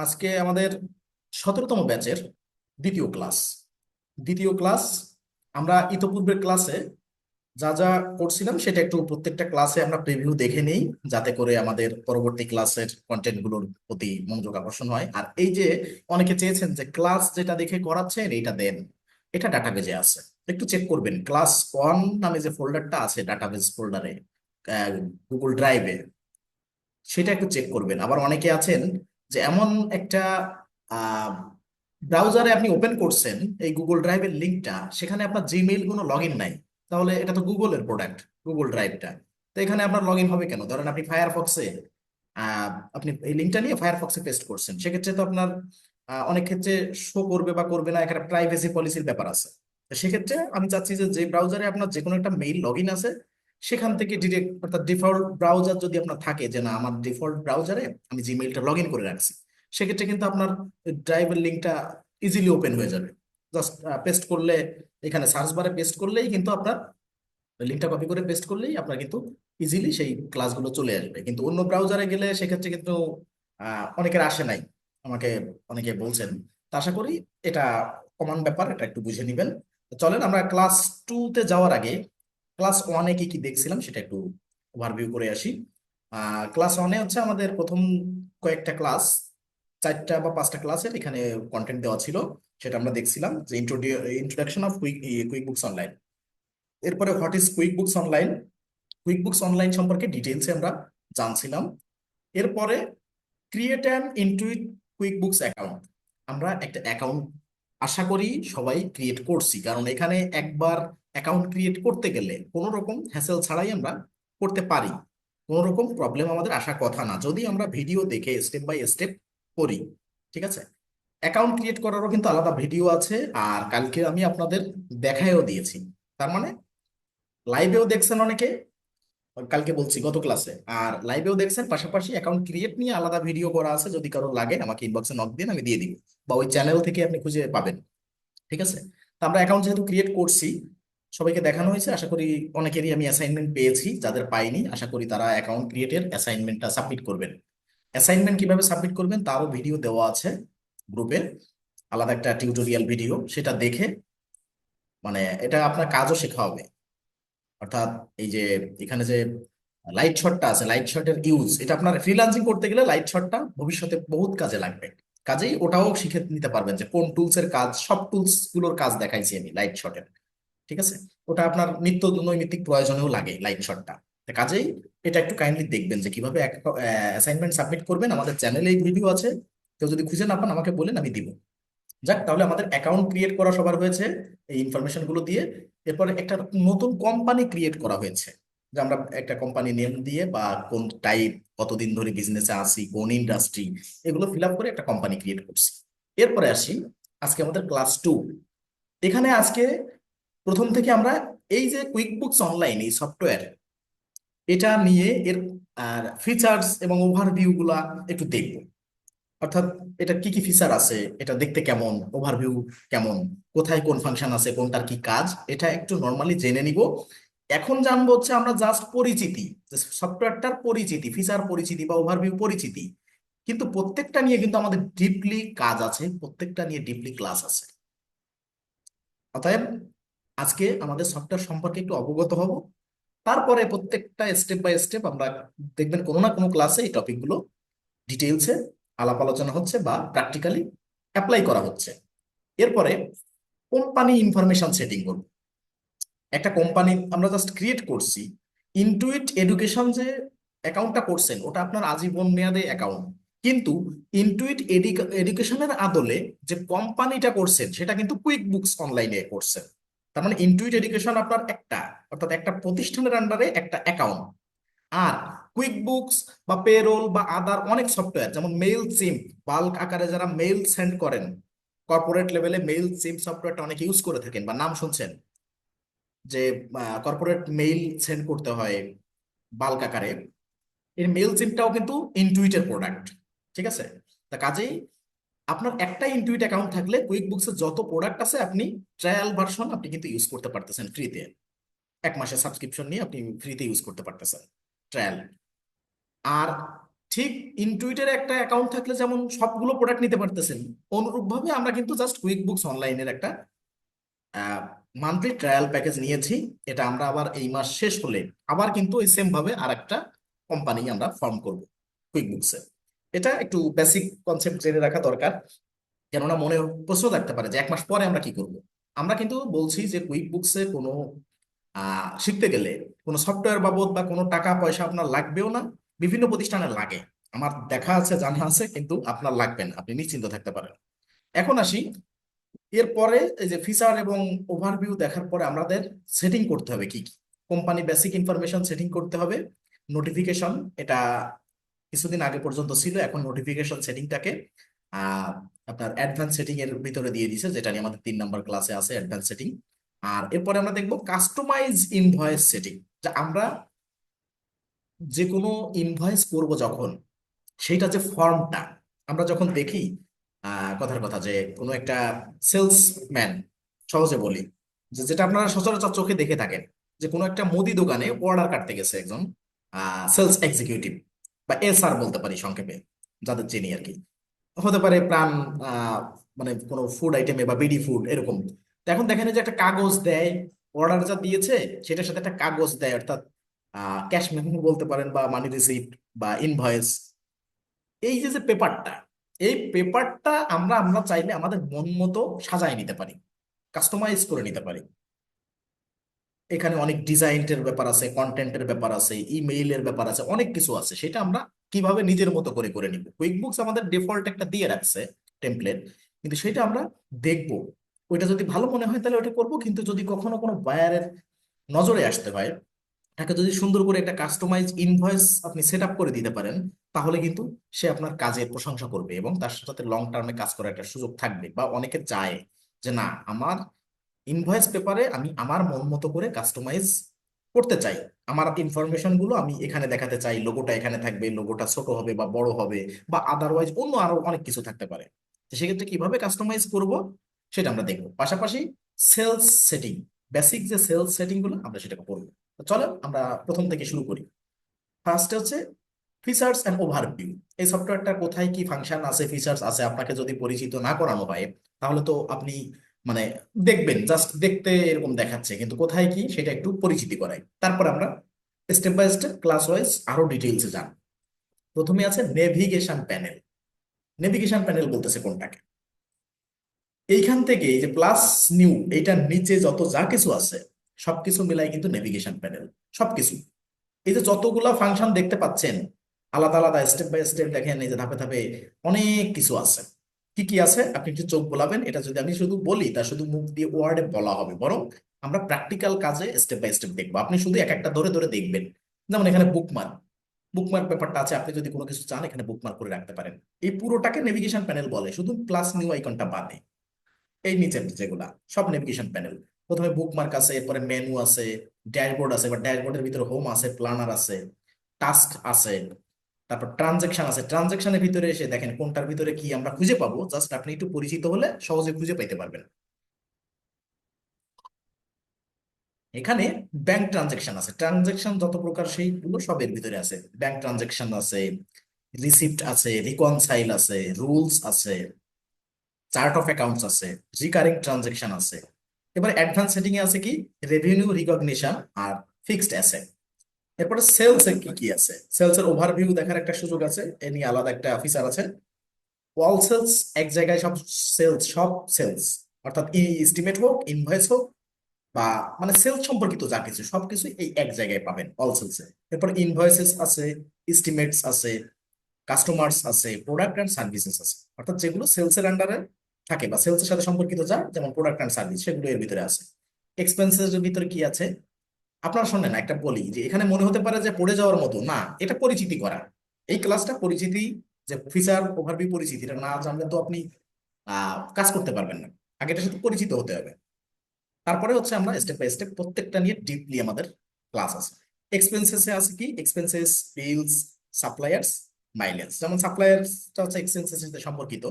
আজকে আমাদের 17তম ব্যাচের দ্বিতীয় ক্লাস দ্বিতীয় ক্লাস আমরা ইতোপূর্বের ক্লাসে যা যা করছিলাম সেটা একটু প্রত্যেকটা ক্লাসে আমরা প্রিভিউ দেখে নেই, যাতে করে আমাদের পরবর্তী ক্লাসের কন্টেন্টগুলোর প্রতি মনোযোগ আকর্ষণ হয়। আর এই যে অনেকে চেয়েছেন যে ক্লাস যেটা দেখে করাচ্ছেন এইটা দেন, এটা ডাটাবেজে আছে, একটু চেক করবেন। ক্লাস 1 নামে যে ফোল্ডারটা আছে ডাটাবেজ ফোল্ডারে গুগল ড্রাইভে, সেটা একটু চেক করবেন। আবার অনেকে আছেন যে এমন একটা ব্রাউজারে আপনি ওপেন করছেন এই গুগল ড্রাইভের লিঙ্কটা, সেখানে আপনার জিমেইল কোনো লগ ইন নাই। তাহলে এটা তো গুগলের প্রোডাক্ট, গুগল ড্রাইভটা, তো এখানে আপনার লগ ইন হবে কেন? ধরেন আপনি ফায়ারফক্সে আপনি এই লিঙ্কটা নিয়ে ফায়ারফক্সে পেস্ট করছেন, সেক্ষেত্রে তো আপনার অনেক ক্ষেত্রে শো করবে বা করবে না, একটা প্রাইভেসি পলিসির ব্যাপার আছে। তো সেক্ষেত্রে আমি চাচ্ছি যে যে ব্রাউজারে আপনার যে কোনো একটা মেইল লগ ইন আছে সেখান থেকে ডিরেক্ট, অর্থাৎ ডিফল্ট ব্রাউজার যদি আপনার থাকে যে না আমার ডিফল্ট ব্রাউজারে আমি জিমেইলটা লগ ইন করে রাখছি, সেক্ষেত্রে কিন্তু আপনার ড্রাইভের লিঙ্কটা ইজিলি ওপেন হয়ে যাবে। জাস্ট পেস্ট করলে, এখানে সার্চ বারে পেস্ট করলেই কিন্তু আপনার লিঙ্কটা কপি করে পেস্ট করলেই আপনার কিন্তু ইজিলি সেই ক্লাসগুলো চলে আসবে। কিন্তু অন্য ব্রাউজারে গেলে সেক্ষেত্রে কিন্তু অনেকের আসে নাই, আমাকে অনেকে বলছেন। তা আশা করি এটা কমন ব্যাপার, এটা একটু বুঝে নিবেন। তো চলেন আমরা ক্লাস 2-তে যাওয়ার আগে ক্লাস 1-এ কি কি দেখছিলাম সেটা একটু ওভারভিউ করে আসি। ক্লাস 1-এ হচ্ছে আমাদের প্রথম কয়েকটা ক্লাস, 4টা বা 5টা ক্লাসের এখানে কন্টেন্ট দেওয়া ছিল। সেটা আমরা দেখছিলাম যে introduction of QuickBooks online. এরপরে what is QuickBooks online, QuickBooks online সম্পর্কে ডিটেলসে আমরা জানছিলাম। এরপরে create an Intuit QuickBooks account, আমরা একটা অ্যাকাউন্ট আশা করি সবাই ক্রিয়েট করছি, কারণ এখানে একবার অ্যাকাউন্ট ক্রিয়েট করতে গেলে কোনো রকম হ্যাসেল ছাড়াই আমরা করতে পারি, কোনো রকম প্রবলেম আমাদের আসার কথা না যদি আমরা ভিডিও দেখে স্টেপ বাই স্টেপ করি। ঠিক আছে, অ্যাকাউন্ট ক্রিয়েট করারও কিন্তু আলাদা ভিডিও আছে, আর কালকে আমি আপনাদের দেখায়ও দিয়েছি। তার মানে লাইভেও দেখছেন অনেকে, কালকে বলছি গত ক্লাসে, আর লাইভেও দেখছেন, পাশাপাশি অ্যাকাউন্ট ক্রিয়েট নিয়ে আলাদা ভিডিও করা আছে। যদি কারো লাগে আমাকে ইনবক্সে নক দিন, আমি দিয়ে দিব, বা ওই চ্যানেল থেকে আপনি খুঁজে পাবেন। ঠিক আছে, তো আমরা অ্যাকাউন্ট যেহেতু ক্রিয়েট করছি, সবাইকে দেখানো হয়েছে, আশা করি অনেকেরই আমি অ্যাসাইনমেন্ট পেয়েছি, যাদের পাইনি আশা করি তারা অ্যাকাউন্ট ক্রিয়েটের অ্যাসাইনমেন্টটা সাবমিট করবেন। অ্যাসাইনমেন্ট কিভাবে সাবমিট করবেন তারও ভিডিও দেওয়া আছে গ্রুপে, আলাদা একটা টিউটোরিয়াল ভিডিও, সেটা দেখে মানে এটা আপনার কাজও শেখা হবে। অর্থাৎ এই যে এখানে যে লাইট শটটা আছে, লাইট শটের ইউজ, এটা আপনার ফ্রিল্যান্সিং করতে গেলে লাইট শটটা ভবিষ্যতে বহুত কাজে লাগবে। কাজেই ওটাও শিখে নিতে পারবেন যে কোন টুলস এর কাজ, সব টুলস গুলোর কাজ দেখাইছি আমি লাইট শটের। ঠিক আছে, ওটা আপনার নিত্য নৈমিত্তিক প্রয়োজনেও লাগে লাইট শটটা। কাজেই এটা একটু কাইন্ডলি দেখবেন যে কিভাবে অ্যাসাইনমেন্ট সাবমিট করবেন, আমাদের চ্যানেলে এই ভিডিও আছে। কেউ যদি খুঁজে না পান আমাকে বলেন, আমি দিব। যাক, তাহলে আমাদের অ্যাকাউন্ট ক্রিয়েট করা সবার হয়েছে এই ইনফরমেশন গুলো দিয়ে। এরপরে একটা নতুন কোম্পানি ক্রিয়েট করা হয়েছে, যে আমরা একটা কোম্পানি নেম দিয়ে বা কোন টাইপ, কতদিন ধরে বিজনেসে আছি, কোন ইন্ডাস্ট্রি, এগুলো ফিল আপ করে একটা কোম্পানি ক্রিয়েট করছি। এরপরে আসি আজকে আমাদের ক্লাস 2। এখানে আজকে প্রথম থেকে আমরা এই যে কুইক বুকস অনলাইন এই সফটওয়্যার, এটা নিয়ে এর ফিচার্স এবং ওভারভিউ গুলা একটু দেখবো। অর্থাৎ এটা কি কি ফিচার আছে, এটা দেখতে কেমন, ওভারভিউ কেমন, কোথায় কোন ফাংশন আছে, কোনটার কি কাজ, এটা একটু নর্মালি জেনে নিব। এখন জানবো হচ্ছে আমরা জাস্ট পরিচিতি, সফটওয়্যারটার পরিচিতি, ফিচার পরিচিতি বা ওভারভিউ পরিচিতি, কিন্তু প্রত্যেকটা নিয়ে কিন্তু আমাদের ডিপলি কাজ আছে, প্রত্যেকটা নিয়ে ডিপলি ক্লাস আছে। অতএব আজকে আমাদের সফটওয়্যার সম্পর্কে একটু অবগত হব, তারপরে প্রত্যেকটা স্টেপ বাই স্টেপ আমরা দেখবেন কোনো না কোনো ক্লাসে এই টপিকগুলো ডিটেইলসে আলাপ আলোচনা হচ্ছে বা প্র্যাকটিক্যালি অ্যাপ্লাই করা হচ্ছে। এরপরে কোম্পানি ইনফরমেশন সেটিং করব। একটা কোম্পানি আমরা জাস্ট ক্রিয়েট করছি, ইনটুইট এডুকেশন যে অ্যাকাউন্টটা করছেন ওটা আপনার আজীবন মেয়াদে অ্যাকাউন্ট, কিন্তু ইনটুইট এডুকেশনের আদলে যে কোম্পানিটা করছেন সেটা কিন্তু কুইক বুকস অনলাইনে করছেন। তার মানে ইনটুইট এডুকেশন আপনার একটা, অর্থাৎ একটা প্রতিষ্ঠানের আন্ডারে একটা অ্যাকাউন্ট। আর কুইক বুকস বা পেরোল বা আদার অনেক সফটওয়্যার, যেমন মেইল সিম, বাল্ক আকারে যারা মেইল সেন্ড করেন, কর্পোরেট লেভেলে মেইল সিম সফটওয়্যারটা অনেকে ইউজ করে থাকেন বা নাম শুনছেন, যে কর্পোরেট মেইল সেন্ড করতে হয় বাল্ক আকারে, এর মেইল সিমটাও কিন্তু ইনটুইটের প্রোডাক্ট। ঠিক আছে, তা কাজেই আপনার একটা ইনটুইট অ্যাকাউন্ট থাকলে কুইক বুকসের যত প্রোডাক্ট আছে আপনি ট্রায়াল ভার্সন আপনি কিন্তু ইউজ করতে পারতেছেন ফ্রিতে, 1 মাসের সাবস্ক্রিপশন নিয়ে আপনি ফ্রিতে ইউজ করতে পারতেছেন ট্রায়াল। আর ঠিক ইনটুইটের একটা অ্যাকাউন্ট থাকলে যেমন সবগুলো প্রোডাক্ট নিতে পারতেছেন, অনুরূপভাবে আমরা কিন্তু জাস্ট কুইক বুকস অনলাইনের একটা মান্থলি ট্রায়াল প্যাকেজ নিয়েছি। এটা আমরা আবার এই মাস শেষ হলে আবার কিন্তু ওই সেম ভাবে আর একটা কোম্পানি আমরা ফর্ম করব কুইক বুকসে। এটা একটু বেসিক কনসেপ্ট জেনে রাখা দরকার, কেননা মনে প্রশ্ন থাকতে পারে যে 1 মাস পরে আমরা কি করব। আমরা কিন্তু বলছি যে কুইক বুকসে কোনো শিখতে গেলে কোনো সফটওয়্যার বাবদ বা কোনো টাকা পয়সা আপনার লাগবেও না। বিভিন্ন প্রতিষ্ঠানে লাগে, আমার দেখা আছে জানা আছে, কিন্তু আপনার লাগবে না, আপনি নিশ্চিন্ত থাকতে পারেন। এখন আসি, এরপরে এই যে ফিচার এবং ওভারভিউ দেখার পরে আমাদের সেটিং করতে হবে কি কি। কোম্পানি বেসিক ইনফরমেশন সেটিং করতে হবে। নোটিফিকেশন, এটা কিছুদিন আগে পর্যন্ত ছিল, এখন নোটিফিকেশন সেটিংটাকে আহ আপনার অ্যাডভান্স সেটিং এর ভিতরে দিয়ে দিছে, যেটা নিয়ে আমাদের 3 নম্বর ক্লাসে আছে অ্যাডভান্স সেটিং। আর এরপরে আমরা দেখবো কাস্টমাইজ ইনভয়েস সেটিং, যা আমরা যে কোনো ইনভয়েস করব যখন, সেইটা যে ফর্মটা আমরা যখন দেখি, কথার কথা যে কোনো একটা সেলসম্যান, সহজে বলি যে যেটা আপনারা সচরাচর চোখে দেখে থাকেন, যে কোনো একটা মুদি দোকানে অর্ডার কাটতে গেছে একজন সেলস এক্সিকিউটিভ, বা এসআর বলতে পারি সংক্ষেপে, যাদের চিনি আর কি, হতে পারে প্রাণ আহ, মানে কোনো ফুড আইটেমে বা বিডি ফুড এরকম। তো এখন দেখেন যে একটা কাগজ দেয়, অর্ডার যা দিয়েছে সেটার সাথে একটা কাগজ দেয়, অর্থাৎ ক্যাশ মেমো বলতে পারেন বা মানি রিসিপ্ট বা ইনভয়েস। এই যে যে পেপারটা, এই পেপারটা আমরা আমরা চাইলে আমাদের মন মতো সাজায় নিতে পারি, কাস্টমাইজ করে নিতে পারি। এখানে অনেক ডিজাইনের ব্যাপার আছে, কন্টেন্টের ব্যাপার আছে, ইমেইলের ব্যাপার আছে, অনেক কিছু আছে, সেটা আমরা কিভাবে নিজের মতো করে করে নিব। কুইক বুকস আমাদের ডিফল্ট একটা দিয়ে রাখছে টেমপ্লেট, কিন্তু সেটা আমরা দেখবো, ওইটা যদি ভালো মনে হয় তাহলে ওটা করব। কিন্তু যদি কখনো কোনো বায়ারের নজরে আসতে হয়, তাকে যদি সুন্দর করে একটা কাস্টমাইজ ইনভয়েস আপনি সেট আপ করে দিতে পারেন, তাহলে কিন্তু সে আপনার কাজের প্রশংসা করবে এবং তার সাথে লং টার্মে কাজ করার একটা সুযোগ থাকবে। বা অনেকে চায় যে না, আমার ইনভয়েস পেপারে আমি আমার মন মতো করে কাস্টমাইজ করতে চাই, আমার ইনফরমেশন গুলো আমি এখানে দেখাতে চাই, লোগোটা এখানে থাকবে, লোগোটা ছোট হবে বা বড় হবে, বা আদারওয়াইজ অন্য আরো অনেক কিছু থাকতে পারে। তো সেক্ষেত্রে কিভাবে কাস্টমাইজ করব সেটা আমরা দেখবো। পাশাপাশি সেলস সেটিং, বেসিক যে সেলস সেটিং গুলো আমরা সেটা করবো। তো চলো আমরা প্রথম থেকে শুরু করি। ফার্স্ট হচ্ছে ফিচার্স অ্যান্ড ওভারভিউ। এই সফটওয়্যারটা কোথায় কি ফাংশন আছে, ফিচার্স আছে, আপনাকে যদি পরিচিত না করানো হয় তাহলে তো আপনি মানে দেখবেন জাস্ট দেখতে এরকম দেখাচ্ছে, কিন্তু কোথায় কি সেটা একটু পরিচিতি করাই। তারপর আমরা step by step class wise আরো ডিটেইলসে যাব। প্রথমে আছে নেভিগেশন প্যানেল। নেভিগেশন প্যানেল বলতেছে কোনটাকে? এইখান থেকে এই যে প্লাস নিউ, এইটার নিচে যত যা কিছু আছে সবকিছু মিলাই কিন্তু নেভিগেশন প্যানেল। সবকিছু, এই যে যতগুলা ফাংশন দেখতে পাচ্ছেন আলাদা আলাদা স্টেপ বাই স্টেপ, দেখেন এই যে ধাপে ধাপে অনেক কিছু আছে। কি কি আছে আপনি একটু চোখ বোলাবেন, এটা যদি আমি শুধু বলি তা শুধু মুখ দিয়ে ওয়ার্ডে বলা হবে, বরং আমরা প্র্যাকটিক্যাল কাজে স্টেপ বাই স্টেপ দেখবো। আপনি শুধু এক একটা ধরে ধরে দেখবেন। যেমন এখানে বুকমার্ক, বুকমার্ক ব্যাপারটা আছে, আপনি যদি কোনো কিছু চান এখানে বুকমার্ক করে রাখতে পারেন। এই পুরোটাকে নেভিগেশন প্যানেল বলে, শুধু প্লাস নিউ আইকনটা বাদে। এই নিচের যেগুলা সব নেভিগেশন প্যানেল। প্রথমে বুকমার্ক আছে, এরপরে মেনু আছে, ড্যাশবোর্ড আছে, বা ড্যাশবোর্ডের ভিতরে হোম আছে, প্ল্যানার আছে, টাস্ক আছে, তারপর ট্রানজেকশন আছে। ট্রানজেকশনের ভিতরে এসে দেখেন কোনটার ভিতরে কি আমরা খুঁজে পাবো, জাস্ট আপনি একটু পরিচিত হলে সহজে খুঁজে পাইতে পারবেন। এখানে ব্যাংক ট্রানজেকশন আছে, ট্রানজেকশন যত প্রকার সেইগুলো সবের ভিতরে আছে। ব্যাংক ট্রানজেকশন আছে, রিসিপ্ট আছে, রিকনসাইল আছে, রুলস আছে, চার্ট অফ অ্যাকাউন্টস আছে, রিকারিং ট্রানজেকশন আছে। এবার অ্যাডভান্স সেটিং এ আছে কি রেভিনিউ রিকগনিশন আর ফিক্সড অ্যাসেট। এরপরে সেলস এর কি কি আছে, সেলস এর ওভারভিউ দেখার একটা সুযোগ আছে, এ নিয়ে আলাদা একটা ফিচার আছে। অল সেলস, এক জায়গায় সব সেলস, সব সেলস, অর্থাৎ এস্টিমেট হোক, ইনভয়েস হোক, বা মানে সেলস সম্পর্কিত যা কিছু সবকিছু এই এক জায়গায় পাবেন অল সেলসে। এরপর ইনভয়েসেস আছে, এস্টিমেটস আছে, কাস্টমার্স আছে, প্রোডাক্ট অ্যান্ড সার্ভিসেস আছে, অর্থাৎ যেগুলো সেলস এর আন্ডারে থাকে বা সেলস এর সাথে সম্পর্কিত যা, যেমন প্রোডাক্ট অ্যান্ড সার্ভিস, সেগুলো এর ভিতরে আছে। এক্সপেন্সেস এর ভিতরে কি আছে আপনারা শোনেন, একটা বলি যে এখানে মনে হতে পারে যে পড়ে যাওয়ার মতো না, এটা পরিচিতি করা। এই ক্লাসটা পরিচিতি, যে ফিচার ওভারভিউ পরিচিতি, এটা না জানলে তো আপনি কাজ করতে পারবেন না। আগে এটার সাথে পরিচিত হতে হবে। তারপরে হচ্ছে আমরা স্টেপ বাই স্টেপ প্রত্যেকটা নিয়ে ডিপলি আমাদের ক্লাস আছে। এক্সপেন্সেস এ আছে কি এক্সপেন্সেস, বিলস, সাপ্লায়ার্স, মাইলেজ। যেমন সাপ্লায়ার্সটা হচ্ছে এক্সপেন্সের সাথে সম্পর্কিত,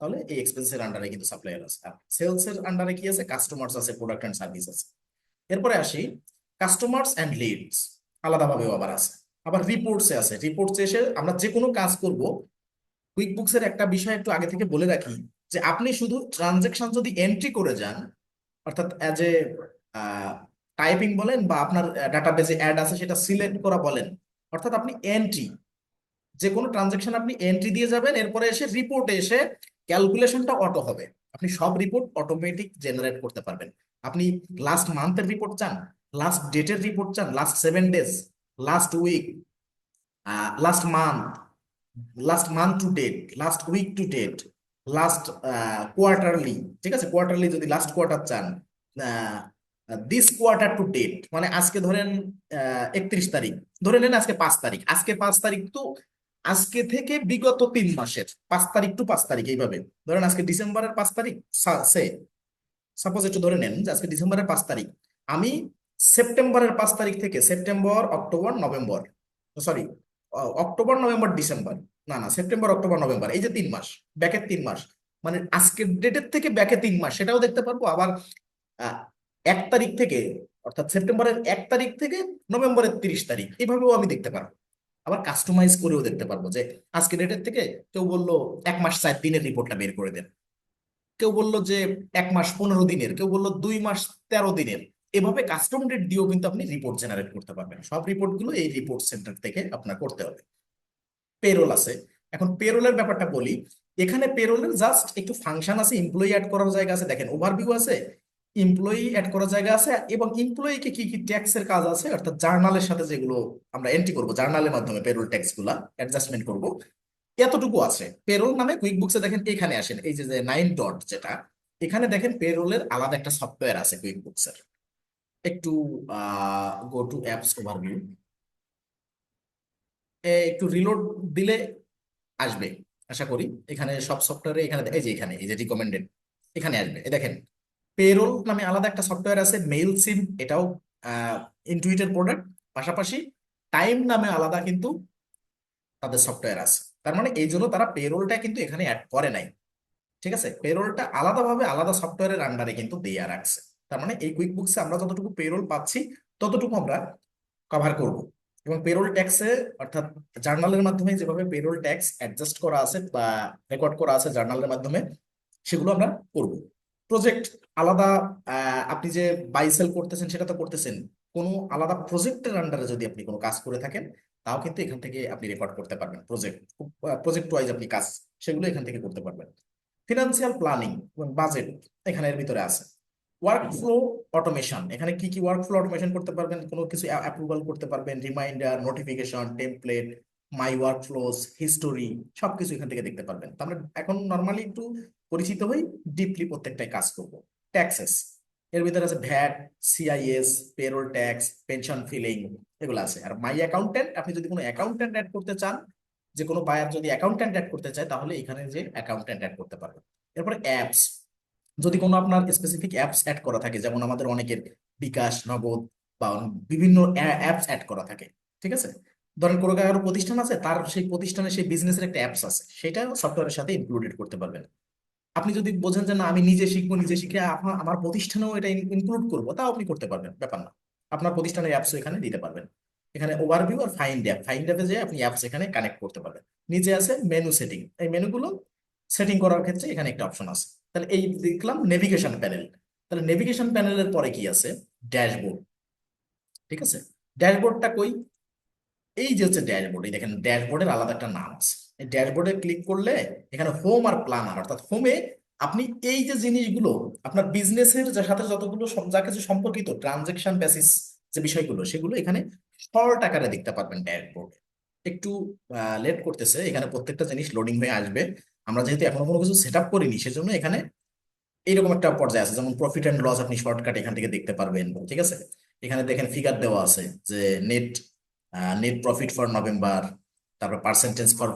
তাহলে এই এক্সপেন্সের আন্ডারে কিন্তু সাপ্লায়ার আছে। আর সেলস এর আন্ডারে কি আছে, কাস্টমার্স আছে, প্রোডাক্ট এন্ড সার্ভিস আছে। এরপরে আসি কাস্টমার্স অ্যান্ড লিডস, আলাদাভাবেও আবার আছে। আবার রিপোর্টসে আছে, রিপোর্টসে এসে আমরা যে কোনো কাজ করব, কুইক বুকসের একটা বিষয় একটু আগে থেকে বলে রাখি, যে আপনি শুধু ট্রানজেকশন যদি এন্ট্রি করে যান, অর্থাৎ অ্যাজ এ টাইপিং বলেন বা আপনার ডাটাবেজে অ্যাড আছে সেটা সিলেক্ট করা বলেন, অর্থাৎ আপনি এন্ট্রি, যে কোনো ট্রানজেকশন আপনি এন্ট্রি দিয়ে যাবেন, এরপরে এসে রিপোর্টে এসে ক্যালকুলেশনটা অটো হবে। আপনি সব রিপোর্ট অটোমেটিক জেনারেট করতে পারবেন। আপনি লাস্ট মান্থের রিপোর্ট চান, লাস্ট ডেটের রিপোর্ট চান, last 7 days, last week, last month, last month to date, last week to date, last quarterly, ঠিক আছে, কোয়ার্টারলি যদি লাস্ট কোয়ার্টার চান, দিস কোয়ার্টার টু ডেট, মানে আজকে ধরেন 31 তারিখ, ধরে নেন আজকে 5 তারিখ, আজকে 5 তারিখ তো আজকে থেকে বিগত 3 মাসের 5 তারিখ টু 5 তারিখ, এইভাবে ধরেন আজকে ডিসেম্বরের 5 তারিখ, সে সাপোজ একটু ধরে নেন যে আজকে ডিসেম্বরের 5 তারিখ, আমি সেপ্টেম্বরের 5 তারিখ থেকে September October November, sorry, October November December, না না, সেপ্টেম্বর অক্টোবর নভেম্বর, এই যে 3 মাস, ব্যাকের 3 মাস, মানে আজকের ডেটের থেকে ব্যাকে 3 মাস সেটাও দেখতে পারবো। আবার 1 তারিখ থেকে, অর্থাৎ সেপ্টেম্বরের 1 তারিখ থেকে নভেম্বরের 30 তারিখ, এভাবেও আমি দেখতে পারবো। আবার কাস্টমাইজ করেও দেখতে পারবো যে আজকে ডেটের থেকে কেউ বললো 1 মাস 4 দিনের রিপোর্টটা বের করে দেন, কেউ বললো যে 1 মাস 15 দিনের, কেউ বললো 2 মাস 13 দিনের, এভাবে কাস্টম ডেট দিয়েও কিন্তু আপনি রিপোর্ট জেনারেট করতে পারবেন। সব রিপোর্ট গুলো এই রিপোর্ট সেন্টার থেকে আপনার করতে হবে। পেরোল আছে, এখন পেরোলের ব্যাপারটা বলি। এখানে পেরোলের জাস্ট একটু ফাংশন আছে, এমপ্লয়ি অ্যাড করার জায়গা আছে, দেখেন ওভারভিউ আছে, এমপ্লয়ি অ্যাড করার জায়গা আছে, এবং এমপ্লয়িকে কি কি ট্যাক্সের কাজ আছে, অর্থাৎ জার্নালের সাথে যেগুলো আমরা এন্ট্রি করব, জার্নালের মাধ্যমে পেরোল ট্যাক্স গুলা অ্যাডজাস্টমেন্ট করব, এতটুকু আছে পেরোল নামে। কুইক বুকসে দেখেন এখানে আসেন, এই যে 9 ডট যেটা, এখানে দেখেন পেরোলের আলাদা একটা সফটওয়্যার আছে কুইক বুকসের। একটু গো টু অ্যাপস ওভারভিউ, একটু রিলোড দিলে আসবে আশা করি। এখানে সব সফটওয়্যারে এখানে এই যে এখানে এই যে রিকমেন্ডেড, এখানে আসবে। এই দেখেন পেরোল নামে আলাদা একটা সফটওয়্যার আছে, মেইল সিম, এটাও ইনটুইটের প্রোডাক্ট। পাশাপাশি টাইম নামে আলাদা কিন্তু তাদের সফটওয়্যার আছে। তার মানে এই জন্য তারা পেরোলটা কিন্তু এখানে অ্যাড করে নাই, ঠিক আছে, পেরোলটা আলাদাভাবে আলাদা সফটওয়্যারের আন্ডারে কিন্তু দিয়ে রাখছে। তার মানে এই কুইক বুকসে আমরা যতটুকু পেরোল পাচ্ছি ততটুকু আমরা কভার করব। এবং পেরোল ট্যাক্সে, অর্থাৎ জার্নালের মাধ্যমে যেভাবে পেরোল ট্যাক্স অ্যাডজাস্ট করা আছে বা রেকর্ড করা আছে জার্নালের মাধ্যমে, সেগুলো আমরা করব। প্রজেক্ট আলাদা, আপনি যে বাই সেল করতেছেন সেটা তো করতেছেন, কোনো আলাদা প্রজেক্টের আন্ডারে যদি আপনি কোনো কাজ করে থাকেন, তাও কিন্তু এখান থেকে আপনি রেকর্ড করতে পারবেন। প্রজেক্ট ওয়াইজ আপনি কাজ সেগুলো এখান থেকে করতে পারবেন। ফিনান্সিয়াল প্ল্যানিং এবং বাজেট এখানের ভিতরে আছে। ওয়ার্কফ্লো অটোমেশন, এখানে কি কি ওয়ার্কফ্লো অটোমেশন করতে পারবেন, কোনো কিছু অ্যাপ্রুভাল করতে পারবেন, রিমাইন্ডার, নোটিফিকেশন, টেমপ্লেট, মাই ওয়ার্কফ্লোজ, হিস্টোরি, সবকিছু এখান থেকে দেখতে পারবেন। তো আমরা এখন নর্মালি একটু পরিচিত হই, ডিপলি প্রত্যেকটাই কাজ করব। ট্যাক্সেস, এর ভিতরে আছে VAT, CIS, payroll tax, pension filing, এগুলো আছে। আর মাই অ্যাকাউন্টেন্ট, আপনি যদি কোনো অ্যাকাউন্টেন্ট অ্যাড করতে চান, যে কোনো বায়ার যদি অ্যাকাউন্টেন্ট অ্যাড করতে চায়, তাহলে এখানে যে অ্যাকাউন্টেন্ট অ্যাড করতে পারবেন। এরপরে অ্যাপস, যদি কোনো আপনার স্পেসিফিক অ্যাপস অ্যাড করা থাকে, যেমন আমাদের অনেকের বিকাশ, নগদ বা বিভিন্ন অ্যাপস অ্যাড করা থাকে, ঠিক আছে, ধরেন কোনো কারো প্রতিষ্ঠান আছে, তার সেই প্রতিষ্ঠানের সেই বিজনেসের একটা অ্যাপস আছে, সেটা সফটওয়্যারের সাথে ইনক্লুডেড করতে পারবেন। আপনি যদি বোঝেন যে না আমি নিজে শিখবো, নিজে শিখে আমার প্রতিষ্ঠানেও এটা ইনক্লুড করবো, তাও আপনি করতে পারবেন, ব্যাপার না। আপনার প্রতিষ্ঠানের অ্যাপসও এখানে দিতে পারবেন। এখানে ওভারভিউ আর ফাইন্ড অ্যাপে যে আপনি অ্যাপস এখানে কানেক্ট করতে পারবেন। নিচে আছে মেনু সেটিং, এই মেনুগুলো সেটিং করার ক্ষেত্রে এখানে একটা অপশন আছে। তাহলে এই দেখলাম নেভিগেশন প্যানেল। তাহলে নেভিগেশন প্যানেলের পরে কি আছে, ড্যাশবোর্ড, ঠিক আছে। ড্যাশবোর্ডটা কই, এই যে হচ্ছে ড্যাশবোর্ড, এই দেখেন ড্যাশবোর্ডের আলাদা একটা নাম আছে। এই ড্যাশবোর্ডে ক্লিক করলে এখানে হোম আর প্ল্যানার, অর্থাৎ হোমে আপনি এই যে জিনিসগুলো আপনার বিজনেসের সাথে যতগুলো যা কিছু সম্পর্কিত ট্রানজেকশন বেসিস যে বিষয়গুলো, সেগুলো এখানে শর্ট আকারে দেখতে পারবেন ড্যাশবোর্ডে। একটু লেট করতেছে, এখানে প্রত্যেকটা জিনিস লোডিং হয়ে আসবে। আমরা যেহেতু এখনো কোনো কিছু সেট আপ করিনি, সেজন্য এখানে এইরকম একটা পর্যায়ে আছে। যেমন প্রফিট অ্যান্ড লস আপনি শর্টকাট এখান থেকে দেখতে পারবেন, ঠিক আছে। এখানে দেখেন ফিগার দেওয়া আছে যে net net profit for November, তারপর percentage for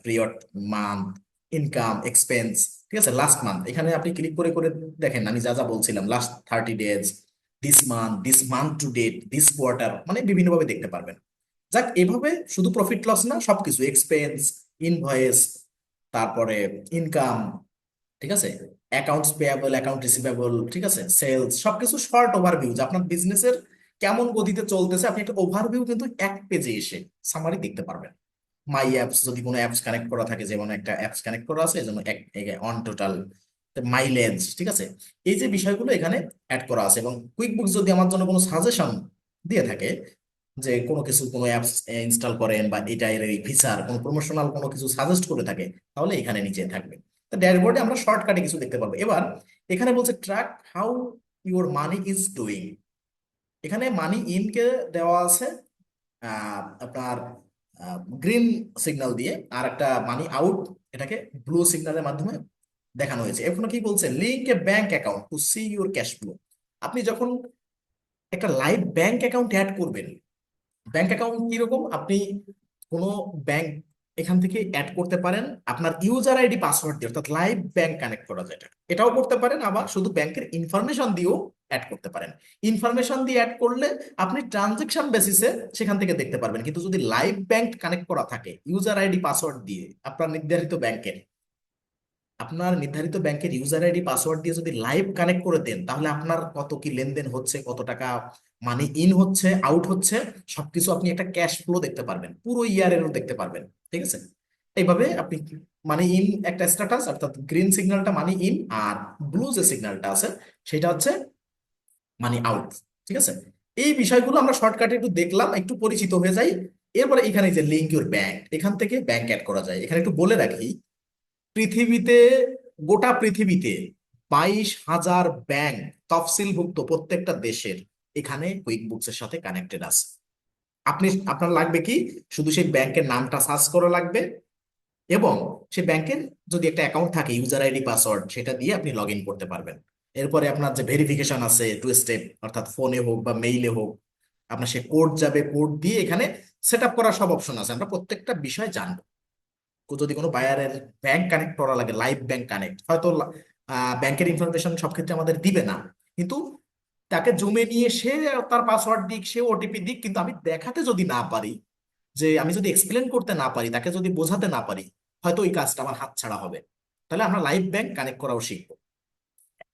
period, month, income, expense, ঠিক আছে, লাস্ট মান্থ। এখানে আপনি ক্লিক করে করে দেখেন আমি যা যা বলছিলাম, last 30 days, this month to date, this quarter, মানে বিভিন্নভাবে দেখতে পারবেন। যাক, এভাবে শুধু প্রফিট লস না, সবকিছু এক্সপেন্স, ইনভয়েস, তারপরে ইনকাম, ঠিক আছে, অ্যাকাউন্টস পেয়াবল, অ্যাকাউন্ট রিসিভেবল, ঠিক আছে, সেলস, সবকিছু শর্ট ওভারভিউ যে আপনার বিজনেসের কেমন গতিতে চলতেছে আপনি একটা ওভারভিউ কিন্তু এক পেজে এসে সামারি দেখতে পারবেন। মাই অ্যাপস যদি কোনো অ্যাপস কানেক্ট করা থাকে, যেমন একটা অ্যাপস কানেক্ট করা আছে যেমন অন টোটাল মাইলেজ, ঠিক আছে, এই যে বিষয়গুলো এখানে অ্যাড করা আছে। এবং কুইক বুকস যদি আমার জন্য কোনো সাজেশন দিয়ে থাকে যে কোনো কিছু কোনো অ্যাপস ইনস্টল করেন বা এটার এই ফিচার কোনো প্রমোশনাল কোনো কিছু সাজেস্ট করে থাকে, তাহলে এখানে নিচে থাকবে। তো ড্যাশবোর্ডে আমরা শর্টকাটে কিছু দেখতে পারবো। এবার এখানে বলছে track how your money is doing. এখানে মানি ইনকে দেওয়া আছে আপনার গ্রিন সিগন্যাল দিয়ে, আর একটা মানি আউট এটাকে ব্লু সিগন্যালের মাধ্যমে দেখানো হয়েছে। এখন কি বলছে, link A bank account two see your cash flow. আপনি যখন একটা লাইভ ব্যাংক অ্যাকাউন্ট অ্যাড করবেন, ব্যাংক অ্যাকাউন্ট কিরকম, আপনি কোনো ব্যাংক এখান থেকে অ্যাড করতে পারেন আপনার ইউজার আইডি পাসওয়ার্ড দিয়ে, অর্থাৎ লাইভ ব্যাংক কানেক্ট করা যায় এটা। এটাও করতে পারেন, আবার শুধু ব্যাংকের ইনফরমেশন দিয়েও অ্যাড করতে পারেন। ইনফরমেশন দিয়ে অ্যাড করলে আপনি ট্রানজেকশন বেসিসে সেখান থেকে দেখতে পারবেন, কিন্তু যদি লাইভ ব্যাংক কানেক্ট করা থাকে ইউজার আইডি পাসওয়ার্ড দিয়ে আপনার নির্ধারিত ব্যাংকের ইউজার আইডি পাসওয়ার্ড দিয়ে যদি লাইভ কানেক্ট করে দেন, তাহলে আপনার কত কি লেনদেন হচ্ছে, কত টাকা মানি ইন হচ্ছে, আউট হচ্ছে, সবকিছু আপনি একটা ক্যাশ ফ্লো দেখতে পারবেন, পুরো ইয়ারেরও দেখতে পারবেন। ঠিক আছে, এইভাবে আপনি মানি ইন একটা স্ট্যাটাস, অর্থাৎ গ্রিন সিগন্যালটা মানি ইন, আর ব্লু যে সিগন্যালটা আছে সেটা হচ্ছে মানি আউট। ঠিক আছে, এই বিষয়গুলো আমরা শর্টকাটে একটু দেখলাম, একটু পরিচিত হয়ে যাই। এরপরে এখানে যে লিঙ্ক ইউর ব্যাংক, এখান থেকে ব্যাংক অ্যাড করা যায়। এখানে একটু বলে রাখি, পৃথিবীতে, গোটা পৃথিবীতে 22,000 ব্যাংক তফসিলভুক্ত প্রত্যেকটা দেশের এখানে কুইক বুকস এর সাথে কানেক্টেড আছে। আপনার লাগবে কি, শুধু সেই ব্যাংকের নামটা সার্চ করা লাগবে, এবং সেই ব্যাংকের যদি একটা অ্যাকাউন্ট থাকে ইউজার আইডি পাসওয়ার্ড সেটা দিয়ে আপনি লগ ইন করতে পারবেন। এরপরে আপনার যে ভেরিফিকেশন আছে 2 স্টেপ, অর্থাৎ ফোনে হোক বা মেইলে হোক, আপনার সে কোড যাবে, কোড দিয়ে এখানে সেট আপ করার সব অপশন আছে। আমরা প্রত্যেকটা বিষয় জানবো। যদি কোনো বায়ারের ব্যাংক কানেক্ট করা লাগে, লাইভ ব্যাংক কানেক্ট, হয়তো ব্যাংকের ইনফরমেশন সব ক্ষেত্রে আমাদের দিবে না, কিন্তু তাকে জমে নিয়ে সে তার পাসওয়ার্ড দিক, সে ওটিপি দিক, কিন্তু আমি দেখাতে যদি না পারি, যে আমি যদি এক্সপ্লেন করতে না পারি, তাকে যদি বোঝাতে না পারি, হয়তো ওই কাজটা আমার হাতছাড়া হবে। তাহলে আমরা লাইভ ব্যাংক কানেক্ট করাও শিখবো।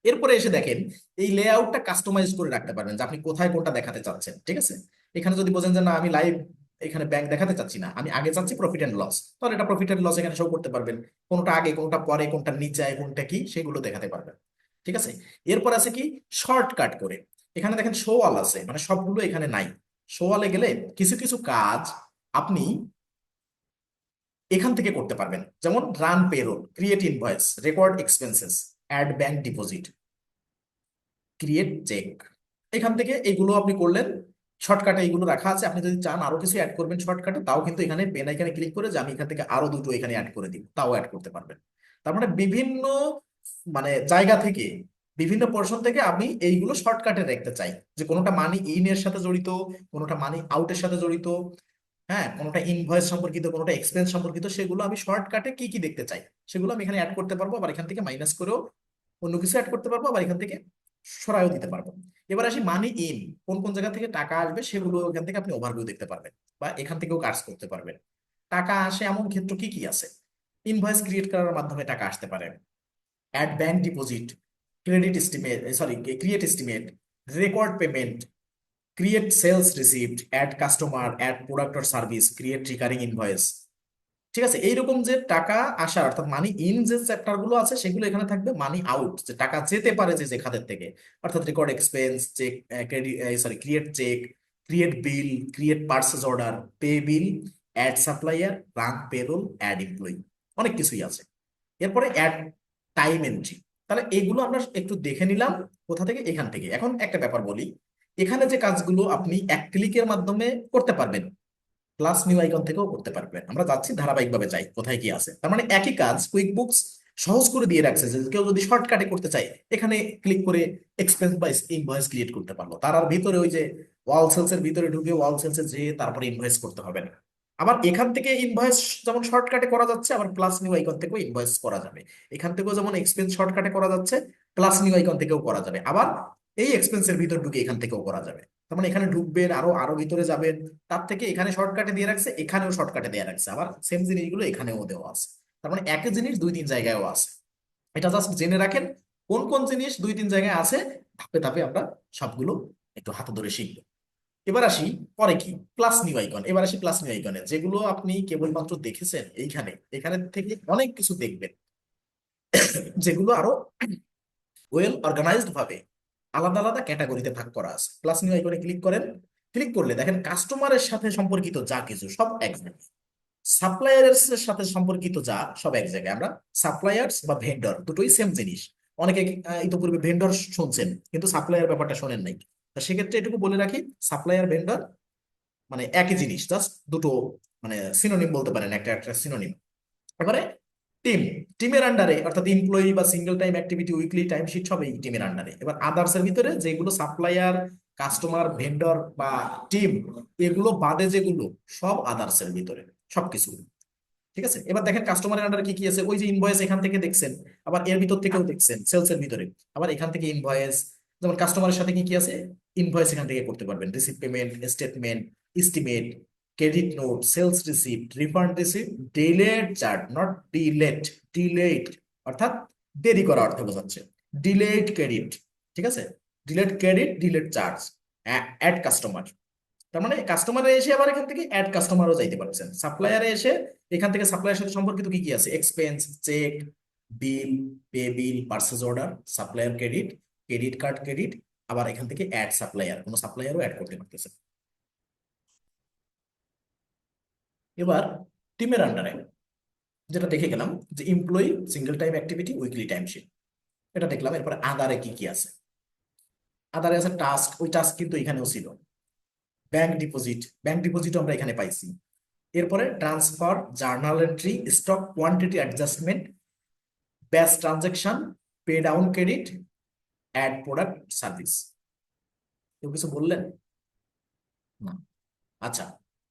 এরপরে এসে দেখেন, এই লেআউটটা কাস্টমাইজ করে রাখতে পারবেন যে আপনি কোথায় কোনটা দেখাতে চাচ্ছেন। ঠিক আছে, এখানে যদি বোঝেন যে না আমি লাইভ এখানে ব্যাংক দেখাতে চাচ্ছি না, আমি আগে চাচ্ছি প্রফিট এন্ড লস, তাহলে এটা প্রফিট এন্ড লস এখানে শো করতে পারবেন। কোনটা আগে, কোনটা পরে, কোনটা নিচে, কোনটা কি, সেগুলো দেখাতে পারবেন। ঠিক আছে, এরপর আছে কি, শর্টকাট করে। এখানে দেখেন শো অল আছে, মানে সবগুলো এখানে নাই। শো অলে গেলে কিছু কিছু কাজ আপনি এখান থেকে করতে পারবেন, যেমন run payroll, create invoice, record expenses, add bank deposit, create cheque. এখান থেকে এগুলো আপনি করলেন। শর্টকাটে এগুলো রাখা আছে, আপনি যদি চান আরো কিছু অ্যাড করবেন শর্টকাটে, তাও কিন্তু এখানে পেন আইকনে ক্লিক করে যে আমি এখান থেকে আরো দুটো এখানে অ্যাড করে দিব, তাও অ্যাড করতে পারবেন। তার মানে বিভিন্ন মানে জায়গা থেকে, বিভিন্ন পোর্শন থেকে আমি এইগুলো শর্টকাটে রাখতে চাই, যে কোনোটা মানি ইন এর সাথে জড়িত, কোনোটা মানি আউটের সাথে জড়িত, হ্যাঁ, কোনোটা ইনভয়েস সম্পর্কিত, কোনোটা এক্সপেন্স সম্পর্কিত, সেগুলো আমি শর্টকাটে কি কি দেখতে চাই সেগুলো আমি এখানে অ্যাড করতে পারবো। আবার এখান থেকে মাইনাস করেও অন্য কিছু অ্যাড করতে পারবো, আবার এখান থেকে সরাইও দিতে পারবো। এবার আসি মানি ইন, কোন কোন জায়গা থেকে টাকা আসবে সেগুলো এখান থেকে আপনি ওভারভিউ দেখতে পারবেন, বা এখান থেকেও কাজ করতে পারবেন। টাকা আসে এমন ক্ষেত্র কি কি আছে, ইনভয়েস ক্রিয়েট করার মাধ্যমে টাকা আসতে পারে, add bank deposit, credit estimate, sorry create estimate, record payment, create sales receipt, add customer, add product or service, create recurring invoice. ঠিক আছে, এইরকম যে টাকা আসা, অর্থাৎ মানি ইন যে চ্যাপ্টার গুলো আছে সেগুলো এখানে থাকবে। মানি আউট, যে টাকা যেতে পারে যে যে খাতের থেকে, অর্থাৎ record expense, cheque, credit, sorry create cheque, create bill, create purchase order, pay bill, add supplier, run payroll, add employee, অনেক কিছুই আছে। এরপরে অ্যাড টাইম এন্ট্রি। তাহলে এগুলো আমরা একটু দেখে নিলাম কোথা থেকে, এখান থেকে। এখন একটা ব্যাপার বলি, এখানে যে কাজগুলো আপনি এক ক্লিকের মাধ্যমে করতে পারবেন, প্লাস নিউ আইকন থেকেও করতে পারবেন। আমরা যাচ্ছি ধারাবাহিকভাবে যাই কোথায় কি আছে। তার মানে একই কাজ কুইক বুকস সহজ করে দিয়ে রাখছে, যে কেউ যদি শর্টকাটে করতে চায় এখানে ক্লিক করে এক্সপেন্স বা ইনভয়েস ক্রিয়েট করতে পারলো, তার আর ভিতরে ওই যে ওয়াল সেলস এর ভিতরে ঢুকে ওয়াল সেলস এ যে তারপরে ইনভয়েস করতে হবে না। আবার এখান থেকে ইনভয়েস যেমন শর্টকাটে করা যাচ্ছে, আবার প্লাস নিউ আইকন থেকেও ইনভয়েস করা যাবে। এখান থেকেও যেমন এক্সপেন্স শর্টকাটে করা যাচ্ছে, প্লাস নিউ আইকন থেকেও করা যাবে। আবার এই এক্সপেন্সের ভিতর ঢুকে এখান থেকেও করা যাবে। তার মানে এখানে ঢুকবেন, আরো আরো ভিতরে যাবেন, তার থেকে এখানে শর্টকাটে দিয়ে রাখছে, এখানেও শর্টকাটে দিয়ে রাখছে, আবার সেম জিনিসগুলো এখানেও দেওয়া আছে। তার মানে একই জিনিস দুই তিন জায়গায়ও আছে। এটা জাস্ট জেনে রাখেন কোন কোন জিনিস দুই তিন জায়গায় আছে, ধাপে ধাপে আমরা সবগুলো একটু হাতে ধরে শিখবো। এবার আসি পরে কি, প্লাস নিউ আইকন। এবার আসি প্লাস নিউ আইকনে, যেগুলো আপনি কেবলমাত্র দেখেছেন এইখানে, এখানে থেকে অনেক কিছু দেখবেন যেগুলো আরো ওয়েল অর্গানাইজড ভাবে আলাদা আলাদা ক্যাটাগরিতে ভাগ করা আছে। প্লাস নিউ আইকনে ক্লিক করেন, ক্লিক করলে দেখেন কাস্টমারের সাথে সম্পর্কিত যা কিছু সব এক জায়গায়, সাপ্লায়ার্স এর সাথে সম্পর্কিত যা সব এক জায়গায়। আমরা সাপ্লায়ার্স বা ভেন্ডর দুটোই সেম জিনিস। অনেকে ইতিপূর্বে ভেন্ডর শুনছেন কিন্তু সাপ্লায়ার ব্যাপারটা শোনেন নাই। তা সেক্ষেত্রে এটুকু বলে রাখি, সাপ্লায়ার ভেন্ডর মানে একই জিনিস, জাস্ট দুটো মানে সিনোনিম বলতে পারেন, একটা একটা সিনোনিম। এবারে টিম, টিমের আন্ডারে অর্থাৎ এমপ্লয়ি বা single time activity, weekly time sheet সবই টিমের আন্ডারে। এবার আদার্স এর ভিতরে যেগুলো সাপ্লায়ার, কাস্টমার, ভেন্ডর বা টিম, এগুলো বাদে যেগুলো সব আদার্স এর ভিতরে সবকিছু। ঠিক আছে, এবার দেখেন কাস্টমারের আন্ডারে কি কি আছে। ওই যে ইনভয়েস এখান থেকে দেখছেন, আবার এর ভিতর থেকেও দেখছেন সেলস এর ভিতরে, আবার এখান থেকে ইনভয়েস। যেমন কাস্টমারের সাথে কি কি আছে, ইনভয়েস এখান থেকে করতে পারবেন, receive payment, statement, estimate, credit note, sales receipt, refund receipt, delayed chart, not delete, delayed অর্থাৎ দেরি করা অর্থে বোঝাচ্ছে, ডিলেড ক্রেডিট। ঠিক আছে, delayed credit, delayed charge, add customer. তার মানে কাস্টমারে এসে আবার এখান থেকে অ্যাড কাস্টমারও যাইতে পারছেন। সাপ্লায়ারে এসে এখান থেকে সাপ্লায়ারের সাথে সম্পর্কিত কি কি আছে, expense, cheque, bill, pay bill, purchase order, supplier credit, credit card credit. আবার এখান থেকে অ্যাড সাপ্লায়ার, কোনো সাপ্লায়ারও অ্যাড করতে পারতেছে। এবার টিমের আন্ডারে যেটা দেখে গেলাম যে employee, single time activity, weekly time sheet, এটা দেখলাম। এরপরে আদারে কি কি আছে, আদারে আছে টাস্ক, ওই টাস্ক কিন্তু এখানেও ছিল। ব্যাংক ডিপোজিট, ব্যাংক ডিপোজিটও আমরা এখানে পাইছি। এরপরে transfer, journal entry, stock quantity adjustment, batch transaction, pay down credit, add product service. কেউ কিছু বললেন না? আচ্ছা,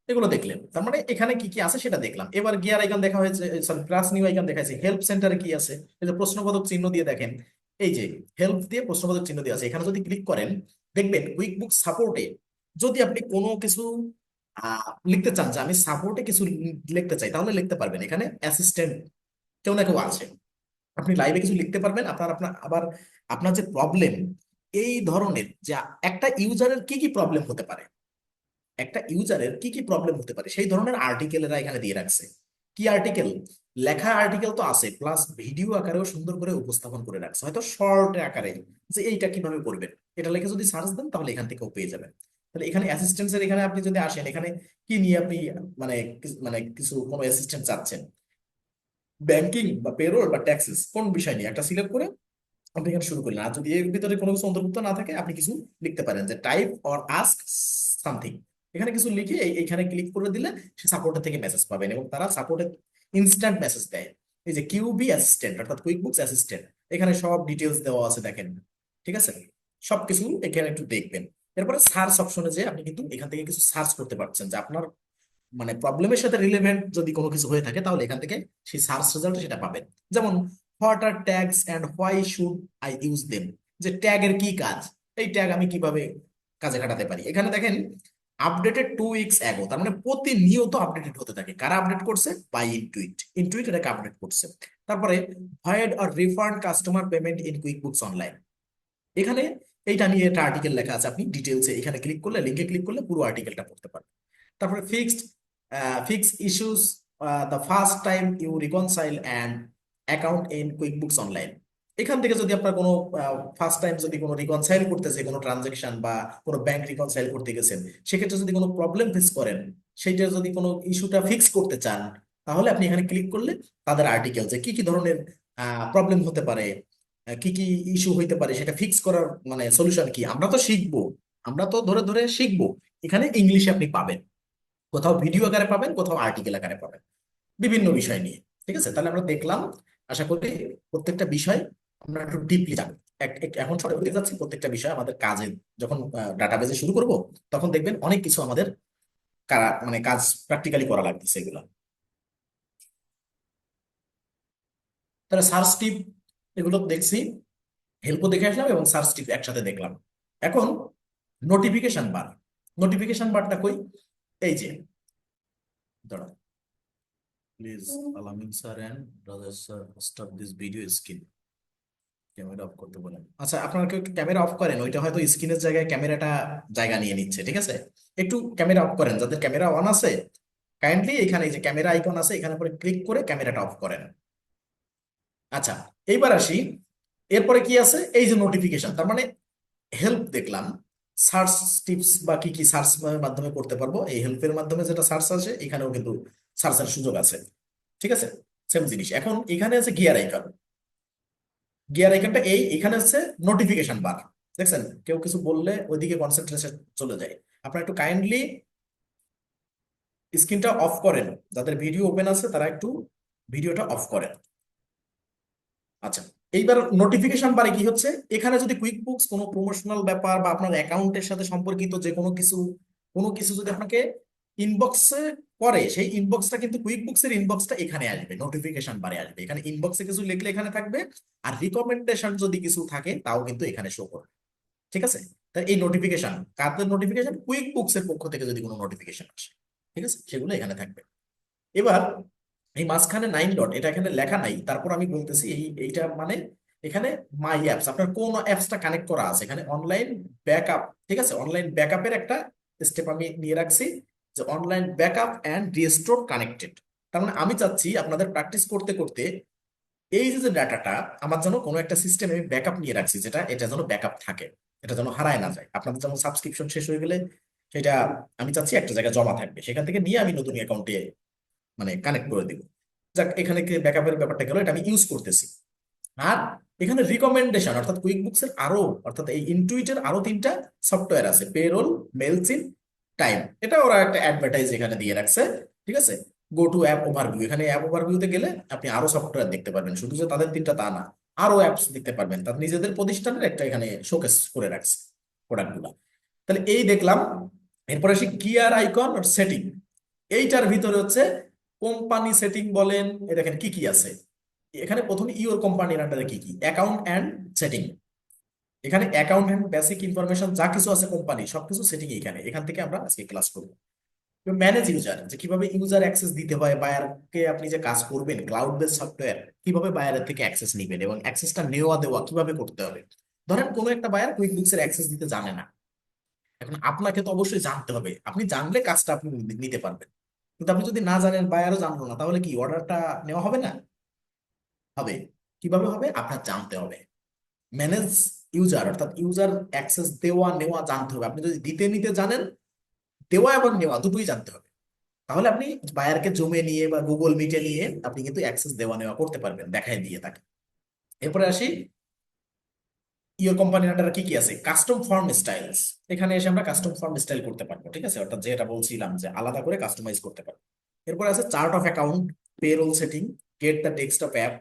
এগুলো দেখলেন, তার মানে এখানে কি কি আছে সেটা দেখলাম। এবার গিয়ার আইকন দেখা হয়েছে, সরি প্লাস নিউ আইকন দেখাইছে। হেল্প সেন্টারে কি আছে, এই যে প্রশ্নবোধক চিহ্ন দিয়ে দেখেন, এই যে হেল্প দিয়ে প্রশ্নবোধক চিহ্ন দিয়ে আছে, এখানে যদি ক্লিক করেন দেখবেন কুইক বুক সাপোর্টে যদি আপনি কোনো কিছু লিখতে চান, যে আমি সাপোর্টে কিছু লিখতে চাই, তাহলে লিখতে পারবেন। এখানে অ্যাসিস্ট্যান্ট কেউ না কেউ আছে, আপনি লাইভে কিছু লিখতে পারবেন। আপনার আপনার আবার আপনার যে প্রবলেম, এই ধরনের যে একটা ইউজারের কি কি প্রবলেম হতে পারে, একটা ইউজারের কি কি প্রবলেম হতে পারে সেই ধরনের আর্টিকেল এরা এখানে দিয়ে রাখছে। কি আর্টিকেল, লেখা আর্টিকেল তো আছে, প্লাস ভিডিও আকারেও সুন্দর করে উপস্থাপন করে রাখছে, হয়তো শর্ট আকারে, যে এইটা কিভাবে করবেন এটা লিখে যদি সার্চ দেন তাহলে এখান থেকেও পেয়ে যাবেন। তাহলে এখানে অ্যাসিস্ট্যান্সের এখানে আপনি যদি আসেন, এখানে কি নিয়ে আপনি মানে মানে কিছু কোনো অ্যাসিস্ট্যান্ট চাচ্ছেন, ব্যাংকিং বা পেরোল বা ট্যাক্সেস, কোন বিষয় নিয়ে একটা সিলেক্ট করে আপনি এখানে শুরু করলেন। আর যদি এর ভিতরে কোনো কিছু অন্তর্ভুক্ত না থাকে, আপনি কিছু লিখতে পারেন যে টাইপ অর আস্ক সামথিং, এখানে কিছু লিখে এইখানে ক্লিক করে দিলে সে সাপোর্টের থেকে মেসেজ পাবেন, এবং তারা সাপোর্টে ইনস্ট্যান্ট মেসেজ দেয়। এই যে কিউবি অ্যাসিস্ট্যান্ট অর্থাৎ কুইক বুকস অ্যাসিস্ট্যান্ট, এখানে সব ডিটেলস দেওয়া আছে দেখেন। ঠিক আছে, সবকিছু এখানে একটু দেখবেন। এরপরে সার্চ অপশনে যে আপনি কিন্তু এখান থেকে কিছু সার্চ করতে পারছেন, যে আপনার মানে প্রবলেমের সাথে রিলেভেন্ট যদি কোনো কিছু হয়ে থাকে, তাহলে এখান থেকে সেই সার্চ রেজাল্ট সেটা পাবেন। যেমন what are tags and why should I use them, যে ট্যাগের কি কাজ, এই ট্যাগ আমি কিভাবে কাজে খাটাতে পারি। এখানে দেখেন আপডেটেড 2 উইকস অ্যাগো, তার মানে প্রতিনিয়ত আপডেটেড হতে থাকে। কারা আপডেট করছে, বাই ইনটুইট, ইনটুইট এটাকে আপডেট করছে। তারপরে void or refund customer payment in quick books online, এখানে এইটা নিয়ে একটা আর্টিকেল লেখা আছে, আপনি ডিটেলসে এখানে ক্লিক করলে, লিঙ্কে ক্লিক করলে পুরো আর্টিকেলটা পড়তে পারবেন। তারপরে fix issues the first time you reconcile and account in QuickBooks online, এখান থেকে যদি আপনার কোনো ফার্স্ট টাইম যদি কোনো রিকনসাইল করতেছে, কোনো ট্রানজেকশন বা কোনো ব্যাংক রিকনসাইল করতে গেছেন, সেক্ষেত্রে যদি কোনো প্রবলেম ফেস করেন, সেইটা যদি কোনো ইস্যুটা ফিক্স করতে চান, তাহলে আপনি এখানে ক্লিক করলে তাদের আর্টিকেল যে কি কি ধরনের প্রবলেম হতে পারে, কি কি ইস্যু হইতে পারে, সেটা ফিক্স করার মানে সলিউশন কি, আমরা তো শিখবো, আমরা তো ধরে ধরে শিখবো। এখানে ইংলিশে আপনি পাবেন, কোথাও ভিডিও আকারে পাবেন, কোথাও আর্টিকেল আকারে পাবেন, বিভিন্ন বিষয় নিয়ে। ঠিক আছে, তাহলে আমরা দেখলাম, আশা করি প্রত্যেকটা বিষয় আমরা একটু ডিপলি জানবো। এখন ছোট হতে যাচ্ছি, প্রত্যেকটা বিষয় আমাদের কাজে যখন ডাটাবেজে শুরু করব, তখন দেখবেন অনেক কিছু আমাদের মানে কাজ প্র্যাকটিক্যালি করা লাগতেছে এগুলো। তাহলে সার্চ টিপ এগুলো দেখছি, হেল্পও দেখে আসলাম এবং সার্চ টিপ একসাথে দেখলাম। এখন নোটিফিকেশন বার, নোটিফিকেশন বারটা কই, এই যে দাঁড়ান, please Alamin sir and Rajesh sir stop this video screen. Camera off করতে বলেন, আচ্ছা আপনারা কেউ একটু ক্যামেরা অফ করেন, ওইটা হয়তো স্ক্রিনের জায়গায় ক্যামেরাটা জায়গা নিয়ে নিচ্ছে, ঠিক আছে? একটু ক্যামেরা অফ করেন, যাদের ক্যামেরা অন আছে কাইন্ডলি এখানে এই যে ক্যামেরা আইকন আছে এখানে পরে ক্লিক করে ক্যামেরাটা অফ করেন। আচ্ছা, এইবার আসি, এরপরে কি আছে, এই যে নোটিফিকেশন, তার মানে হেল্প দেখলাম, সার্চ টিপস বা কি কি সার্চ মাধ্যমে করতে পারবো, এই হেল্পের মাধ্যমে যেটা সার্চ আছে এখানেও কিন্তু সার্চের সুযোগ আছে, ঠিক আছে? সেম জিনিস, এখন এখানে আছে গিয়ার আইকন। গিয়ার আইকনটা এই এখানে হচ্ছে নোটিফিকেশন বার, দেখছেন কেউ কিছু বললে ওইদিকে কনসেন্ট্রেশন চলে যায়। আপনারা একটু কাইন্ডলি স্ক্রিনটা অফ করেন, যাদের ভিডিও ওপেন আছে তারা একটু ভিডিওটা অফ করেন। আচ্ছা, এইবার নোটিফিকেশন বারে কি হচ্ছে, এখানে যদি কুইক বুকস কোনো প্রমোশনাল ব্যাপার বা আপনার অ্যাকাউন্টের সাথে সম্পর্কিত যে কোনো কিছু যদি আপনাকে ইনবক্সে করে, সেই ইনবক্সটা কিন্তু কুইক বুকস এর ইনবক্সটা এখানে আসবে, নোটিফিকেশন বারে আসবে, এখানে ইনবক্সে কিছু লিখলে এখানে থাকবে, আর রিকমেন্ডেশন যদি কিছু থাকে তাও কিন্তু এখানে শো করবে, ঠিক আছে? তাই এই নোটিফিকেশন, কাদের নোটিফিকেশন, কুইক বুকস এর পক্ষ থেকে যদি কোনো নোটিফিকেশন আসে, ঠিক আছে, সেগুলো এখানে থাকবে। এবার এই মাঝখানে 9 ডট, এটা এখানে লেখা নাই, তারপর আমি বলতেছি এইটা মানে এখানে মাই অ্যাপস, আপনার কোন অ্যাপসটা কানেক্ট করা আছে, এখানে অনলাইন ব্যাকআপ, ঠিক আছে, অনলাইন ব্যাকআপের একটা স্টেপ আমি নিয়ে রাখছি, যে online backup and restore connected. তার মানে আমি চাচ্ছি আপনাদের প্র্যাকটিস করতে করতে এই যে ডাটাটা আমার যেন কোনো একটা সিস্টেমে আমি ব্যাকআপ নিয়ে রাখছি, যেটা এটা যেন ব্যাকআপ থাকে, এটা যেন হারায় না যায়। আপনাদের যেমন সাবস্ক্রিপশন শেষ হয়ে গেলে সেটা আমি চাচ্ছি একটা জায়গায় জমা থাকবে, সেখান থেকে নিয়ে আমি নতুন অ্যাকাউন্টে মানে কানেক্ট করে দিব। যাক, এখানে ব্যাকআপের ব্যাপারটা গেল, এটা আমি ইউজ করতেছি। আর এখানে রিকমেন্ডেশন, অর্থাৎ কুইক বুকস এর আরো, অর্থাৎ এই ইনটুইটের আরো 3টা সফটওয়্যার আছে, পেরোল, মেলচিন, টাইম, এটা ওরা একটা অ্যাডভার্টাইজ এখানে দিয়ে রাখছে, ঠিক আছে? গো টু অ্যাপ ওভারভিউ, এখানে অ্যাপ ওভারভিউতে গেলে আপনি আরো সফটওয়্যার দেখতে পারবেন, শুধু যে তাদের 3টা তা না, আরো অ্যাপস দেখতে পারবেন, তাদের নিজেদের প্রতিষ্ঠানের একটা এখানে শোকেস করে রাখছে প্রোডাক্টগুলো। তাহলে এই দেখলাম, এরপরে আসি গিয়ার আইকন আর সেটিং। এইটার ভিতরে হচ্ছে কোম্পানি সেটিং বলেন, এ দেখেন কি কি আছে। এখানে প্রথমে ইওর কোম্পানির আন্ডারে কি কি, অ্যাকাউন্ট অ্যান্ড সেটিং, এখানে অ্যাকাউন্ট অ্যান্ড বেসিক ইনফরমেশন যা কিছু আছে কোম্পানি সবকিছু সেটিং এখানে, এখান থেকে আমরা আজকে ক্লাস করবো। ম্যানেজ ইউজার, যে কিভাবে ইউজার অ্যাক্সেস দিতে হয়, বায়ারকে আপনি যে কাজ করবেন ক্লাউড বেস সফটওয়্যার, কিভাবে বায়ারের থেকে অ্যাক্সেস নেবেন এবং অ্যাক্সেসটা নেওয়া দেওয়া কিভাবে করতে হবে। ধরেন কোনো একটা বায়ার কুইক বুকস এর অ্যাক্সেস দিতে জানে না, এখন আপনাকে তো অবশ্যই জানতে হবে, আপনি জানলে কাজটা আপনি নিতে পারবেন, কিন্তু আপনি যদি না জানেন, বায়ারও জানলো না, তাহলে কি অর্ডারটা নেওয়া হবে না? হবে। কিভাবে হবে, আপনার জানতে হবে। ম্যানেজ ইউজার, অর্থাৎ ইউজার অ্যাক্সেস দেওয়া নেওয়া জানতে হবে, আপনি যদি দিতে নিতে জানেন, দেওয়া এবং নেওয়া দুটোই জানতে হবে, তাহলে আপনি বায়ারকে জমে নিয়ে বা গুগল মিটে নিয়ে আপনি কিন্তু অ্যাক্সেস দেওয়া নেওয়া করতে পারবেন, দেখাই দিয়ে তাকে। এরপরে আসি, ইওর কোম্পানির আন্ডারে কি কি আছে, কাস্টম ফর্ম স্টাইলস, এখানে এসে আমরা কাস্টম ফর্ম স্টাইল করতে পারবো, ঠিক আছে, অর্থাৎ যেটা বলছিলাম যে আলাদা করে কাস্টমাইজ করতে পারবো। এরপর আছে chart of account, payroll setting, get the desktop app,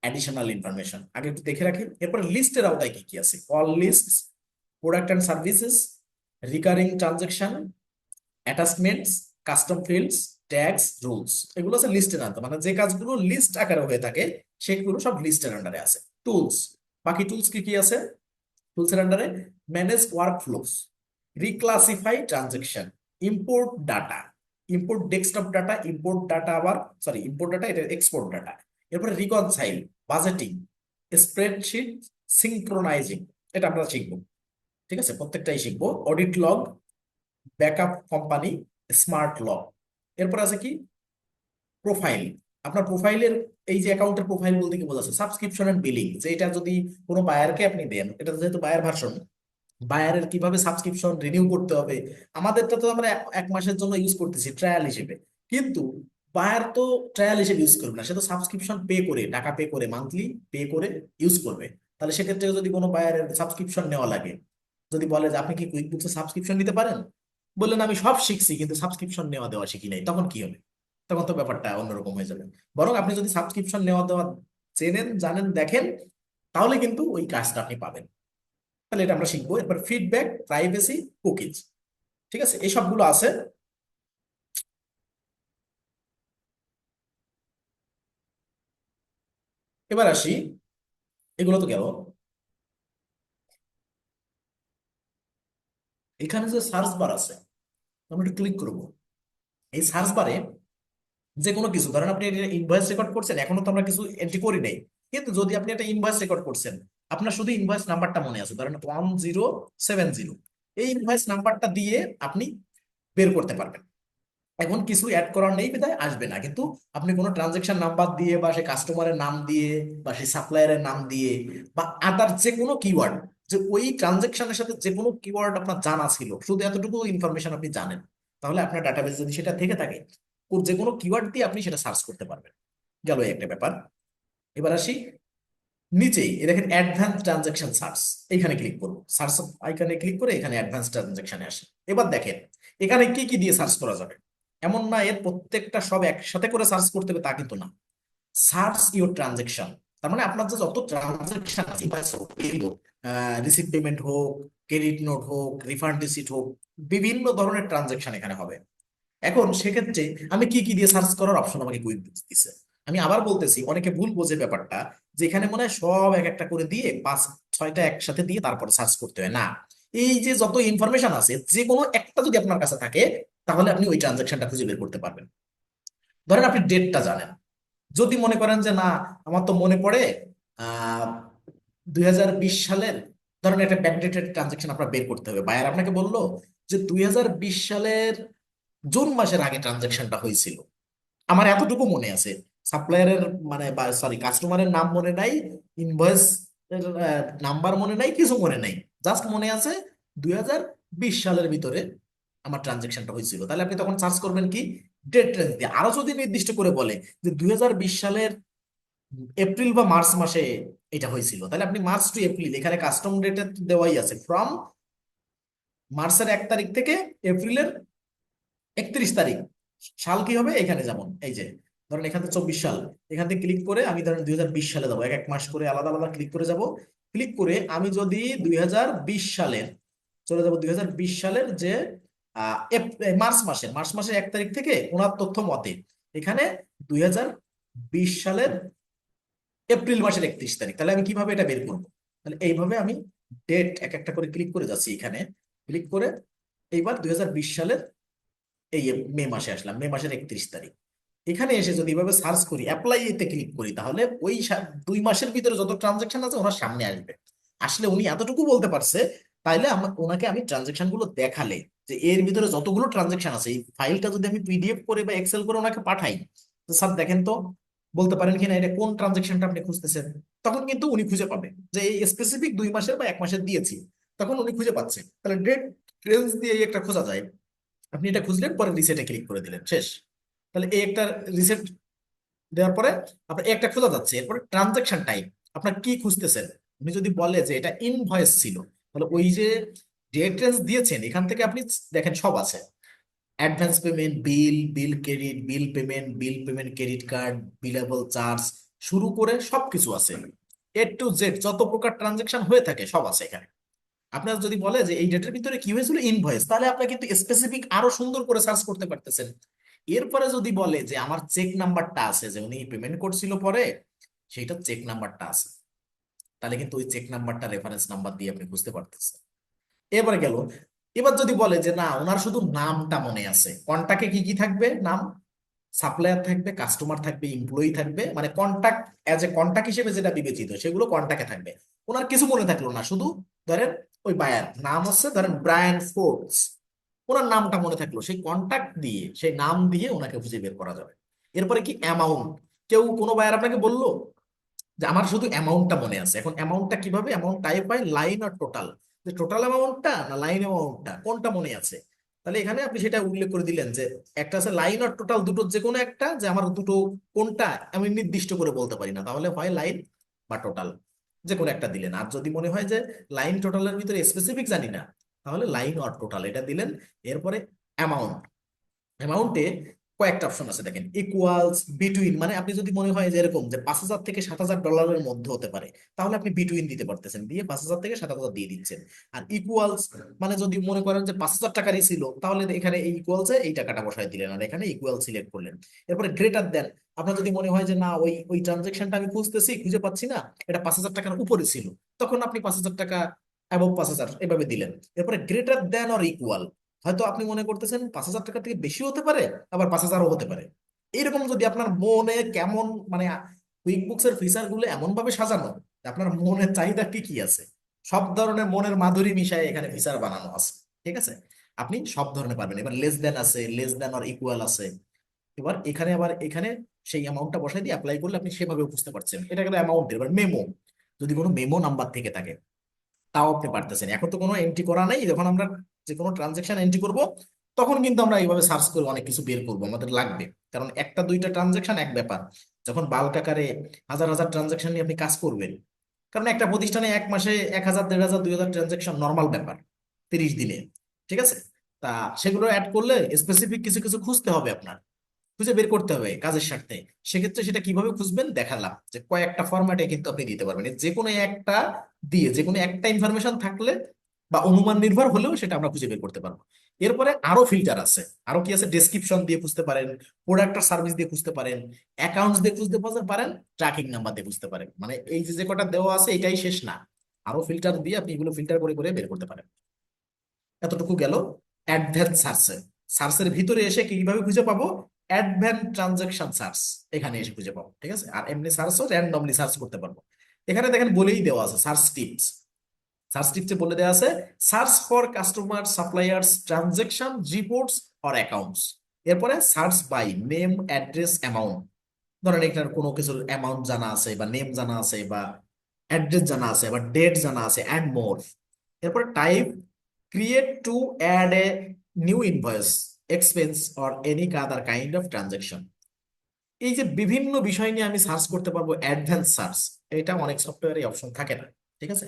additional information, আগে একটু দেখে রাখি। এরপর লিস্টের আওতায় কি কি আছে, call list, product and services, recurring transaction, attachments, custom fields, tags, rules, এগুলো আছে লিস্টের আন্ডারে, মানে যে কাজগুলো লিস্ট আকারে হয়ে থাকে সেগুলো সব লিস্টের আন্ডারে আছে। টুলস, বাকি টুলস কি কি আছে টুলসের আন্ডারে, manage work flows, reclassify transaction, import data, import desktop data, import data আবার সরি ইম্পোর্ট ডাটা এটা এক্সপোর্ট ডাটা, এরপরে রিকনসাইল, বাজেটিং, স্প্রেডশিট, সিঙ্ক্রোনাইজিং, এটা আমরা শিখবো, ঠিক আছে, প্রত্যেকটাই শিখবো। Audit log, backup company, smart log. এরপর আছে কি, প্রোফাইল, আপনার প্রোফাইলের এই যে অ্যাকাউন্টের প্রোফাইল বলতে কি বোঝাচ্ছে, সাবস্ক্রিপশন এন্ড বিলিং, যে এটা যদি কোনো বায়ারকে আপনি দেন, এটা যেহেতু বায়ার ভার্সন, বায়ারের কিভাবে সাবস্ক্রিপশন রিনিউ করতে হবে, আমাদেরটা তো আমরা 1 মাসের জন্য ইউজ করতেছি ট্রায়াল হিসেবে, কিন্তু বায়ার তো ট্রায়াল হিসেবে ইউজ করবে না, সে তো সাবস্ক্রিপশন পে করে, টাকা পে করে, মান্থলি পে করে ইউজ করবে। তাহলে সেক্ষেত্রে যদি কোনো বায়ারের সাবস্ক্রিপশন নেওয়া লাগে, যদি বলে যে আপনি কি কুইক বুকসে সাবস্ক্রিপশন নিতে পারেন, বললেন আমি সব শিখছি কিন্তু সাবস্ক্রিপশন নেওয়া দেওয়া শিখি নাই, তখন কি হবে? তখন তো ব্যাপারটা অন্যরকম হয়ে যাবে। বরং আপনি যদি সাবস্ক্রিপশন নেওয়া দেওয়া চেনেন, জানেন, দেখেন, তাহলে কিন্তু ওই কাজটা আপনি পাবেন। তাহলে এটা আমরা শিখবো। এরপর ফিডব্যাক, প্রাইভেসি, কুকিজ, ঠিক আছে, এই সবগুলো আছে। এবার আসি, এগুলো তো গেল, এখানে যে সার্চ বার আছে, আমরা একটু ক্লিক করবো। এই সার্চ বারে যে কোনো কিছু, ধরেন আপনি ইনভয়েস রেকর্ড করছেন, এখনো তো আমরা কিছু এন্ট্রি করি নাই, কিন্তু যদি আপনি একটা ইনভয়েস রেকর্ড করছেন, আপনার শুধু ইনভয়েস নাম্বারটা মনে আছে, ধরেন 1070, এই ইনভয়েস নাম্বারটা দিয়ে আপনি বের করতে পারবেন। এখন কিছু অ্যাড করার নেই বিধায় আসবে না, কিন্তু আপনি কোনো ট্রানজেকশন নাম্বার দিয়ে বা সেই কাস্টমারের নাম দিয়ে বা সেই সাপ্লায়ারের নাম দিয়ে বা আদার যে কোনো কিওয়ার্ড, যে ওই ট্রানজেকশনের সাথে যে কোনো কিওয়ার্ড আপনার জানা ছিল, শুধু এতটুকু ইনফরমেশন আপনি জানেন, তাহলে আপনার ডাটাবেস যদি সেটা থেকে থাকে, যে কোনো কিওয়ার্ড দিয়ে আপনি সেটা সার্চ করতে পারবেন। গেল এই একটা ব্যাপার। এবার আসি নিচেই, এ দেখেন অ্যাডভান্স ট্রানজাকশন সার্চ, এইখানে ক্লিক করবো, সার্চ আইকনে ক্লিক করে এখানে অ্যাডভান্স ট্রানজাকশনে আসে। এবার দেখেন এখানে কি কি দিয়ে সার্চ করা যাবে। এমন না এর প্রত্যেকটা সব একসাথে করে সার্চ করতে হবে তা কিন্তু না। সার্চ ইউর ট্রানজেকশন, তার মানে আপনার যে যত ট্রানজেকশন আছে, রিসিভ পেমেন্ট হোক, ক্রেডিট নোট হোক, রিফান্ড রিসিট হোক, বিভিন্ন ধরনের ট্রানজেকশন এখানে হবে। এখন সেক্ষেত্রে আমি কি কি দিয়ে সার্চ করার অপশন আমাকে কুইক দিচ্ছে। আমি আবার বলতেছি, অনেকে ভুল বোঝে ব্যাপারটা, যে এখানে মনে হয় সব এক একটা করে দিয়ে 5-6টা একসাথে দিয়ে তারপরে সার্চ করতে হয় না। এই যে যত ইনফরমেশন আছে, যে কোনো একটা যদি আপনার কাছে থাকে, তাহলে আপনি ওই ট্রানজাকশনটা খুঁজে বের করতে পারবেন। ধরেন আপনি ডেটটা জানেন, যদি মনে করেন যে না, আমার তো মনে পড়ে 2020 সালের, ধরেন একটা ব্যাকডেটেড ট্রানজাকশন আপনার বের করতে হবে, বায়ার আপনাকে বললো যে 2020 সালের জুন মাসের আগে ট্রানজাকশনটা হয়েছিল, আমার এতটুকু মনে আছে। সাপ্লায়ারের মানে সরি কাস্টমারের নাম মনে নাই, ইনভয়েস নাম্বার মনে নাই, কিছু মনে নাই, জাস্ট মনে আছে 2020 সালের ভিতরে আমার ট্রানজেকশনটা হয়েছিল। তাহলে আপনি তখন সার্চ করবেন কি, ডেট রেঞ্জ দিয়ে। আরো যদি নির্দিষ্ট করে বলে যে 2020 সালের এপ্রিল বা মার্চ মাসে এটা হয়েছিল, তাহলে আপনি মার্চ টু এপ্রিল, এখানে কাস্টম ডেটে দেওয়াই আছে, ফ্রম মার্চের 1 তারিখ থেকে এপ্রিলের 31 তারিখ। সাল কি হবে, এখানে যেমন এই যে ধরেন এখানে 24 সাল, এখান থেকে ক্লিক করে আমি ধরেন 2020 সালে যাবো, এক এক মাস করে আলাদা আলাদা ক্লিক করে যাব। ক্লিক করে আমি যদি 2020 সালের চলে যাব, 2020 সালের যে মার্চ মাসের 1 তারিখ থেকে ওনার তথ্য মতে এখানে 2020 সালের এপ্রিল মাসের 31 তারিখ, তাহলে আমি কিভাবে এটা বের করবো? তাহলে এইভাবে আমি ডেট এক একটা করে ক্লিক করে যাচ্ছি, এখানে ক্লিক করে এইবার 2020 সালের এই মে মাসে আসলাম, মে মাসের 31 তারিখ। এখানে এসে যদি এভাবে সার্চ করি, অ্যাপ্লাই এতে ক্লিক করি, তাহলে ওই 2 মাসের ভিতরে যত ট্রানজেকশন আছে ওনার সামনে আসবে। আসলে উনি এতটুকু বলতে পারছে, তাইলে ওনাকে আমি ট্রানজেকশন গুলো দেখালে, যে এর ভিতরে যতগুলো ট্রানজেকশন আছে, এই ফাইলটা যদি আমি পিডিএফ করে বা এক্সেল করে ওনাকে পাঠাই, তো স্যার দেখেন তো, বলতে পারেন কিনা এটা কোন ট্রানজেকশনটা আপনি খুঁজতেছেন, তখন কিন্তু উনি খুঁজে পাবে যে এই স্পেসিফিক 2 মাসের বা 1 মাসের দিয়েছি, তখন উনি খুঁজে পাচ্ছে। তাহলে ডেট রেঞ্জ দিয়ে একটা খোঁজা যায়। আপনি এটা খুঁজলেন, পরে রিসেটে ক্লিক করে দিলেন, শেষ। তাহলে এই একটা রিসেট দেওয়ার পরে আপনার এই একটা খোঁজা যাচ্ছে। এরপরে ট্রানজাকশন টাইপ, আপনার কি খুঁজতেছেন। উনি যদি বলে যে এটা ইনভয়েস ছিল, তাহলে ওই যে ডেট রেঞ্জ দিয়েছেন এখান থেকে আপনি দেখেন সব আছে, advance payment, bill, bill credit, bill payment, bill payment, credit card, billable charge, শুরু করে সবকিছু আছে। A to Z যত প্রকার ট্রানজাকশন হয়ে থাকে সব আছে এখানে। আপনার যদি বলে যে এই ডেটের ভিতরে কি হয়েছিল ইনভয়েস, তাহলে আপনি কিন্তু স্পেসিফিক আরো সুন্দর করে সার্চ করতে পারতেছেন। এরপরে যদি বলে যে আমার চেক নাম্বারটা আছে, যে উনি পেমেন্ট করছিল পরে, সেইটা চেক নাম্বারটা আছে, তাহলে কিন্তু ওই চেক নাম্বারটা রেফারেন্স নাম্বার দিয়ে আপনি বুঝতে পারতেছেন। এবারে গেল, এবার যদি বলে যে না ওনার শুধু নামটা মনে আছে, কন্টাক্টে কি কি থাকবে, নাম, সাপ্লায়ার থাকবে, কাস্টমার থাকবে, এমপ্লয়ি থাকবে, মানে কন্টাক্ট, অ্যাজ এ কন্টাক্ট হিসেবে যেটা বিবেচিত সেগুলো কন্টাক্টে থাকবে। ওনার কিছু মনে থাকলো না, শুধু ধরেন ওই বায়ার নাম হচ্ছে ধরেন ব্রায়ান ফোর্বস, ওনার নামটা মনে থাকলো, সেই কন্টাক্ট দিয়ে সেই নাম দিয়ে ওনাকে খুঁজে বের করা যাবে। এরপরে কি অ্যামাউন্ট, কেউ কোনো বায়ার আপনাকে বললো যে আমার শুধু অ্যামাউন্টটা মনে আছে, এখন অ্যামাউন্টটা কিভাবে, অ্যামাউন্ট টাইপ হয় লাইন আর টোটাল, যে টোটাল অ্যামাউন্টটা না লাইন অ্যামাউন্টটা কোনটা মনে আছে। তাহলে এখানে আপনি সেটা উল্লেখ করে দিলেন যে একটা আছে লাইন আর টোটাল, দুটোর যে কোনো একটা, যে আমার দুটো কোনটা আমি নির্দিষ্ট করে বলতে পারি না, তাহলে হয় লাইন বা টোটাল, যে কোনো একটা দিলেন। আর যদি মনে হয় যে লাইন টোটালের ভিতরে স্পেসিফিক জানি না, তাহলে লাইন আর টোটাল এটা দিলেন। এরপরে অ্যামাউন্ট, অ্যামাউন্টে কয়েকটা অপশন আছে দেখেন, ইকুয়ালস, বিটুইন, মানে আপনি যদি মনে হয় যে এরকম যে 5,000 থেকে 7,000 ডলারের মধ্যে হতে পারে, তাহলে আপনি বিটুইন দিতে পারতেছেন, দিয়ে 5,000 থেকে 7,000 দিয়ে দিচ্ছেন। আর ইকুয়ালস মানে যদি মনে করেন যে 5,000 টাকারই ছিল, তাহলে এখানে এই ইকুয়ালসে এই টাকাটা বসাই দিলেন, আর এখানে ইকুয়াল সিলেক্ট করলেন। এরপরে গ্রেটার দেন, আপনার যদি মনে হয় যে না ওই ওই ট্রানজেকশনটা আমি খুঁজতেছি খুঁজে পাচ্ছি না, এটা 5,000 টাকার উপরে ছিল, তখন আপনি 5,000 টাকা অ্যাবভ 5,000 এভাবে দিলেন। এরপরে গ্রেটার দেন অর ইকুয়াল, হয়তো আপনি মনে করতেছেন 5,000 টাকা থেকে বেশি হতে পারে, আবার 5,000ও হতে পারে। এইরকম যদি আপনার মনে কেমন মানে কুইক বুকস এর ফিচার গুলো এমন ভাবে সাজানো যে আপনার মনের চাহিদা কি কি আছে সব ধরনের মনের মাধুরী মিশায় এখানে ফিচার বানানো আছে। ঠিক আছে, আপনি সব ধরনের পারবেন। এবার লেস দেন আছে, লেস দেন আর ইকুয়াল আছে। এবার এখানে আবার এখানে সেই অ্যামাউন্টটা বসাই দিয়ে অ্যাপ্লাই করলে আপনি সেভাবে বুঝতে পারছেন। এটা গেল অ্যামাউন্ট। এবার মেমো, যদি কোনো মেমো নাম্বার থেকে থাকে তাও আপনি পারতেছেন। এখন তো কোনো এন্ট্রি করা নাই, যখন আমরা যে কোনো ট্রানজেকশন এন্ট্রি করব তখন কিন্তু আমরা এইভাবে সার্চ করে অনেক কিছু বের করবো, আমাদের লাগবে। কারণ একটা দুইটা ট্রানজেকশন এক ব্যাপার, যখন বাল্ক আকারে হাজার হাজার ট্রানজেকশন নিয়ে আপনি কাজ করবেন, কারণ একটা প্রতিষ্ঠানে এক মাসে 1,000 1,500 2,000 ট্রানজেকশন নর্মাল ব্যাপার 30 দিনে। ঠিক আছে, তা সেগুলো অ্যাড করলে স্পেসিফিক কিছু কিছু খুঁজতে হবে আপনার, খুঁজে বের করতে হবে কাজের স্বার্থে। সেক্ষেত্রে সেটা কিভাবে খুঁজবেন দেখালাম, যে কয়েকটা ফরম্যাটে কিন্তু আপনি দিতে পারবেন। যে কোনো একটা দিয়ে যে কোনো একটা ইনফরমেশন থাকলে বা অনুমান নির্ভর হলেও সেটা আমরা খুঁজে বের করতে পারবো। এরপরে আরো ফিল্টার আছে, আরো কি আছে, ডেসক্রিপশন দিয়ে খুঁজতে পারেন, প্রোডাক্ট আর সার্ভিস দিয়ে খুঁজতে পারেন, অ্যাকাউন্টস দিয়ে খুঁজতে পারেন, ট্র্যাকিং নাম্বার দিয়ে খুঁজতে পারেন। মানে এই যে যে কটা দেওয়া আছে এটাই শেষ না, আরো ফিল্টার দিয়ে আপনি এগুলো ফিল্টার করে করে বের করতে পারেন। এতটুকু গেল অ্যাডভান্স সার্চে। সার্চের ভিতরে এসে কিভাবে খুঁজে পাবো, অ্যাডভান্স ট্রানজাকশন সার্চ এখানে এসে খুঁজে পাবো। ঠিক আছে, আর এমনি সার্চও র্যান্ডমলি সার্চ করতে পারবো। এখানে দেখেন বলেই দেওয়া আছে সার্চ টিপস। সার্চ টিপসে বলে দেওয়া আছে search for customer suppliers transaction reports or accounts. এরপরে search by name address amount. ধরেন এখানে কোনো কিছুর অ্যামাউন্ট জানা আছে বা নেম জানা আছে বা অ্যাড্রেস জানা আছে বা ডেট জানা আছে অ্যান্ড মোর। এরপরে type create to add a new invoice expense or any other kind of transaction. এই যে বিভিন্ন বিষয় নিয়ে আমি সার্চ করতে পারবো, অ্যাডভান্স সার্চ, এটা অনেক সফটওয়্যারে অপশন থাকে না। ঠিক আছে,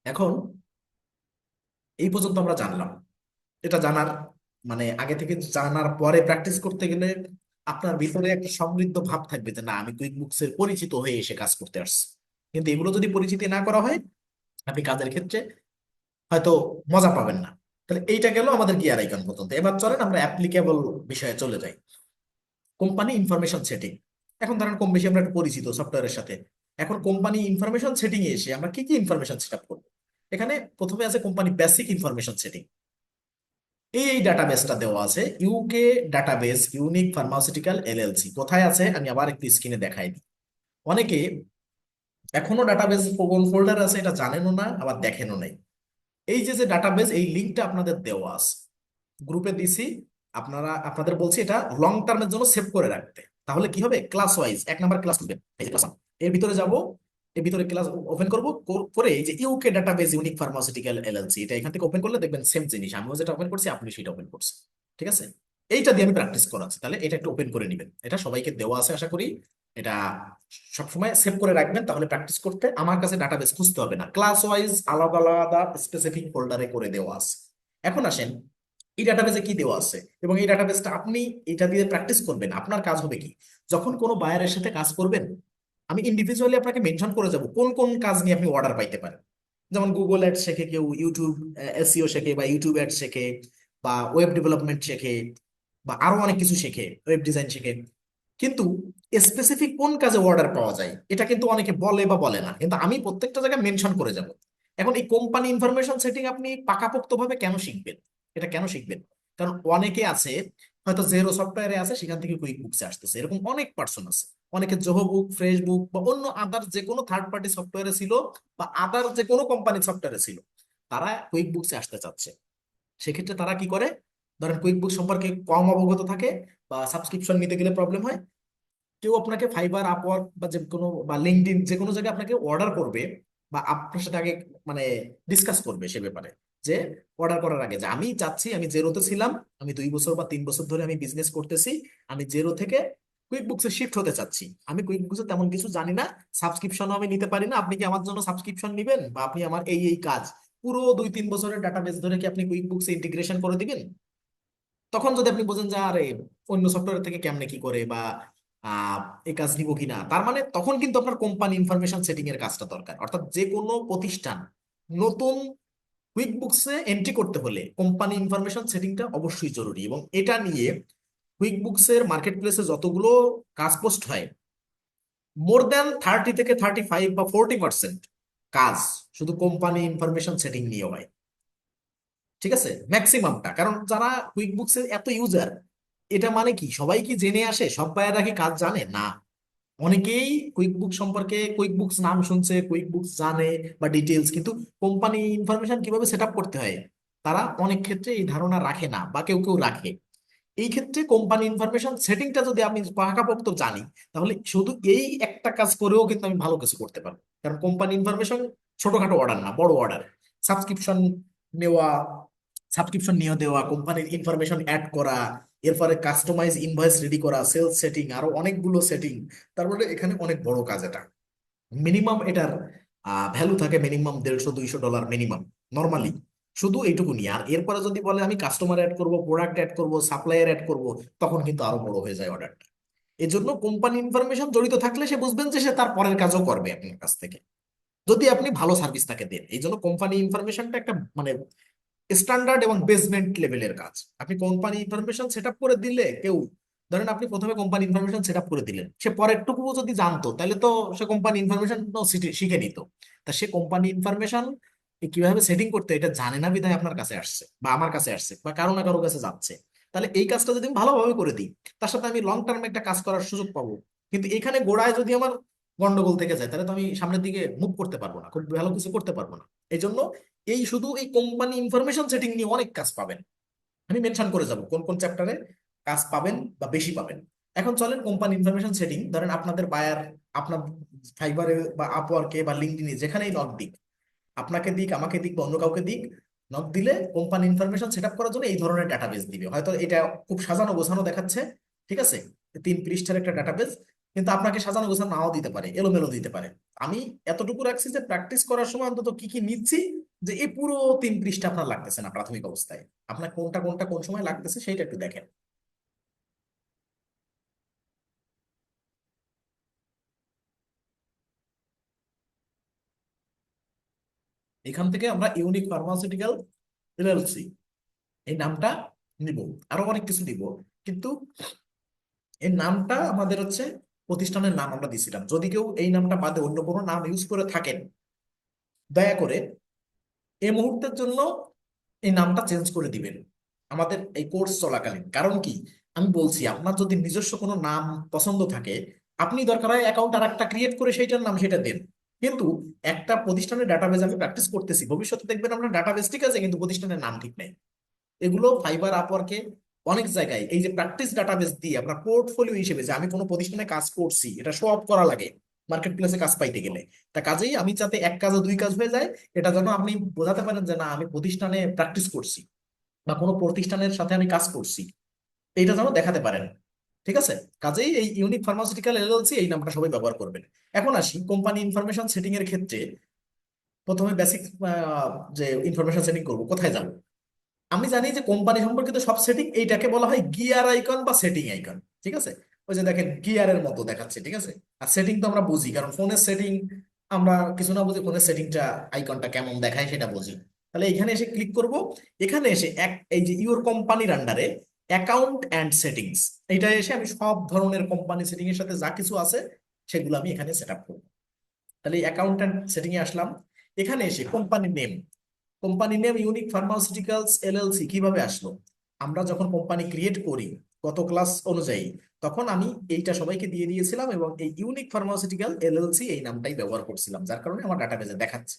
এখন এই পর্যন্ত আমরা জানলাম। এটা জানার মানে আগে থেকে জানার পরে প্র্যাকটিস করতে গেলে আপনার ভিতরে একটা সমৃদ্ধ ভাব থাকবে যে না আমি কুইক বুকস এর পরিচিত হয়ে এসে কাজ করতে আসছি। কিন্তু এগুলো যদি পরিচিতি না করা হয় আপনি কাজের ক্ষেত্রে হয়তো মজা পাবেন না। তাহলে এইটা গেল আমাদের গিয়ার আইকন পর্যন্ত। এবার চলেন আমরা অ্যাপ্লিকেবল বিষয়ে চলে যাই। Company information setting. এখন ধরেন কম বেশি আমরা একটু পরিচিত সফটওয়্যারের সাথে। এখন কোম্পানি ইনফরমেশন সেটিং এ এসে আমরা কি কি ইনফরমেশন সেট আপ করবো। এখানে প্রথমে আছে কোম্পানি বেসিক ইনফরমেশন সেটিং। এই ডাটাবেসটা দেওয়া আছে UK database unique pharmaceutical LLC. কোথায় আছে আমি আবার একটু স্ক্রিনে দেখাই দিই। অনেকে এখনো ডাটাবেস কোন ফোল্ডার আছে এটা জানেনও না, আবার দেখেনও নাই। এই যে যে ডাটাবেস এই লিঙ্কটা আপনাদের দেওয়া আছে, গ্রুপে দিছি। আপনারা আপনাদের বলছি এটা লং টার্মের জন্য সেভ করে রাখতে। তাহলে কি হবে, ক্লাস ওয়াইজ এক নাম্বার ক্লাস করবেন, এই যে ক্লাস এর ভিতরে যাব, এর ভিতরে ক্লাস ওপেন করব, করে এই যে UK database unique pharmaceutical LLC এটা এখান থেকে ওপেন করলে দেখবেন সেম জিনিস, আমিও যেটা ওপেন করছি আপনি সেটা ওপেন করছেন। ঠিক আছে, এইটা দিয়ে আমি প্র্যাকটিস করাচ্ছি, তাহলে এটা একটু ওপেন করে নেবেন। এটা সবাইকে দেওয়া আছে আশা করি। এটা সবসময় সেভ করে রাখবেন, তাহলে প্র্যাকটিস করতে আমার কাছে ডাটাবেস খুঁজতে হবে না, ক্লাস ওয়াইজ আলাদা আলাদা স্পেসিফিক ফোল্ডারে করে দেওয়া আছে। এখন আসেন এই ডাটাবেসে কি দেওয়া আছে এবং এই ডাটাবেসটা আপনি এটা দিয়ে প্র্যাকটিস করবেন। আপনার কাজ হবে কি, যখন কোনো বায়ারের সাথে কাজ করবেন আমি ইন্ডিভিজুয়ালি আপনাকে মেনশন করে যাব কোন কোন কাজ নিয়ে আপনি অর্ডার পাইতে পারেন। যেমন গুগল অ্যাড শেখে কেউ, ইউটিউব এসইও শেখে বা ইউটিউব অ্যাড শেখে, বা ওয়েব ডেভেলপমেন্ট শেখে, বা আরো অনেক কিছু শেখে, ওয়েব ডিজাইন শেখে। কিন্তু স্পেসিফিক কোন কাজে অর্ডার পাওয়া যায় এটা কিন্তু অনেকে বলে বা বলে না, কিন্তু আমি প্রত্যেকটা জায়গায় মেনশন করে যাব। এখন এই কোম্পানি ইনফরমেশন সেটিং আপনি পাকাপোক্তভাবে কেন শিখবেন, এটা কেন শিখবেন, কারণ অনেকে আছে হয়তো জেরো সফটওয়্যারে আছে সেখান থেকে কুইক বুকসে আসতেছে, এরকম অনেক পার্সন আছে। অনেকে জোহো বুক, ফ্রেশ বুক বা অন্য আদার যে কোনো থার্ড পার্টি সফটওয়্যারে ছিল, বা আদার যে কোনো কোম্পানির সফটওয়্যারে ছিল, তারা কুইক বুকসে আসতে চাচ্ছে। সেক্ষেত্রে তারা কি করে, ধরেন কুইক বুক সম্পর্কে কম অবগত থাকে বা সাবস্ক্রিপশন নিতে গেলে প্রবলেম হয়, কেউ আপনাকে ফাইবার, আপওয়ার্ক বা যে কোনো বা লিঙ্কডইন যে কোনো জায়গায় আপনাকে অর্ডার করবে, বা আপনার সাথে আগে মানে ডিসকাস করবে সে ব্যাপারে, যে অর্ডার করার আগে যে আমি চাচ্ছি, আমি জেরোতে ছিলাম, আমি 2 বছর বা 3 বছর ধরে আমি বিজনেস করতেছি, আমি জেরো থেকে কুইক বুকসে শিফট হতে চাচ্ছি, আমি কুইক বুকসে তেমন কিছু জানি না, সাবস্ক্রিপশনও আমি নিতে পারি না, আপনি কি আমার জন্য সাবস্ক্রিপশন নিবেন, বা আপনি আমার এই এই কাজ পুরো 2-3 বছরের ডাটাবেস ধরে কি আপনি কুইক বুকসে ইন্টিগ্রেশন করে দিবেন। তখন যদি আপনি বোঝেন যে আরে অন্য সফটওয়্যার থেকে কেমনে কি করে, বা আহ এই কাজ নিব কিনা, তার মানে তখন কিন্তু আপনার কোম্পানি ইনফরমেশন সেটিং এর কাজটা দরকার। অর্থাৎ যে কোনো প্রতিষ্ঠান নতুন কুইক বুকসে এন্ট্রি করতে হলে কোম্পানি ইনফরমেশন সেটিংটা অবশ্যই জরুরি। এবং এটা নিয়ে কুইক বুকসের মার্কেট প্লেসে যতগুলো কাজ পোস্ট হয়, মোর দ্যান 30 থেকে 35 বা 40% কাজ শুধু কোম্পানি ইনফরমেশন সেটিং নিয়ে হয়। ঠিক আছে, ম্যাক্সিমামটা। কারণ যারা কুইক বুকসের এত ইউজার, এটা মানে কি সবাই কি জেনে আসে? সব বায়াররা কি কাজ জানে না? অনেকেই কুইক বুক সম্পর্কে, কুইক বুকস নাম শুনছে, কুইক বুকস জানে বা ডিটেলস, কিন্তু কোম্পানি ইনফরমেশন কিভাবে সেট আপ করতে হয় তারা অনেক ক্ষেত্রে এই ধারণা রাখে না, বা কেউ কেউ রাখে। এই ক্ষেত্রে কোম্পানি ইনফরমেশন সেটিংটা যদি আমি পাকাপোক্ত জানি, তাহলে শুধু এই একটা কাজ করেও কিন্তু আমি ভালো কিছু করতে পারবো। কারণ কোম্পানি ইনফরমেশন ছোটখাটো অর্ডার না, বড় অর্ডার। সাবস্ক্রিপশন নেওয়া, সাবস্ক্রিপশন নিয়ে দেওয়া, কোম্পানির ইনফরমেশন অ্যাড করা, এরপরে কাস্টমাইজ ইনভয়েস রেডি করা, সেলস সেটিং, আরো অনেকগুলো সেটিং। তারপরে এখানে অনেক বড় কাজ এটা। মিনিমাম এটার ভ্যালু থাকে মিনিমাম $150-200 মিনিমাম, নর্মালি। শুধু এইটুকুনি। আর এরপরে যদি বলে আমি কাস্টমার অ্যাড করব, প্রোডাক্ট অ্যাড করব, সাপ্লায়ার অ্যাড করব, তখন কিন্তু আরো বড় হয়ে যায় অর্ডারটা। এই জন্য কোম্পানি ইনফরমেশন জড়িত থাকলে সে বুঝবেন যে সে তার পরের কাজও করবে আপনার কাছ থেকে, যদি আপনি ভালো সার্ভিস তাকে দেন। এই জন্য কোম্পানি ইনফরমেশনটা একটা মানে স্ট্যান্ডার্ড এবং বেসমেন্ট লেভেলের কাজ। আপনি কোম্পানি ইনফরমেশন সেট আপ করে দিলে কেউ, ধরেন আপনি প্রথমে কোম্পানি ইনফরমেশন সেট আপ করে দিলেন, সে পরেরটুকুও যদি জানতো তাহলে তো সে কোম্পানি ইনফরমেশন শিখে নিত। তা সে কোম্পানি ইনফরমেশন কিভাবে সেটিং করতে এটা জানে না বিধায় আপনার কাছে আসছে বা আমার কাছে আসছে বা কারো না কারো কাছে যাচ্ছে। তাহলে এই কাজটা যদি আমি ভালোভাবে করে দিই, তার সাথে আমি লং টার্মে একটা কাজ করার সুযোগ পাবো। কিন্তু এখানে গোড়ায় যদি আমার গন্ডগোল থেকে যায়, তাহলে তো আমি সামনের দিকে মুভ করতে পারবো না, খুব ভালো কিছু করতে পারবো না। এই জন্য এই শুধু এই কোম্পানি ইনফরমেশন সেটিং নিয়ে অনেক কাজ পাবেন। আমি মেনশন করে যাব কোন কোন চ্যাপ্টারে কাজ পাবেন বা বেশি পাবেন। এখন চলেন কোম্পানি ইনফরমেশন সেটিং। ধরেন আপনাদের বায়ার আপনার ফাইবারে বা আপওয়ার্কে বা লিঙ্কডইনে যেখানেই নক দিক, আপনাকে দিক, আমাকে দিক বা অন্য কাউকে দিক, নক দিলে কোম্পানি ইনফরমেশন সেট আপ করার জন্য এই ধরনের ডাটাবেস দিবে। হয়তো এটা খুব সাজানো গোছানো দেখাচ্ছে, ঠিক আছে, 3 পৃষ্ঠার একটা ডাটাবেস, কিন্তু আপনাকে সাজানো গোছানো নাও দিতে পারে, এলোমেলো দিতে পারে। আমি এতটুকু রাখছি যে প্র্যাকটিস করার সময় অন্তত কি কি নিচ্ছি, যে এই পুরো 3 পৃষ্ঠা আপনার লাগতেছে না প্রাথমিক অবস্থায়। আপনার কোনটা কোনটা কোন সময় লাগতেছে সেইটা একটু দেখেন। এখান থেকে আমরা ইউনিক ফার্মাসিউটিক্যাল এলএলসি এই নামটা নিব, আরো অনেক কিছু দিব, কিন্তু এই নামটা আমাদের হচ্ছে প্রতিষ্ঠানের নাম আমরা দিছিলাম। যদি কেউ এই নামটা বাদে অন্য কোনো নাম ইউজ করে থাকেন, দয়া করে এই মুহূর্তের জন্য এই নামটা চেঞ্জ করে দিবেন আমাদের এই কোর্স চলাকালীন। কারণ কি, আমি বলছি আপনার যদি নিজস্ব কোনো নাম পছন্দ থাকে, আপনি দরকার হয় অ্যাকাউন্ট আর একটা ক্রিয়েট করে সেইটার নাম সেটা দেন। কিন্তু একটা প্রতিষ্ঠানের ডাটাবেজ আমি প্র্যাকটিস করতেছি, ভবিষ্যতে দেখবেন আপনার ডাটাবেজ ঠিক আছে কিন্তু প্রতিষ্ঠানের নাম ঠিক নেই। এগুলো ফাইবার আপওয়ার্কে অনেক জায়গায় এই যে প্র্যাকটিস ডাটাবেস দিয়ে আপনার পোর্টফোলিও হিসেবে, যে আমি কোনো প্রতিষ্ঠানে কাজ করছি এটা শো অফ করা লাগে মার্কেট প্লেসে কাজ পাইতে গেলে। তা কাজেই আমি যাতে এক কাজে দুই কাজ হয়ে যায়, এটা যেন আপনি বোঝাতে পারেন যে না আমি প্রতিষ্ঠানে প্র্যাকটিস করছি বা কোনো প্রতিষ্ঠানের সাথে আমি কাজ করছি, এইটা যেন দেখাতে পারেন। ঠিক আছে, কাজেই এই ইউনিক ফার্মাসিউটিক্যাল এলএলসি এই নামটা সবাই ব্যবহার করবেন। এখন আসি কোম্পানি ইনফরমেশন সেটিং এর ক্ষেত্রে। প্রথমে বেসিক যে ইনফরমেশন সেটিং করব, কোথায় যাব? আমি জানি যে কোম্পানি সম্পর্কিত সব সেটিং এইটাকে বলা হয় গিয়ার আইকন বা সেটিং আইকন। ঠিক আছে, ওই যে দেখেন গিয়ারের মতো দেখাচ্ছে, ঠিক আছে। আর সেটিং তো আমরা বুঝি, কারণ ফোনের সেটিং আমরা কিছু না বুঝি, ফোনের সেটিংটা আইকনটা কেমন দেখায় সেটা বুঝি। তাহলে এখানে এসে ক্লিক করব। এখানে এসে এই যে ইউর কোম্পানির আন্ডারে অ্যাকাউন্ট অ্যান্ড সেটিংস, এইটা এসে আমি সব ধরনের কোম্পানি সেটিং এর সাথে যা কিছু আছে সেগুলো আমি এখানে সেট আপ করবো। তাহলে অ্যাকাউন্ট অ্যান্ড সেটিং এ আসলাম। এখানে এসে company name, company name unique Pharmaceuticals LLC কিভাবে আসলো? আমরা যখন কোম্পানি ক্রিয়েট করি গত ক্লাস অনুযায়ী, তখন আমি এইটা সবাইকে দিয়ে দিয়েছিলাম এবং এই ইউনিক ফার্মাসিউটিক্যাল এলএলসি এই নামটাই ব্যবহার করছিলাম, যার কারণে আমার ডাটাবেজে দেখাচ্ছে।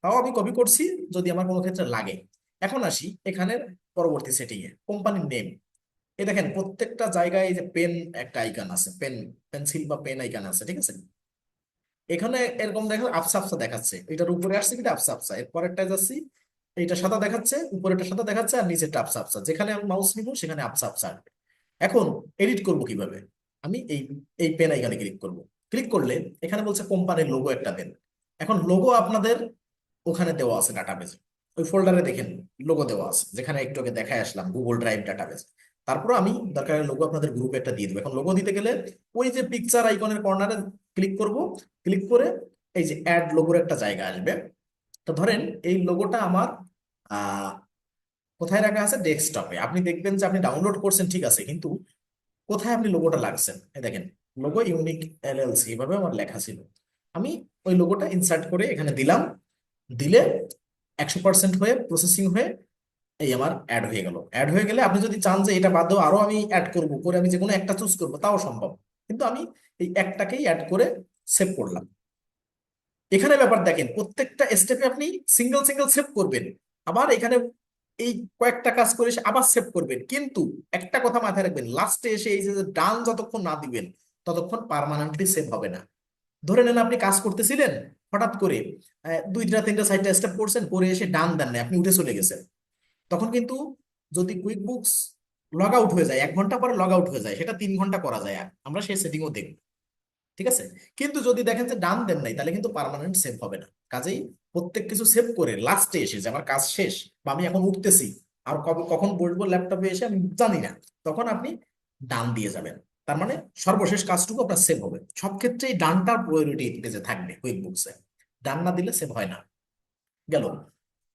তাও আমি কপি করছি যদি আমার কোনো ক্ষেত্রে লাগে। এখন আসি এখানের পরবর্তী সেটিং এ, কোম্পানির নেম। এই দেখেন প্রত্যেকটা জায়গায় এই যে পেন একটা আইকন আছে, পেন, পেন্সিল বা পেন আইকন আছে, ঠিক আছে। এখানে এরকম দেখো আফসা আফসা দেখাচ্ছে, এটার উপরে আসছে কিটা আফসা আফসা, এর পরেরটায় যাচ্ছি এইটা সাদা দেখাচ্ছে, উপরেরটা সাদা দেখাচ্ছে, আর নিচেরটা আফসা আফসা। যেখানে আমি মাউস নিব সেখানে আফসা আফসা আসবে। এখন এডিট করব কিভাবে? আমি এই এই পেন আইকনে ক্লিক করব। ক্লিক করলে এখানে বলছে কোম্পানির লোগো একটা দেন। এখন লোগো আপনাদের ওখানে দেওয়া আছে ডাটাবেজে, ওই ফোল্ডারে দেখেন লোগো দেওয়া আছে, যেখানে একটু আগে দেখায় আসলাম গুগল ড্রাইভ ডাটাবেজ। তারপর আমি দরকার লোগো আপনাদের গ্রুপে একটা দিয়ে দেবো। এখন লোগো দিতে গেলে ওই যে পিকচার আইকনের কর্নারে ক্লিক করব। ক্লিক করে এই যে অ্যাড লোগোর একটা জায়গা আসবে। তো ধরেন এই লোগোটা আমার আহ কোথায় রাখা আছে? ডেস্কটপে। আপনি দেখবেন যে আপনি ডাউনলোড করছেন ঠিক আছে, কিন্তু কোথায় আপনি লোগোটা লাগছেন? এই দেখেন লোগো ইউনিক এলএলসি এভাবে আমার লেখা ছিল। আমি ওই লোগোটা ইনসার্ট করে এখানে দিলাম। দিলে 100% হয়ে প্রসেসিং হয়ে এই আমার অ্যাড হয়ে গেল। অ্যাড হয়ে গেলে আপনি যদি চান যে এটা বাদেও আরো আমি অ্যাড করব, করে আমি যে কোনো একটা চুজ করবো, তাও সম্ভব। কিন্তু আমি এই একটাকেই অ্যাড করে সেভ করলাম। এখানে ব্যাপার দেখেন, প্রত্যেকটা স্টেপে আপনি সিঙ্গেল সিঙ্গেল সেভ করবেন, আবার এখানে এই কয়েকটা কাজ করে এসে আবার সেভ করবেন। কিন্তু একটা কথা মাথায় রাখবেন, লাস্টে এসে এই যে ডান যতক্ষণ না দিবেন ততক্ষণ পার্মানেন্টলি সেভ হবে না। ধরে নেন আপনি কাজ করতেছিলেন, হঠাৎ করে দুইটা তিনটা চারটা স্টেপ করছেন, করে এসে ডান দেন না, আপনি উঠে চলে গেছেন। তখন কিন্তু যদি কুইক বুকস লগ আউট হয়ে যায়, 1 ঘন্টা পরে লগ আউট হয়ে যায়, সেটা 3 ঘন্টা করা যায়। আমরা সেই সেটিংও দেখব, ঠিক আছে? কিন্তু যদি দেখেন যে ডান দেন নাই, তাহলে কিন্তু পার্মানেন্ট সেভ হবে না। কাজেই প্রত্যেক কিছু সেভ করে লাস্টে এসে যে আমার কাজ শেষ, বা আমি এখন উঠতেছি, আর কবে কখন বসবো ল্যাপটপে এসে আমি জানি না, তখন আপনি ডান দিয়ে যাবেন। তার মানে সর্বশেষ কাজটুকু আপনার সেভ হবে। সব ক্ষেত্রেই ডানটার প্রায়োরিটি পেজে থাকবে কুইক বুকসে, ডান না দিলে সেভ হয় না। গেল।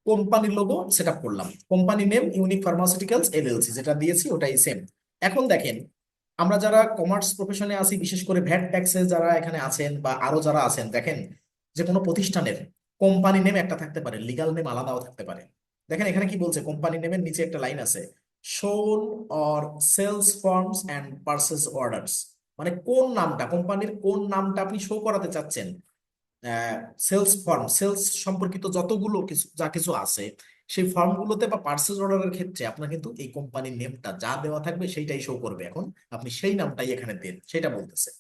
কোম্পানির লোগো সেট আপ করলাম, company name unique Pharmaceuticals LLC, যেটা দিয়েছি ওটাই সেম। এখন দেখেন, আমরা যারা কমার্স প্রফেশনে আছি, বিশেষ করে ভ্যাট ট্যাক্সে যারা এখানে আছেন বা আরো যারা আছেন, দেখেন যে কোনো প্রতিষ্ঠানের কোম্পানি নেম একটা থাকতে পারে, লিগাল নেম আলাদাও থাকতে পারে। দেখেন এখানে কি বলছে, কোম্পানি নেমের নিচে একটা লাইন আছে, শোন or sales forms and purchase orders. মানে কোন নামটা, কোম্পানির কোন নামটা আপনি শো করাতে চাচ্ছেন, সেলস ফর্ম, সেলস সম্পর্কিত যতগুলো কিছু যা কিছু আছে, সেই ফর্মগুলোতে বা পার্সেস অর্ডারের ক্ষেত্রে আপনার কিন্তু এই কোম্পানির নেমটা যা দেওয়া থাকবে সেইটাই শো করবে। এখন আপনি সেই নামটাই এখানে দেন, সেটা বলতেছে।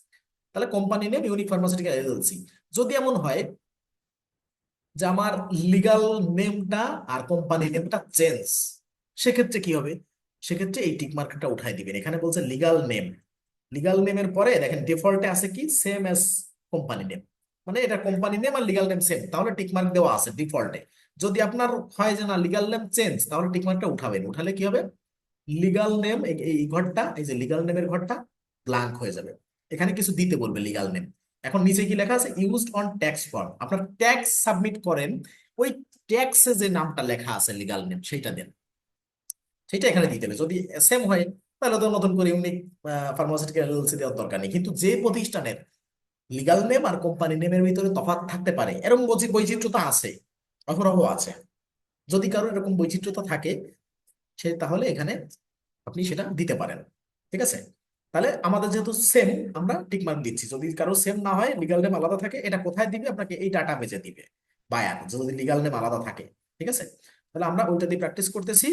তাহলে company name unique pharmaceutical LLC. যদি এমন হয় যে আমার লিগাল নেমটা আর কোম্পানি নেমটা চেঞ্জ, সেক্ষেত্রে কি হবে? সেক্ষেত্রে এই টিক মার্কটা উঠাই দিবেন। এখানে বলছে লিগাল নেম, লিগাল নেমের পরে দেখেন ডিফল্টে আছে কি, সেম এস কোম্পানি নেম। মানে এটা কোম্পানি নেম আর লিগাল নেম সেম, তাহলে টিক মার্ক দেওয়া আছে ডিফল্টে। যদি আপনার হয় যে না লিগাল নেম চেঞ্জ, তাহলে টিক মার্কটা উঠাবেন। উঠালে কি হবে, লিগাল নেম এই ঘরটা, এই যে লিগাল নেমের ঘরটা ব্ল্যাঙ্ক হয়ে যাবে। এখানে কিছু দিতে বলবে লিগাল নেম। এখন নিচে কি লেখা আছে, ইউজড অন ট্যাক্স ফর্ম, আপনার ট্যাক্স সাবমিট করেন, ওই ট্যাক্সে যে নামটা লেখা আছে লিগাল নেম সেইটা দেন, সেটা এখানে দিতে হবে। যদি সেম হয়, তাহলে তো নতুন করে ইউনিক ফার্মাসিউটিক্যাল এলএলসি দেওয়ার দরকার নেই। কিন্তু যে প্রতিষ্ঠানের লিগাল নেম আর কোম্পানি নেমের ভিতরে তফাৎ থাকতে পারে, এরকম বৈচিত্র্যতা আছে, অহরহ আছে। যদি কারো এরকম বৈচিত্র্যতা থাকে, সে তাহলে এখানে আপনি সেটা দিতে পারেন, ঠিক আছে? তাহলে আমাদের যেহেতু সেম, আমরা টিক মার্ক দিচ্ছি। যদি কারো সেম না হয়, লিগাল নেম আলাদা থাকে, এটা কোথায় দিবে আপনাকে, এই ডাটা বেজে দিবে বায়ার, যদি লিগাল নেম আলাদা থাকে, ঠিক আছে? তাহলে আমরা ওইটা দিয়ে প্র্যাকটিস করতেছি।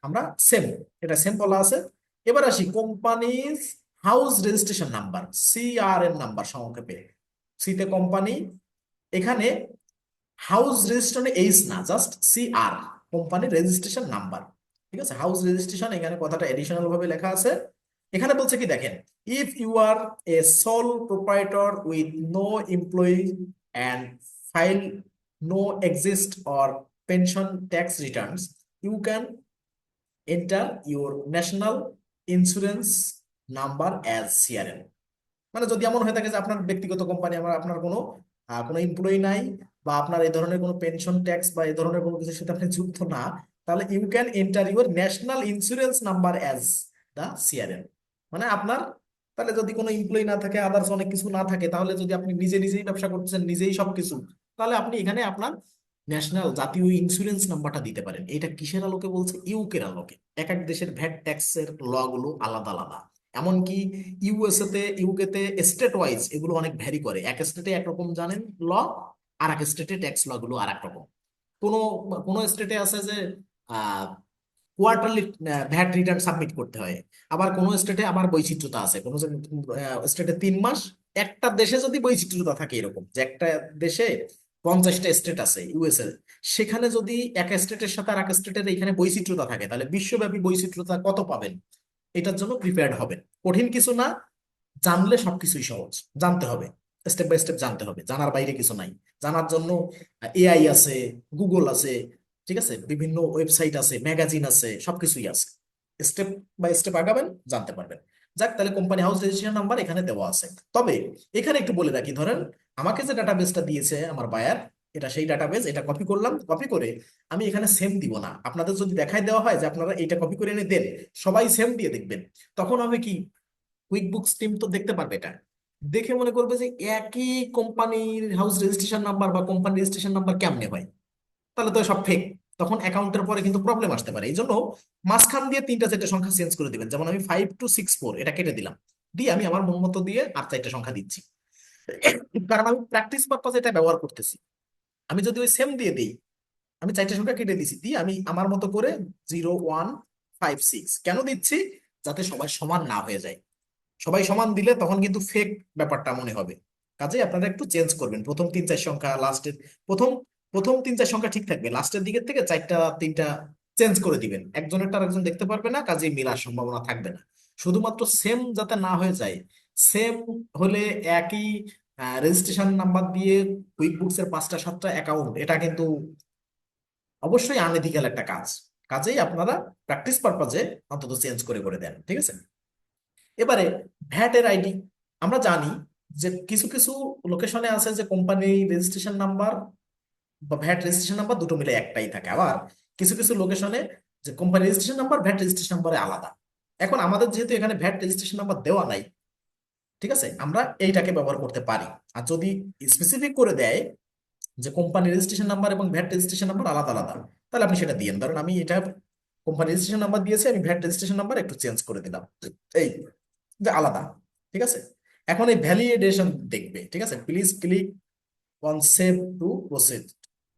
আমরা সেম, এটা সেম বলা আছে। এবার আসি companies house registration number, CRN number সংক্ষেপে। সিতে কোম্পানি, এখানে হাউস রেজিস্ট্রেশনে এইচ না, জাস্ট সিআর, কোম্পানির রেজিস্ট্রেশন নাম্বার, ঠিক আছে? হাউস রেজিস্ট্রেশন, এখানে কথাটা এডিশনাল ভাবে লেখা আছে। এখানে বলছে কি দেখেন, if you are a sole proprietor with no employee and file no exist or pension tax returns, you can enter your national insurance number as CRN. মানে যদি এমন হয়ে থাকে যে আপনার ব্যক্তিগত কোম্পানি, আমার আপনার কোনো কোনো এমপ্লয়ি নাই, বা আপনার এই ধরনের কোনো পেনশন ট্যাক্স বা এই ধরনের কোনো কিছুর সাথে আপনি যুক্ত না, তাহলে you can enter your national insurance number as the CRN. মানে আপনার, তাহলে যদি কোনো এমপ্লয়ি না থাকে, আদার্স অনেক কিছু না থাকে, তাহলে যদি আপনি নিজে নিজেই ব্যবসা করতেছেন, নিজেই সবকিছু, তাহলে আপনি এখানে আপনার ন্যাশনাল জাতীয় ইন্স্যুরেন্স নাম্বারটা দিতে পারেন। এটা কিসের আলোকে বলছে, ইউকের আলোকে। এক এক দেশের ভ্যাট ট্যাক্সের ল গুলো আলাদা আলাদা। এমনকি ইউএসএ তে, ইউকে তে স্টেট ওয়াইজ এগুলো অনেক ভ্যারি করে। এক স্টেটে একরকম জানেন ল, আর এক স্টেটে ট্যাক্স ল গুলো আর এক রকম। কোনো কোনো স্টেটে আছে যে কোয়ার্টারলি ভ্যাট রিটার্ন সাবমিট করতে হয়, আবার কোনো স্টেটে আবার বৈচিত্র্যতা আছে, কোনো স্টেটে 3 মাস। একটা দেশে যদি বৈচিত্র্যতা থাকে, এরকম যে একটা দেশে 50টা স্টেট আছে ইউএসএ, সেখানে যদি এক স্টেটের সাথে আর এক স্টেটের এখানে বৈচিত্র্যতা থাকে, তাহলে বিশ্বব্যাপী বৈচিত্র্যতা কত পাবেন, এটার জন্য প্রিপেয়ার্ড হবেন। কঠিন কিছু না, জানলে সবকিছুই সহজ। জানতে হবে, স্টেপ বাই স্টেপ জানতে হবে, জানার বাইরে কিছু নাই। জানার জন্য এআই আছে, গুগল আছে, ঠিক আছে, বিভিন্ন ওয়েবসাইট আছে, ম্যাগাজিন আছে, সবকিছুই আছে। স্টেপ বাই স্টেপ আগাবেন, জানতে পারবেন। যাক, তাহলে কোম্পানি হাউস রেজিস্ট্রেশন নাম্বার এখানে দেওয়া আছে। তবে এখানে একটু বলে রাখি, ধরেন আমাকে যে ডাটাবেসটা দিয়েছে আমার বায়ার, এটা সেই ডাটাবেস, এটা কপি করলাম, কপি করে আমি এখানে সেম দিব না। আপনাদের যদি দেখাই দেওয়া হয় যে আপনারা এইটা কপি করে এনে দেন, সবাই সেম দিয়ে দেখবেন, তখন হবে কি, কুইক বুকস টিম তো দেখতে পারবে এটা, দেখে মনে করবে যে একই কোম্পানির হাউস রেজিস্ট্রেশন নাম্বার বা কোম্পানি রেজিস্ট্রেশন নাম্বার কেমনে হয়, তাহলে তো সব ফেক। তখন অ্যাকাউন্টের পরে কিন্তু প্রবলেম আসতে পারে। এই জন্য মাঝখান দিয়ে তিনটা চারটে সংখ্যা চেঞ্জ করে দিবেন। যেমন আমি 5264 এটা কেটে দিলাম, দিয়ে আমি আমার মন মতো দিয়ে আর চারটে সংখ্যা দিচ্ছি, কারণ আমি প্র্যাকটিস পারপাস এটা ব্যবহার করতেছি। আমি যদি ওই সেম দিয়ে দিই, আমি চারটে সংখ্যা কেটে দিছি, দিয়ে আমি আমার মতো করে 0156 কেন দিচ্ছি? যাতে সবাই সমান না হয়ে যায়। সবাই সমান দিলে তখন কিন্তু ফেক ব্যাপারটা মনে হবে। কাজে আপনারা একটু চেঞ্জ করবেন, প্রথম তিন চার সংখ্যা লাস্টের, প্রথম প্রথম তিন চার সংখ্যা ঠিক থাকবে, লাস্টের দিকের থেকে চারটা তিনটা চেঞ্জ করে দিবেন। একজনেরটা আরেকজন দেখতে পারবে না, কাজেই মিলার সম্ভাবনা থাকবে না। শুধুমাত্র সেম যাতে না হয়ে যায়, সেম হলে একই রেজিস্ট্রেশন নাম্বার দিয়ে কুইক বুকস এর পাঁচটা সাতটা অ্যাকাউন্ট, এটা কিন্তু অবশ্যই আনএথিক্যাল একটা কাজ। কাজেই আপনারা প্র্যাকটিস পারপাজে অন্তত চেঞ্জ করে করে দেন, ঠিক আছে? এবারে ভ্যাট এর আইডি, আমরা জানি যে কিছু কিছু লোকেশনে আছে যে কোম্পানি রেজিস্ট্রেশন নাম্বার বা ভ্যাট রেজিস্ট্রেশন নাম্বার দুটো মিলে একটাই থাকে, আবার কিছু কিছু লোকেশনে যে company registration number VAT registration নাম্বারে আলাদা। এখন আমাদের যেহেতু এখানে ভ্যাট রেজিস্ট্রেশন নাম্বার দেওয়া নাই, ঠিক আছে, আমরা এইটাকে ব্যবহার করতে পারি। আর যদি স্পেসিফিক করে দেয় যে কোম্পানি রেজিস্ট্রেশন নাম্বার এবং ভ্যাট রেজিস্ট্রেশন নাম্বার আলাদা আলাদা, তাহলে আপনি সেটা দিয়েন। ধরেন আমি এটা কোম্পানি রেজিস্ট্রেশন নাম্বার দিয়েছি, আমি ভ্যাট রেজিস্ট্রেশন নাম্বার একটু চেঞ্জ করে দিলাম, এই যে আলাদা, ঠিক আছে? এখন এই ভ্যালিডেশন দেখবে, ঠিক আছে, please click on save two proceed.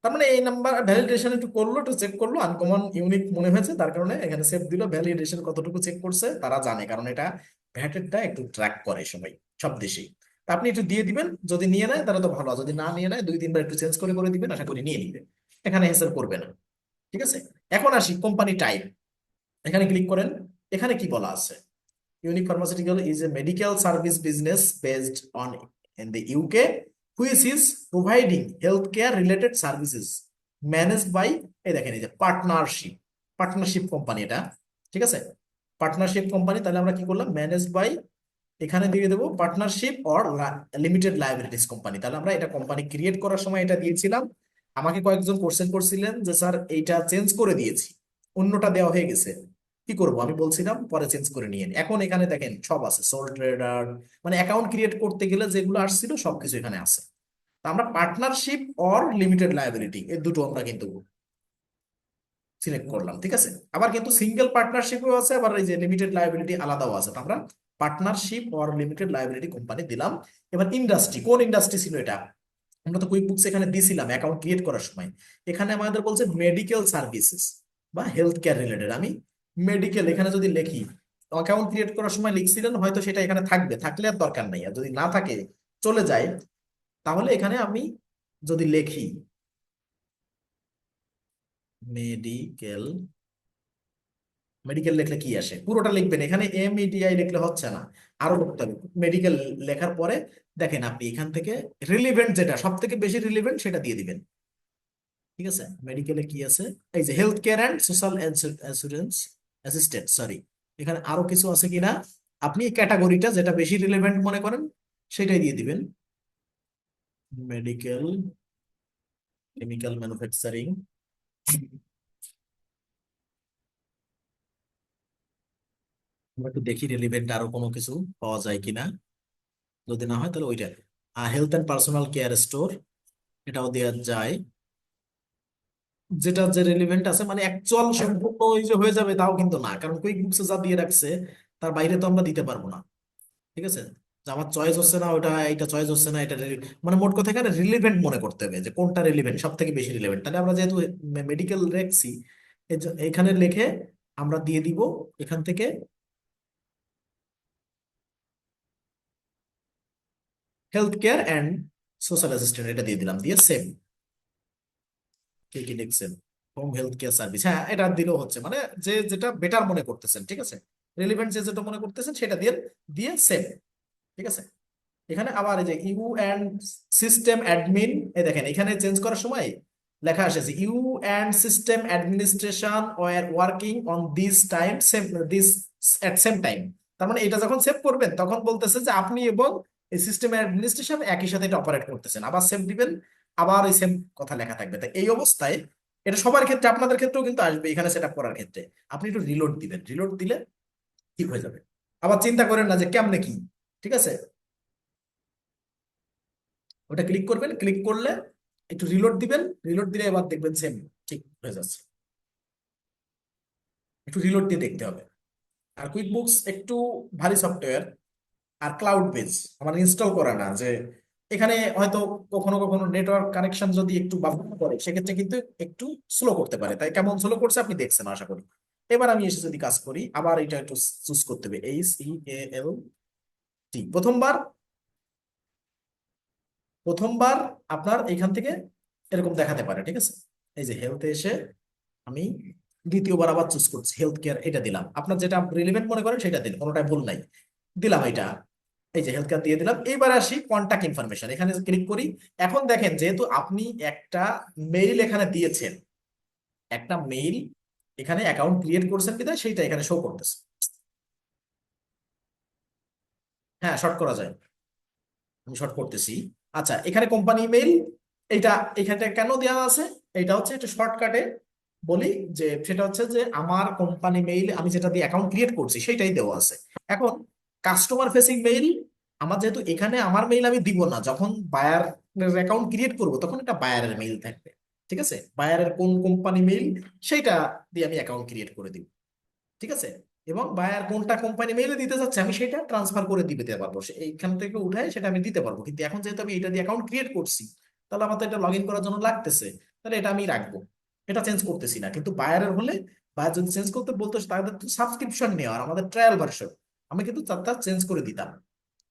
তার মানে এই নাম্বার ভ্যালিডেশন একটু করলো, একটু চেক করলো, আনকমন ইউনিক মনে হয়েছে, তার কারণে এখানে সেভ দিল। ভ্যালিডেশন কতটুকু চেক করছে তারা জানে, কারণ এটা ভ্যাটেরটা একটু ট্র্যাক করে সবাই, সব দেশেই। তা আপনি একটু দিয়ে দিবেন, যদি নিয়ে নেয় তাহলে তো ভালো, আর যদি না নিয়ে নেয় দুই তিনবার একটু চেঞ্জ করে করে দিবেন, আশা করি নিয়ে নিবে, এখানে হেসেল করবে না, ঠিক আছে? এখন আসি কোম্পানি টাইপ, এখানে ক্লিক করেন। এখানে কি বলা আছে? Unique Pharmaceutical is a medical service business based on in the UK, which is providing healthcare related services managed by, এই দেখেন এই যে পার্টনারশিপ, পার্টনারশিপ কোম্পানি এটা, ঠিক আছে? পার্টনারশিপ কোম্পানি, তাহলে আমরা কি করলাম? ম্যানেজ বাই, এখানে দিয়ে দেবো partnership or limited liabilities company. তাহলে আমরা এটা কোম্পানি ক্রিয়েট করার সময় এটা দিয়েছিলাম। আমাকে কয়েকজন কোশ্চেন করছিলেন যে স্যার এইটা চেঞ্জ করে দিয়েছি, অন্যটা দেওয়া হয়ে গেছে, কি করব? আমি বলছিলাম পরে চেঞ্জ করে নিয়ে এখন এখানে দেখেন সব আছে, সোল ট্রেডার, মানে অ্যাকাউন্ট ক্রিয়েট করতে গেলে যেগুলো আসছিল সবকিছু এখানে আছে। তা আমরা পার্টনারশিপ অর লিমিটেড লায়াবিলিটি এই দুটো আমরা কিন্তু সিলেক্ট করলাম, ঠিক আছে? আবার কিন্তু সিঙ্গেল পার্টনারশিপও আছে, আবার এই যে লিমিটেড লায়াবিলিটি আলাদাও আছে। তো আমরা partnership or limited liability company দিলাম। এবার ইন্ডাস্ট্রি, কোন ইন্ডাস্ট্রি ছিল এটা? আমরা তো কুইক বুকস এখানে দিছিলাম অ্যাকাউন্ট ক্রিয়েট করার সময়। এখানে আমাদের বলছে মেডিকেল সার্ভিসেস বা হেলথ কেয়ার রিলেটেড। আমি মেডিকেল এখানে যদি লিখি, অ্যাকাউন্ট ক্রিয়েট করার সময় লিখছিলেন হয়তো, সেটা এখানে থাকবে, থাকলে আর দরকার নেই। আর যদি না থাকে, চলে যায়, তাহলে এখানে আমি যদি লিখি মেডিকেল, মেডিকেল লিখলে কি আসে? পুরোটা লিখবেন, এখানে এমইডিআই লিখলে হচ্ছে না, আরো লিখতে হবে মেডিকেল। লেখার পরে দেখেন আপনি এখান থেকে রিলিভেন্ট, যেটা সব থেকে বেশি রিলিভেন্ট সেটা দিয়ে দিবেন, ঠিক আছে? মেডিকেলে কি আছে? এই যে health care and social assurance assistant, sorry, এখানে আরো কিছু আছে কিনা আপনি এই ক্যাটাগরিটা যেটা বেশি রিলেভেন্ট মনে করেন সেটাই দিয়ে দিবেন। মেডিকেল, কেমিক্যাল ম্যানুফ্যাকচারিং, আমরা একটু দেখি রিলেভেন্ট আরো কোনো কিছু পাওয়া যায় কিনা, যদি না হয় তাহলে ওইটা। Health and personal care store, এটাও দেওয়া যায়। যেটা যে রেলিভেন্ট আছে, মানে অ্যাকচুয়াল সম্পূর্ণ ওই যে হয়ে যাবে তাও কিন্তু না, কারণ কুইক বুকসে যা দিয়ে রাখছে তার বাইরে তো আমরা দিতে পারবো না, ঠিক আছে? যে আমার চয়েস হচ্ছে না ওটা, এটা চয়েস হচ্ছে না, এটা মানে মোট কথা এখানে রিলেভেন্ট মনে করতে হবে যে কোনটা রিলেভেন্ট, সব থেকে বেশি রিলেভেন্ট। তাহলে আমরা যেহেতু মেডিকেল রাখছি, এখানে লিখে আমরা দিয়ে দিব এখান থেকে health care and social assistant, এটা দিয়ে দিলাম, দিয়ে সেম। কে কি লিখছেন? হোম হেলথ কেয়ার সার্ভিস, হ্যাঁ এটা দিলেও হচ্ছে, মানে যে যেটা বেটার মনে করতেছেন, ঠিক আছে? রিলেভেন্ট যে যেটা মনে করতেছেন সেটা দিয়ে দিয়ে সেম, ঠিক আছে? এখানে আবার এই যে ইউ অ্যান্ড সিস্টেম অ্যাডমিন, এই দেখেন এখানে চেঞ্জ করার সময় লেখা আসে you and system administration were working on this time same, this at same time. তার মানে এটা যখন সেভ করবেন তখন বলতেছে যে আপনি এবং এই সিস্টেম অ্যাডমিনিস্ট্রেশন একই সাথে এটা অপারেট করতেছেন, আবার সেভ দিবেন, আবার ওই সেম কথা লেখা থাকবে। তাই এই অবস্থায় এটা সবার ক্ষেত্রে, আপনাদের ক্ষেত্রেও কিন্তু আসবে, এখানে সেট আপ করার ক্ষেত্রে আপনি একটু রিলোড দিবেন, রিলোড দিলে ঠিক হয়ে যাবে। আবার চিন্তা করেন না যে কেমনে কি, ঠিক আছে? ওটা ক্লিক করবেন, ক্লিক করলে একটু রিলোড দিবেন, রিলোড দিলে এবার দেখবেন সেম ঠিক হয়ে যাচ্ছে। একটু রিলোড দিয়ে দেখতে হবে। আর কুইক বুকস একটু ভারী সফটওয়্যার, আর ক্লাউড বেস, আমার ইনস্টল করা না। যে এখানে হয়তো কখনো কখনো নেটওয়ার্ক কানেকশন যদি একটু বাধাপ্রাপ্ত করে, সেক্ষেত্রে কিন্তু একটু স্লো করতে পারে। তাই কেমন স্লো করছে আপনি দেখছেন আশা করি। এবার আমি এসে যদি কাজ করি, আবার এটা একটু চুজ করতে হবে, HEALT। প্রথমবার, প্রথমবার আপনার এখান থেকে এরকম দেখাতে পারে, ঠিক আছে। এই যে হেলথে এসে আমি দ্বিতীয়বার আবার চুজ করছি হেলথ কেয়ার, এটা দিলাম। আপনার যেটা রিলেভেন্ট মনে করেন সেটা দিন, কোনোটাই ভুল নাই। দিলাম এটা, এই যে হেলথ কেয়ার দিয়ে দিলাম। এইবার আসি কন্টাক্ট ইনফরমেশন, এখানে ক্লিক করি। এখন দেখেন, যেহেতু আপনি একটা মেইল এখানে দিয়েছেন, একটা মেইল এখানে অ্যাকাউন্ট ক্রিয়েট করছেন বিধায় সেইটা এখানে শো করতেছে। হ্যাঁ, শর্ট করা যায়, আমি শর্ট করতেছি। আচ্ছা, এখানে কোম্পানি মেইল, এইটা এখানটা কেন দেওয়া আছে? এটা হচ্ছে একটা শর্টকাটে বলি, যে সেটা হচ্ছে যে আমার কোম্পানি মেইল আমি যেটা দিয়ে অ্যাকাউন্ট ক্রিয়েট করছি সেটাই দেওয়া আছে। এখন কাস্টমার ফেসিং মেইল, আমার যেহেতু এখানে আমার মেইল আমি দিব না, যখন বায়ার অ্যাকাউন্ট ক্রিয়েট করব তখন এটা বায়ারের মেইল থাকবে। ঠিক আছে, বায়ারের কোন কোম্পানি মেইল সেইটা দিয়ে আমি অ্যাকাউন্ট ক্রিয়েট করে দিব। ঠিক আছে, এবং বায়ার কোনটা কোম্পানি মেইলে দিতে চাচ্ছে আমি সেটা ট্রান্সফার করে দিতে পারবো, এইখান থেকে উঠায় সেটা আমি দিতে পারবো। কিন্তু এখন যেহেতু আমি এটা দিয়ে অ্যাকাউন্ট ক্রিয়েট করছি, তাহলে আমার তো এটা লগ ইন করার জন্য লাগতেছে, তাহলে এটা আমি রাখবো, এটা চেঞ্জ করতেছি না। কিন্তু বায়ারের হলে, বায়ার যদি চেঞ্জ করতে বলতো, তাদের তো সাবস্ক্রিপশন নেওয়া আর আমাদের ট্রায়াল ভার্সন, আমি কিন্তু তার চেঞ্জ করে দিতাম।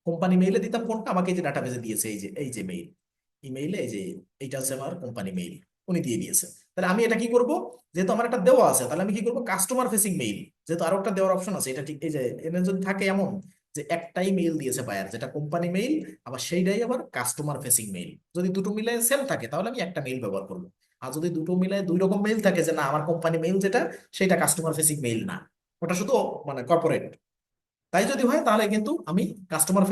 কোম্পানি মেইলে দিতাম কোনটা, আমাকে এই যে ডাটাবেজে দিয়েছে, এই যে মেইল, ইমেইলে এই যে এইটা হচ্ছে আমার কোম্পানি মেইল, উনি দিয়ে দিয়েছে। তাহলে আমি এটা কি করব, যেহেতু আমার একটা দেওয়া আছে, তাহলে আমি কি করব, কাস্টমার ফেসিং মেইল, যেহেতু আরো একটা দেওয়ার অপশন আছে, এটা ঠিক এই যে এখানে যদি থাকে এমন যে একটাই মেইল দিয়েছে বায়ার, যেটা কোম্পানি মেইল, আবার সেইটাই আবার কাস্টমার ফেসিং মেইল, যদি দুটো মিলে সেম থাকে তাহলে আমি একটা মেইল ব্যবহার করবো। আর যদি দুটো মিলে দুই রকম মেইল থাকে, যে না আমার কোম্পানি মেইল যেটা, সেটা কাস্টমার ফেসিং মেইল না, ওটা শুধু মানে কর্পোরেট, তাই যদি হয় তাহলে কিন্তু আমি কাস্টমার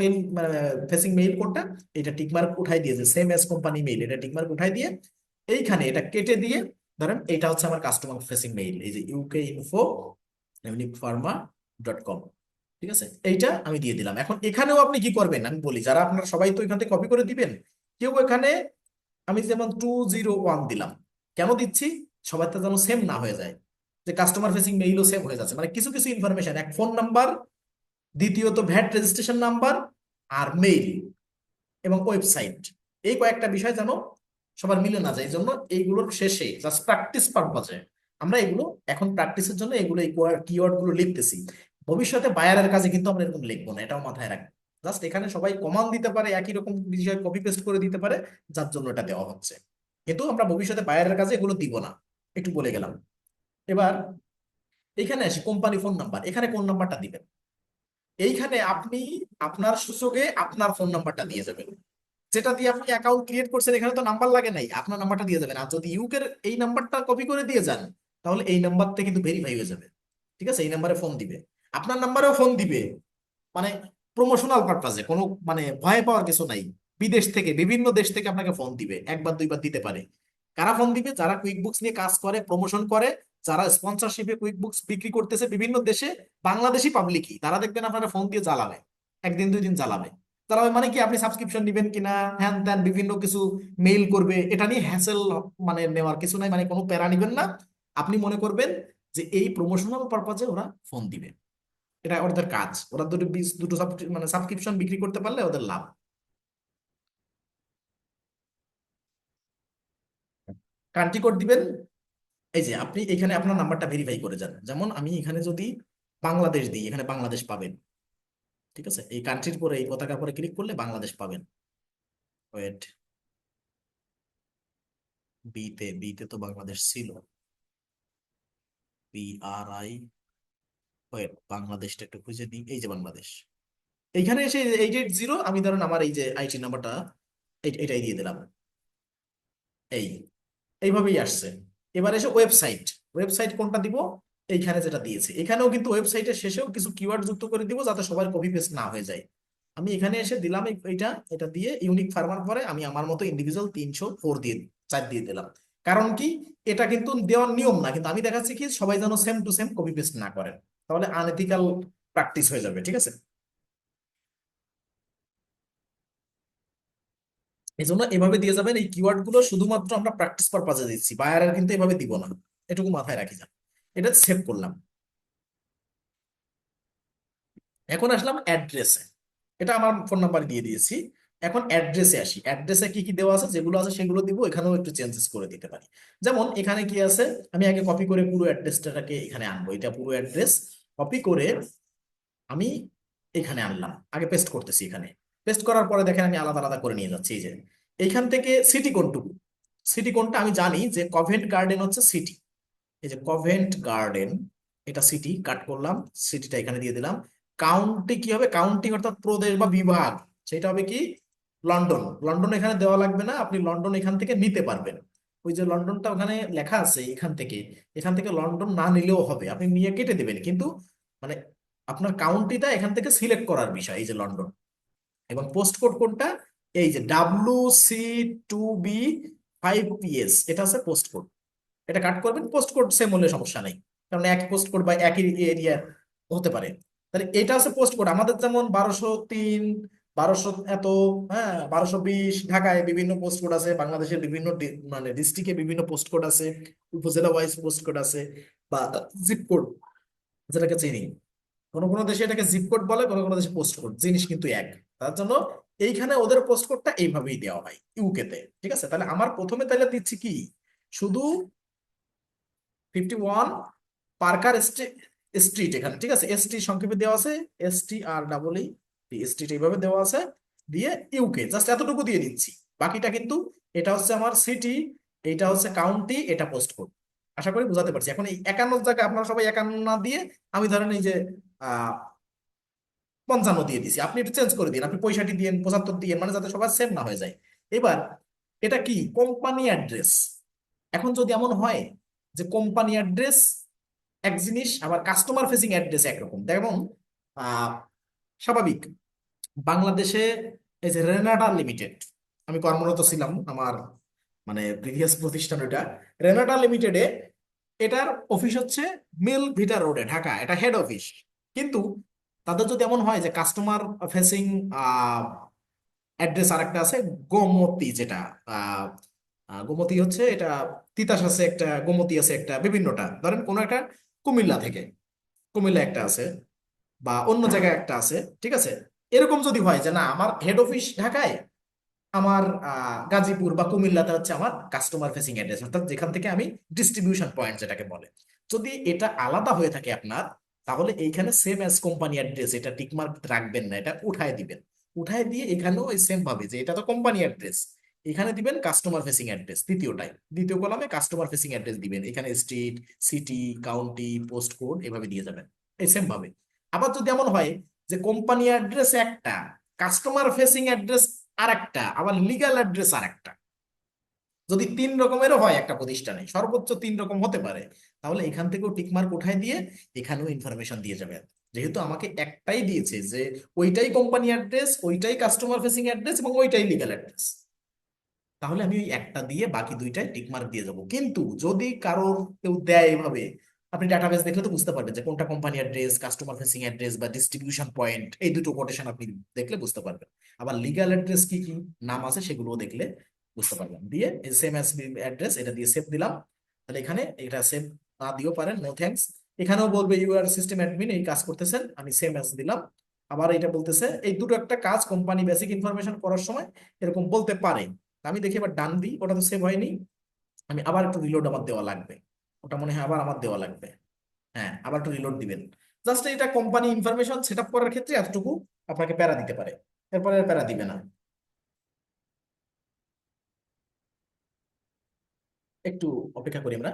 ফেসিং মেইল কোডটা, এটা টিকমার্ক উঠাই দিয়ে, যে সেম এস কোম্পানি মেইল, এটা টিকমার্ক উঠাই দিয়ে এইখানে এটা কেটে দিয়ে, ধরেন এটা হচ্ছে আমার কাস্টমার ফেসিং মেইল, এই যে UK info@pharma.com। ঠিক আছে, এইটা আমি দিয়ে দিলাম। এখন এখানেও আপনি কি করবেন আমি বলি, যারা আপনারা সবাই তো এখান থেকে কপি করে দিবেন, কেউ এখানে, আমি যেমন 201 দিলাম, কেন দিচ্ছি, সবার তো যেন সেম না হয়ে যায়, যে কাস্টমার ফেসিং মেইলও সেম হয়ে যাচ্ছে, মানে কিছু কিছু ইনফরমেশন, এক ফোন নাম্বার, দ্বিতীয়ত ভ্যাট রেজিস্ট্রেশন নাম্বার, আর মেইল এবং ওয়েবসাইট, এই কয়েকটা বিষয় যেন সবার মিলে না যায়, এই জন্য এইগুলোর শেষে জাস্ট প্র্যাকটিস পারপাজে আমরা এগুলো এখন প্র্যাকটিসের জন্য এগুলো এই কিওয়ার্ড গুলো লিখতেছি। ভবিষ্যতে বায়ারের কাজে কিন্তু আমরা এরকম লিখবো না, এটাও মাথায় রাখবো। জাস্ট এখানে সবাই কমান্ড দিতে পারে, একই রকম বিষয় কপি পেস্ট করে দিতে পারে, যার জন্য এটা দেওয়া হচ্ছে। কিন্তু আমরা ভবিষ্যতে বায়ারের কাজে এগুলো দিব না, একটু বলে গেলাম। এবার এখানে আসি কোম্পানি ফোন নাম্বার, এখানে কোন নাম্বারটা দিবেন, এইখানে আপনি আপনার সুযোগে আপনার ফোন নাম্বারটা দিয়ে যাবেন, যেটা দিয়ে আপনি অ্যাকাউন্ট ক্রিয়েট করছেন, এখানে তো নাম্বার লাগে নাই, আপনার নাম্বারটা দিয়ে যাবেন। আর যদি ইউকের এই নাম্বারটা কপি করে দিয়ে যান, তাহলে এই নাম্বারটা কিন্তু ভেরিফাই হয়ে যাবে। ঠিক আছে, এই নাম্বারে ফোন দিবে, আপনার নাম্বারেও ফোন দিবে, মানে প্রমোশনাল পারপাজে, কোনো মানে ভয় পাওয়ার কিছু নাই। বিদেশ থেকে, বিভিন্ন দেশ থেকে আপনাকে ফোন দিবে, একবার দুইবার দিতে পারে। কারা ফোন দিবে? যারা কুইক বুকস নিয়ে কাজ করে, প্রমোশন করে, যারা স্পন্সরশিপে কুইক বুকস বিক্রি করতেছে বিভিন্ন দেশে, বাংলাদেশি পাবলিকই, তারা দেখবেন আপনারা ফোন দিয়ে জ্বালাবে, একদিন দুই দিন জ্বালাবে। জ্বালাবে মানে কি, আপনি সাবস্ক্রিপশন নিবেন কিনা, হ্যান ত্যান বিভিন্ন কিছু মেইল করবে, এটা নিয়ে হ্যাসেল মানে নেওয়ার কিছু নাই, মানে কোনো প্যারা নিবেন না। আপনি মনে করবেন যে এই প্রমোশনাল পারপাজে ওরা ফোন দিবে, এটা ওদের কাজ, ওরা দুটো মানে সাবস্ক্রিপশন বিক্রি করতে পারলে ওদের লাভ। কান্ট্রি কোড দিবেন, এই যে আপনি এখানে আপনার নাম্বারটা ভেরিফাই করে যান, যেমন আমি এখানে যদি বাংলাদেশ দিই, এখানে বাংলাদেশ পাবেন। ঠিক আছে, এই কান্ট্রির পরে, এই পতাকার পরে ক্লিক করলে বাংলাদেশ পাবেন। ওয়েট, বিতে তো বাংলাদেশ ছিল, PRI, ওয়েট, বাংলাদেশটা একটু খুঁজে দিই, এই যে বাংলাদেশ। এইখানে এসে 880, আমি ধরেন আমার এই যে আইটি নাম্বারটা এটাই দিয়ে দিলাম, এই এইভাবেই আসছে। এবার এসে ওয়েবসাইট, ওয়েবসাইট কোনটা দিব, এইখানে যেটা দিয়েছে, এখানেও কিন্তু ওয়েবসাইটের শেষেও কিছু কিওয়ার্ড যুক্ত করে দিব, যাতে সবার কপি পেস্ট না হয়ে যায়। আমি এখানে এসে দিলাম এইটা, এটা দিয়ে ইউনিক ফার্মার পরে আমি আমার মতো ইন্ডিভিজুয়াল 304 দিয়ে 4 দিয়ে দিলাম। কারণ কি, এটা কিন্তু দেওয়ার নিয়ম না, কিন্তু আমি দেখাচ্ছি কি সবাই যেন same to same copy paste না করেন, তাহলে আনএথিক্যাল প্র্যাকটিস হয়ে যাবে। ঠিক আছে, এই জন্য এভাবে দিয়ে যাবেন। এই কিওয়ার্ড গুলো শুধুমাত্র আমরা প্র্যাকটিস পারপাজে দিচ্ছি, বায়ারের কিন্তু এভাবে দিব না, এটুকু মাথায় রাখি যান। এটা সেভ করলাম। এখন আসলাম অ্যাড্রেসে, এটা আমার ফোন নাম্বার দিয়ে দিয়েছি। এখন অ্যাড্রেসে আসি, অ্যাড্রেসে কি কি দেওয়া আছে, যেগুলো আছে সেগুলো দিব, এখানেও একটু চেঞ্জেস করে দিতে পারি। যেমন এখানে কি আছে, আমি আগে কপি করে পুরো অ্যাড্রেসটাকে এখানে আনবো, এটা পুরো অ্যাড্রেস কপি করে আমি এখানে আনলাম, আগে পেস্ট করতেছি এখানে। পেস্ট করার পরে দেখেন আমি আলাদা আলাদা করে নিয়ে যাচ্ছি। এই যে এইখান থেকে সিটি কোনটুকু, সিটি কোনটা আমি জানি যে কভেন্ট গার্ডেন হচ্ছে সিটি। এই যে কভেন্ট গার্ডেন, এটা সিটি কাট করলাম, সিটিটা এখানে দিয়ে দিলাম। কাউন্টি কি হবে, কাউন্টি অর্থাৎ প্রদেশ বা বিভাগ, সেটা হবে কি লন্ডন। লন্ডন এখানে দেওয়া লাগবে না, আপনি লন্ডন এখান থেকে নিতে পারবেন। ওই যে লন্ডনটা ওখানে লেখা আছে এখান থেকে, এখান থেকে লন্ডন না নিলেও হবে, আপনি নিয়ে কেটে দেবেন, কিন্তু মানে আপনার কাউন্টিটা এখান থেকে সিলেক্ট করার বিষয়। এই যে লন্ডন, এবং পোস্ট কোড কোডটা এই যে WC2B5PS, এটা আছে পোস্ট কোড। এটা কাট করবেন, পোস্ট কোড সেম হলে সমস্যা নেই, কারণ একই পোস্ট কোড বা একই এরিয়া হতে পারে। তাহলে এটা আছে পোস্ট কোড আমাদের, যেমন 1203, 1200 এত, হ্যাঁ 1220, ঢাকায় বিভিন্ন পোস্ট কোড আছে, বাংলাদেশের বিভিন্ন মানে ডিস্ট্রিক্টে বিভিন্ন পোস্ট কোড আছে, উপজেলা ওয়াইজ পোস্ট কোড আছে, বা জিপ কোড যেটাকে চিনি। কোনো কোনো দেশে এটাকে জিপ কোড বলে, কোনো কোনো দেশে পোস্ট কোড, জিনিস কিন্তু এক। তার জন্য এইখানে ওদের পোস্ট কোডটা এইভাবেই দেওয়া হয় ইউকে তে, ঠিক আছে। তাহলে আমার প্রথমে তাহলে দিচ্ছি কি, শুধু 51 পার্কার স্ট্রিট এখানে, ঠিক আছে, ST সংক্ষেপে দেওয়া আছে, STR এইভাবে দেওয়া আছে, দিয়ে ইউকে জাস্ট এতটুকু দিয়ে দিচ্ছি। বাকিটা কিন্তু, এটা হচ্ছে আমার সিটি, এটা হচ্ছে কাউন্টি, এটা পোস্ট কোড। আশা করি বুঝাতে পারছি। এখন এই 51 জায়গায় আপনারা সবাই 51 না দিয়ে, আমি ধরেন এই যে আহ 55 দিয়ে দিছি, আপনি একটু চেঞ্জ করে দিন, আপনি 65 দিন, 75 দিয়ে, মানে যাতে সবার সেম না হয়ে যায়। এবার এটা কি কোম্পানি অ্যাড্রেস। এখন যদি এমন হয় যে কোম্পানি অ্যাড্রেস এক জিনিস, আবার কাস্টমার ফেসিং অ্যাড্রেস একরকম, যেমন আহ স্বাভাবিক বাংলাদেশে এই যে রেনাটা লিমিটেড, আমি কর্মরত ছিলাম, আমার মানে প্রিভিয়াস প্রতিষ্ঠান ওইটা, রেনাটা লিমিটেডে, এটার অফিস হচ্ছে মিল ভিটা রোডে ঢাকা, এটা হেড অফিস। কিন্তু তাদের যদি এমন হয় যে কাস্টমার ফেসিং অ্যাড্রেস আরেকটা আছে, গোমতী, যেটা আহ, গোমতী হচ্ছে এটা, তিতাস আছে একটা, গোমতী আছে একটা, বিভিন্নটা ধরেন কোনো একটা কুমিল্লা থেকে, কুমিল্লা একটা আছে, বা অন্য জায়গায় একটা আছে, ঠিক আছে। এরকম যদি হয় যে না আমার হেড অফিস ঢাকায়, আমার গাজীপুর বা কুমিল্লাতে হচ্ছে আমার কাস্টমার ফেসিং অ্যাড্রেস, অর্থাৎ যেখান থেকে আমি ডিস্ট্রিবিউশন পয়েন্ট যেটাকে বলে, যদি এটা আলাদা হয়ে থাকে আপনার, তাহলে এইখানে সেম অ্যাজ কোম্পানি অ্যাড্রেস, এটা টিকমার্ক রাখবেন না, এটা উঠায় দিবেন। উঠায় দিয়ে এখানেও ওই সেম ভাবে, যে এটা তো কোম্পানি অ্যাড্রেস, এখানে দিবেন কাস্টমার ফেসিং অ্যাড্রেস, দ্বিতীয়টাই, দ্বিতীয় কলামে কাস্টমার ফেসিং অ্যাড্রেস দিবেন, এখানে street, city, county, post code এভাবে দিয়ে যাবেন, এই সেম ভাবে। আবার যদি এমন হয় যে কোম্পানি অ্যাড্রেস একটা, কাস্টমার ফেসিং অ্যাড্রেস আর একটা, আবার লিগ্যাল অ্যাড্রেস আর একটা, যদি 3 রকমেরও হয় একটা প্রতিষ্ঠানে, সর্বোচ্চ 3 রকম হতে পারে, তাহলে এখান থেকেও টিকমার্ক উঠায় দিয়ে এখানেও ইনফরমেশন দিয়ে যাবে। যেহেতু আমাকে একটাই দিয়েছে যে ওইটাই কোম্পানি অ্যাড্রেস, ওইটাই কাস্টমার ফেসিং অ্যাড্রেস এবং ওইটাই লিগ্যাল অ্যাড্রেস, তাহলে আমি ওই একটা দিয়ে বাকি দুইটায় টিকমার্ক দিয়ে যাবো। কিন্তু যদি কারোর কেউ দেয় এভাবে, আপনি ডাটাবেস দেখলে তো বুঝতে পারবেন যে কোনটা company address, customer facing address বা ডিস্ট্রিবিউশন পয়েন্ট, এই দুটো কোটেশন আপনি দেখলে বুঝতে পারবেন। আবার লিগ্যাল অ্যাড্রেস কি কি নাম আছে সেগুলোও দেখলে বুঝতে পারবেন। দিয়ে সেম অ্যাজ অ্যাড্রেস, এটা দিয়ে সেভ দিলাম। তাহলে এখানে এটা সেভ না দিয়েও পারেন, নো থ্যাঙ্কস। এখানেও বলবে ইউ আর সিস্টেম অ্যাডমিন, এই কাজ করতেছেন, আমি সেম অ্যাজ দিলাম। আবার এটা বলতেছে এই দুটো একটা কাজ কোম্পানি বেসিক ইনফরমেশন করার সময় এরকম বলতে পারে। আমি দেখি এবার ডান দিই, ওটা তো সেভ হয়নি, আমি আবার একটু রিলোড আমার দেওয়া লাগবে, ওটা মনে হয় আবার আমার দেওয়া লাগবে। হ্যাঁ, আবার একটু রিলোড দিবেন। জাস্ট এটা কোম্পানি ইনফরমেশন সেট আপ করার ক্ষেত্রে এতটুকু আপনাকে প্যারা দিতে পারে, এরপরে আর প্যারা দিবে না। একটু অপেক্ষা করি আমরা।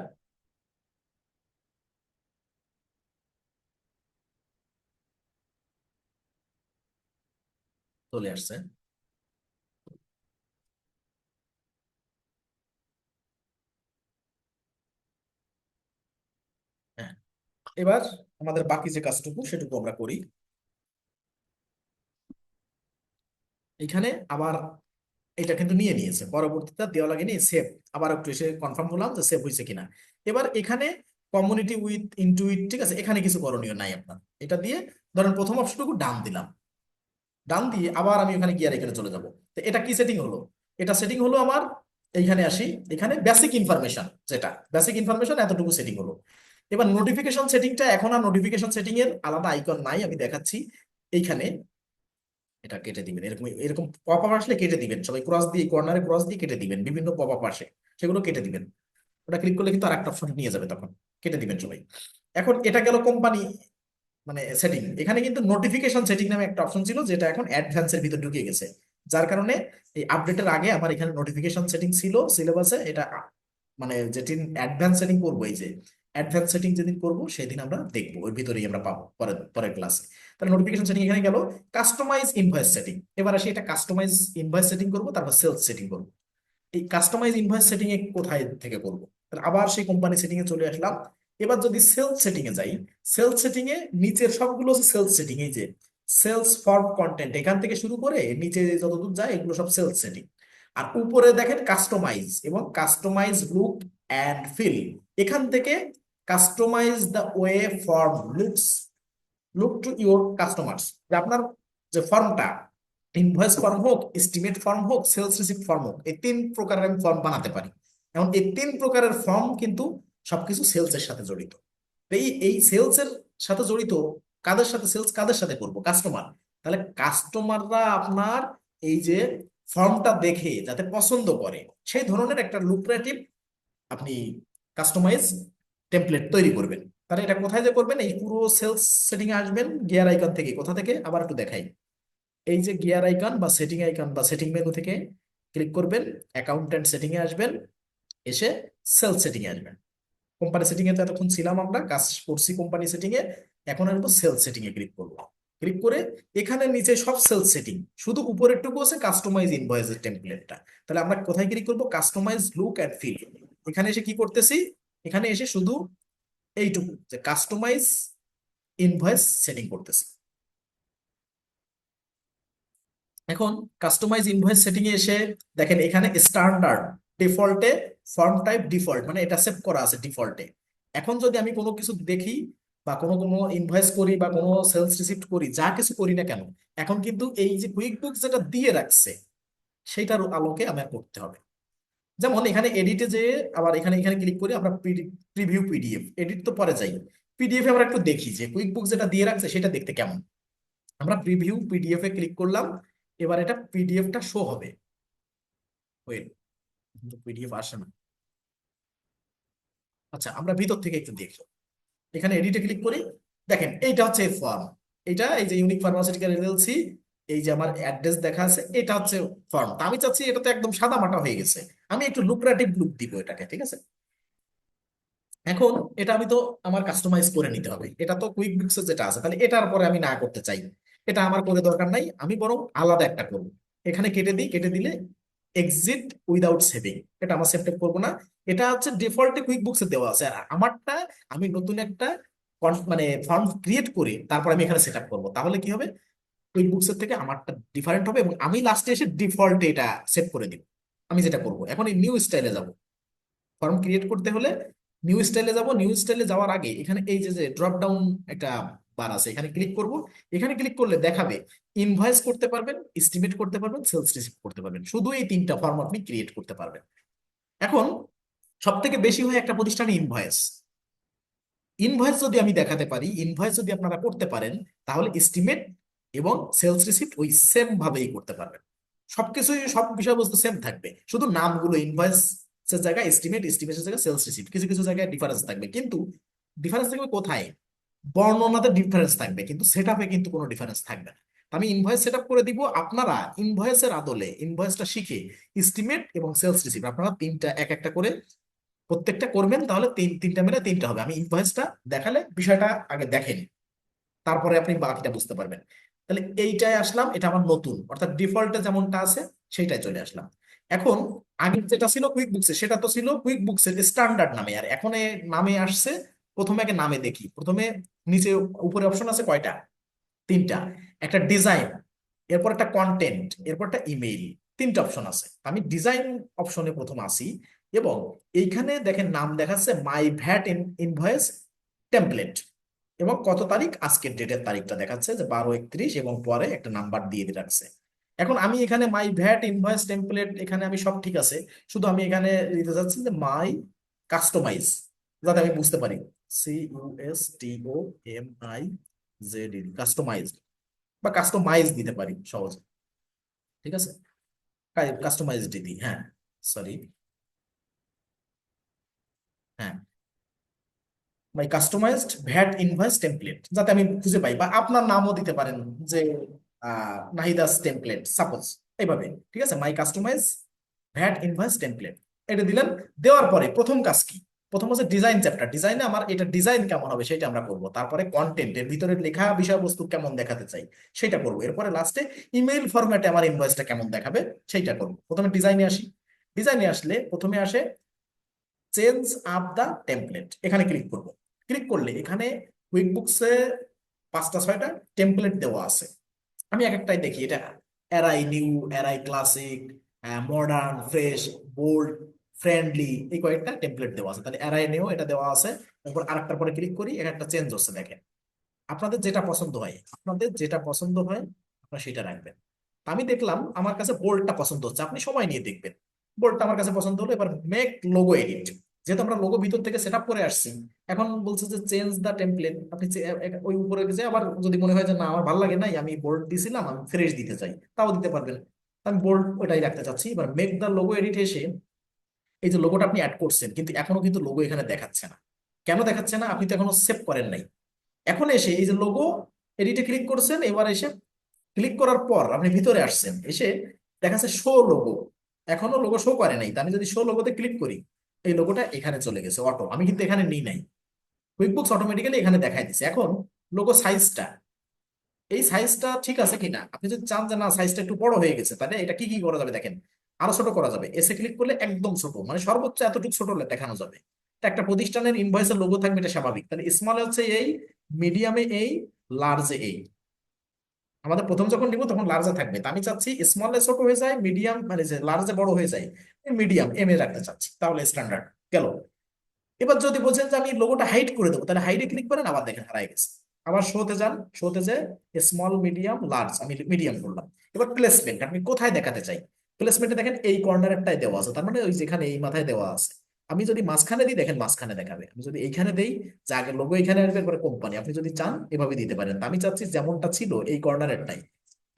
চলে আসছে। হ্যাঁ, এবার আমাদের বাকি যে কাজটুকু সেটুকু আমরা করি। এখানে আবার এটা কিন্তু নিয়ে নিয়েছে, পরবর্তীতে দেওয়া লাগেনি, সেভ। আবার একটু এসে কনফার্ম হলাম যে সেভ হয়েছে কিনা। এবার এখানে কমিউনিটি উইথ ইনটুইট, ঠিক আছে, এখানে কিছু করণীয় নাই আপনার। এটা দিয়ে ধরেন প্রথম অপশনটুকু ডান দিলাম, ডান দিয়ে আবার আমি ওখানে গিয়ার এখানে চলে যাব। তো এটা কি সেটিং হলো, এটা সেটিং হলো আমার, এইখানে আসি, এখানে বেসিক ইনফরমেশন, যেটা বেসিক ইনফরমেশন এতটুকু সেটিং হলো। এবার নোটিফিকেশন সেটিংটা, এখন আর নোটিফিকেশন সেটিং এর আলাদা আইকন নাই, আমি দেখাচ্ছি। এইখানে এটা কেটে দিবেন, এরকম এরকম পপ আপ আসলে কেটে দিবেন, সবাই ক্রস দিয়ে কর্নারে ক্রস দিয়ে কেটে দিবেন, বিভিন্ন পপ আপ আসে সেগুলো কেটে দিবেন। ওটা ক্লিক করলে কিন্তু আর একটা অপশন নিয়ে যাবে, তখন কেটে দিবেন সবাই। এখন এটা গেল কোম্পানি মানে সেটিং। এখানে কিন্তু নোটিফিকেশন সেটিং নামে একটা অপশন ছিল, যেটা এখন অ্যাডভান্সের ভিতর ঢুকে গেছে। যার কারণে এই আপডেটের আগে আমার এখানে নোটিফিকেশন সেটিং ছিল সিলেবাসে, এটা মানে যেদিন অ্যাডভান্স সেটিং করবো, এই যে অ্যাডভান্স সেটিং যেদিন করবো সেদিন আমরা দেখবো, ওর ভিতরেই আমরা পাবো পরের পরের ক্লাসে। তাহলে নোটিফিকেশন সেটিং এখানে গেল। কাস্টমাইজ ইনভয়েস সেটিং, এবার আসি এটা কাস্টমাইজ ইনভয়েস সেটিং করবো, তারপর সেলস সেটিং করবো। এই কাস্টমাইজ ইনভয়েস সেটিং এ কোথায় থেকে করব? তাহলে আবার সেই কোম্পানি সেটিং এ চলে আসলাম। এবার যদি সেলস সেটিং এ যাই, সেলস সেটিং এ নিচের সবগুলো সেলস সেটিং, এই যে সেলস ফর্ম কন্টেন্ট এখান থেকে শুরু করে নিচে যতদূর যায় এগুলো সব সেলস সেটিং। আর উপরে দেখেন কাস্টমাইজ এবং কাস্টমাইজ লুক অ্যান্ড ফিল, এখান থেকে customise the way form look to your customers, যে আপনার যে ফর্মটা, ইনভয়েস ফর্ম হোক, এস্টিমেট ফর্ম হোক, সেলস রিসিপ্ট ফর্ম হোক, এই তিন প্রকারের আমি ফর্ম বানাতে পারি। এখন এই তিন প্রকারের ফর্ম কিন্তু সবকিছু সেলস এর সাথে জড়িত। তো এই এই সেলস এর সাথে জড়িত, কাদের সাথে সেলস কাদের সাথে করবো? কাস্টমার। তাহলে কাস্টমাররা আপনার এই যে ফর্মটা দেখে যাতে পছন্দ করে, সেই ধরনের একটা লুক্রেটিভ আপনি কাস্টমাইজ টেমপ্লেট তৈরি করবেন। তাহলে এটা কোথায় যে করবেন? এই পুরো সেলস সেটিং এ আসবেন, গিয়ার আইকন থেকে। কোথা থেকে আবার একটু দেখাই, এই যে গিয়ার আইকন বা সেটিং আইকন বা সেটিং মেনু থেকে ক্লিক করবেন, অ্যাকাউন্টেন্ট সেটিং এ আসবেন, এসে সেলস সেটিং এ আসবেন। কোম্পানি সেটিং এ তো এতক্ষণ ছিলাম, আমরা কাজ করছি কোম্পানি সেটিং এ, এখন আসবো সেলস সেটিং এ ক্লিক করবো। ক্লিক করে এখানে নিচে সব সেলস সেটিং, শুধু উপরেরটুকু আছে কাস্টমাইজ ইনভয়েসের টেমপ্লেটটা। তাহলে আমরা কোথায় ক্লিক করবো? Customise look and feel. এখানে এসে কি করতেছি? এখানে এসে শুধু এইটুকু যে কাস্টমাইজ ইনভয়েস সেটিং করতেছি। এখন কাস্টমাইজ ইনভয়েস সেটিং এ এসে দেখেন এখানে স্ট্যান্ডার্ড ডিফল্টে ফর্ম টাইপ ডিফল্ট, মানে এটা সেভ করা আছে ডিফল্টে। এখন যদি আমি কোনো কিছু দেখি বা কোনো কোনো ইনভয়েস করি বা কোনো সেলস রিসিপ্ট করি, যা কিছু করি না কেন, এখন কিন্তু এই যে কুইক বুক যেটা দিয়ে রাখছে সেইটার আলোকে আমার করতে হবে। যেমন এখানে এডিটে যে, আবার এখানে এখানে ক্লিক করি আমরা, প্রিভিউ পিডিএফ, এডিট তো পরে যাই, পিডিএফ আমরা একটু দেখি যে কুইক বুক যেটা দিয়ে রাখছে সেটা দেখতে কেমন। আমরা প্রিভিউ পিডিএফ এ ক্লিক করলাম, এবার এটা পিডিএফটা শো হবে। ওয়েট, কিন্তু পিডিএফ আসে না। আচ্ছা, আমরা ভিতর থেকে একটু দেখি। এখানে এডিটে ক্লিক করি, দেখেন এইটা হচ্ছে ফর্ম। এটা এই যে ইউনিক ফার্মাসিউটিক্যাল এলএলসি, এই যে আমার অ্যাড্রেস দেখা আছে, এটা হচ্ছে ফর্ম। তা আমি চাচ্ছি, এটা তো একদম সাদা মাটা হয়ে গেছে, আমি একটু লুক্রেটিভ লুক দিব এটাকে, ঠিক আছে? এখন এটা আমি তো আমার কাস্টমাইজ করে নিতে হবে, এটা তো কুইক বুকস যেটা আছে, তাহলে এটার পরে আমি না করতে চাই, এটা আমার করে দরকার নাই, আমি বরং আলাদা একটা করব। এখানে কেটে দিই, কেটে দিলে এক্সিট উইদাউট সেভিং, এটা আমার সেভ করবো না। এটা হচ্ছে ডিফল্টে কুইক বুকসে দেওয়া আছে, আর আমারটা আমি নতুন একটা মানে ফর্ম ক্রিয়েট করে তারপর আমি এখানে সেট আপ করবো। তাহলে কি হবে? কুইক বুকসের থেকে আমারটা ডিফারেন্ট হবে, এবং আমি লাস্টে এসে ডিফল্টে এটা সেভ করে দিব। আমি যেটা করবো এখন, এই নিউ স্টাইলে যাব। ফর্ম ক্রিয়েট করতে হলে নিউ স্টাইলে যাব। নিউ স্টাইলে যাওয়ার আগে এখানে এই যে যে ড্রপ ডাউন একটা বার আছে, এখানে ক্লিক করব। এখানে ক্লিক করলে দেখাবে ইনভয়েস করতে পারবেন, এস্টিমেট করতে পারবেন, সেলস রিসিভ করতে পারবেন, শুধু এই তিনটা ফর্ম আপনি ক্রিয়েট করতে পারবেন। এখন সব থেকে বেশি হয় একটা প্রতিষ্ঠানে ইনভয়েস। ইনভয়েস যদি আমি দেখাতে পারি, ইনভয়েস যদি আপনারা করতে পারেন, তাহলে এস্টিমেট এবং সেলস রিসিপ্ট ওই সেম ভাবেই করতে পারবেন। সবকিছুই, সব বিষয়বস্তু সেম থাকবে, শুধু নামগুলো ইনভয়েস এর জায়গায় এস্টিমেট, এস্টিমেটের জায়গায় সেলস রিসিপ্ট, কিছু কিছু জায়গায় ডিফারেন্স থাকবে। কিন্তু ডিফারেন্স থাকবে কোথায়? বর্ণনাতে ডিফারেন্স থাকবে, কিন্তু সেট আপে কিন্তু কোনো ডিফারেন্স থাকবে না। তো আমি ইনভয়েস সেট আপ করে দিব, আপনারা ইনভয়েসের আদলে ইনভয়েসটা শিখে এস্টিমেট এবং সেলস রিসিপ্ট আপনারা তিনটা এক একটা করে প্রত্যেকটা করবেন, তাহলে তিনটা মিলে তিনটা হবে। আমি ইনভয়েসটা দেখালে বিষয়টা আগে দেখেন, তারপরে আপনি বাকিটা বুঝতে পারবেন। তাহলে এইটাই আসলাম, এটা আমার নতুন, অর্থাৎ ডিফল্টে যেমনটা আছে সেইটাই চলে আসলাম। এখন আগে যেটা ছিল কুইক বুকসে, সেটা তো ছিল কুইক বুকসের স্ট্যান্ডার্ড নামে, আর এখন এ নামে আসছে। প্রথমে আগে নামে দেখি, প্রথমে নিচে উপরে অপশন আছে কয়টা? তিনটা। একটা ডিজাইন, এরপর একটা কন্টেন্ট, এরপর একটা ইমেইল, তিনটা অপশন আছে। আমি ডিজাইন অপশনে প্রথম আসি, এবং এইখানে দেখেন নাম দেখাচ্ছে মাই ভ্যাট ইনভয়েস টেমপ্লেট, এবং কত তারিখ, আজকের ডেটের তারিখটা দেখাচ্ছে যে 12/31, এবং পরে একটা নাম্বার দিয়ে রাখছে। এখন আমি এখানে মাই ভ্যাট ইনভয়েস টেমপ্লেট, এখানে আমি সব ঠিক আছে, শুধু আমি এখানে দিতে চাচ্ছি যে মাই কাস্টমাইজ, যাতে আমি বুঝতে পারি। CUSTOMIZ, customise. বা কাস্টমাইজ দিতে পারি সহজে। ঠিক আছে, কাস্টমাইজ দিই, হ্যাঁ। সরি, হ্যাঁ, by customised VAT invoice template, যাতে আমি খুঁজে পাই, বা আপনার নামও দিতে পারেন, যে নাহিদাস টেমপ্লেট সাপোজ, এইভাবে। ঠিক আছে, মাই কাস্টমাইজ ভ্যাট ইনভয়েস টেমপ্লেট, এটা দিলেন। দেওয়ার পরে প্রথম কাজ কি? প্রথম হচ্ছে ডিজাইন চ্যাপ্টার, ডিজাইনে আমার এটা ডিজাইন কেমন হবে সেটা আমরা করব। তারপরে কন্টেন্টের ভিতরে লেখা বিষয়বস্তু কেমন দেখাতে চাই সেটা করব। এরপরে লাস্টে ইমেইল ফরম্যাটে আমার ইনভয়েসটা কেমন দেখাবে সেইটা করব। প্রথমে ডিজাইনে আসি। ডিজাইনে আসলে প্রথমে আসে চেঞ্জ আপ দা টেমপ্লেট, এখানে ক্লিক করব। ক্লিক করলে এখানে কুইকবুকসে 5টা 6টা টেমপ্লেট দেওয়া আছে। আমি এক একটাই দেখি, এটা Airy new, Airy classic, modern, fresh, bold, friendly, এই কয়েকটা টেমপ্লেট দেওয়া আছে। তাহলে এরআই নিউ এটা দেওয়া আছে। তারপর আরেকটার পরে ক্লিক করি, এখানে একটা চেঞ্জ হচ্ছে, দেখেন। আপনাদের যেটা পছন্দ হয়, আপনাদের যেটা পছন্দ হয় আপনারা সেটা রাখবেন। তা আমি দেখলাম আমার কাছে বোল্ডটা পছন্দ হচ্ছে, আপনি সময় নিয়ে দেখবেন। বোল্ডটা আমার কাছে পছন্দ হলো। এবার মেক লোগো এডিট, যেহেতু আমরা লোগো ভিতর থেকে সেট আপ করে আসছি, এখন বলছে যে চেঞ্জ দা টেমপ্লেট। আপনি ওই উপরে যে আবার যদি মনে হয় যে না আমার ভালো লাগে নাই, আমি বোল্ড দিছিলাম, আমি ফ্রেশ দিতে চাই, তাও দিতে পারবেন। আমি বোল্ড ওটাই রাখতে চাচ্ছি। এবার মেক দা লোগো এডিট এসে এই যে লোগোটা আপনি অ্যাড করছেন, কিন্তু এখনো কিন্তু লোগো এখানে দেখাচ্ছে না। কেন দেখাচ্ছে না? আপনি তো এখনো সেভ করেন নাই। এখন এসে এই যে লোগো এডিটে ক্লিক করছেন, এবার এসে ক্লিক করার পর আপনি ভিতরে আসছেন, এসে দেখাচ্ছে শো লোগো, এখনো লোগো শো করে নাই। তা আমি যদি শো লোগোতে ক্লিক করি, এই লোগোটা এখানে চলে গেছে অটো, আমি কিন্তু এখানে নিই নাই। কুইকবুকস অটোমেটিক্যালি এখানে দেখাই দিচ্ছে। এখন লোগো সাইজটা, এই সাইজটা ঠিক আছে কিনা, আপনি যদি চান যে না সাইজটা একটু বড় হয়ে গেছে, তাহলে এটা কি কি করা যাবে দেখেন। আরো ছোট করা যাবে, এসে ক্লিক করলে একদম ছোট, মানে সর্বোচ্চ এতটুকু ছোট দেখানো যাবে। তা একটা প্রতিষ্ঠানের ইনভয়েসের লোগো থাকবে, এটা স্বাভাবিক। তাহলে স্মলে হচ্ছে এই, মিডিয়ামে এই, লার্জে এই। আমাদের প্রথম যখন নিব তখন লার্জে থাকবে, তা আমি চাচ্ছি স্মলে ছোট হয়ে যায়, মিডিয়াম মানে যে লার্জে বড় হয়ে যায়, মিডিয়াম এম এ রাখতে চাচ্ছি, তাহলে স্ট্যান্ডার্ড গেল। এবার যদি বলছেন যে আমি লোগোটা হাইড করে দেবো, তাহলে হাইডে ক্লিক করেন, আবার দেখেন হারাই গেছে। আবার শোতে যান, শোতে যে স্মল, মিডিয়াম, লার্জ, আমি মিডিয়াম করলাম। এবার প্লেসমেন্ট আপনি কোথায় দেখাতে চাই, প্লেসমেন্টে দেখেন এই কর্নারেরটাই দেওয়া আছে, তার মানে ওই যেখানে এই মাথায় দেওয়া আছে। আমি যদি মাঝখানে দিই, দেখেন মাঝখানে দেখাবে। আমি যদি এইখানে দেই, যে আগে লোগো এখানে আসবে, এরপরে কোম্পানি, আপনি যদি চান এভাবে দিতে পারেন। তা আমি চাচ্ছি যেমনটা ছিল এই কর্নারেরটাই,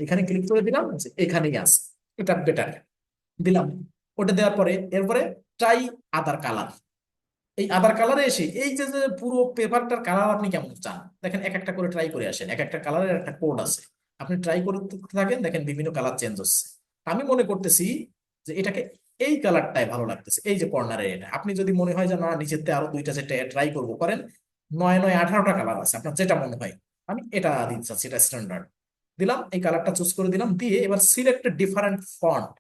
এখানে ক্লিক করে দিলাম, যে এখানেই আছে, এটা বেটার দিলাম। ওটা দেওয়ার পরে এরপরে ট্রাই আদার কালার। এই আধার কালারে এসে এই যে যে পুরো পেপারটার কালার আপনি কেমন চান, দেখেন এক একটা করে ট্রাই করে আসেন, এক একটা কালারের একটা কোড আছে। আপনি ট্রাই করতে থাকেন, দেখেন বিভিন্ন কালার চেঞ্জ হচ্ছে। আমি মনে করতেছি যে এটাকে এই কালারটাই ভালো লাগতেছে, এই যে কর্নারে এটা। আপনি যদি মনে হয় যে না নিচেতে আরো 2টা 4টা ট্রাই করবো, করেন। 9 9 18টা কালার আছে, আপনার যেটা মনে হয়। আমি এটা দিতে চাচ্ছি, এটা স্ট্যান্ডার্ড দিলাম, এই কালারটা চুজ করে দিলাম। দিয়ে এবার সিলেক্ট ডিফারেন্ট ফন্ট।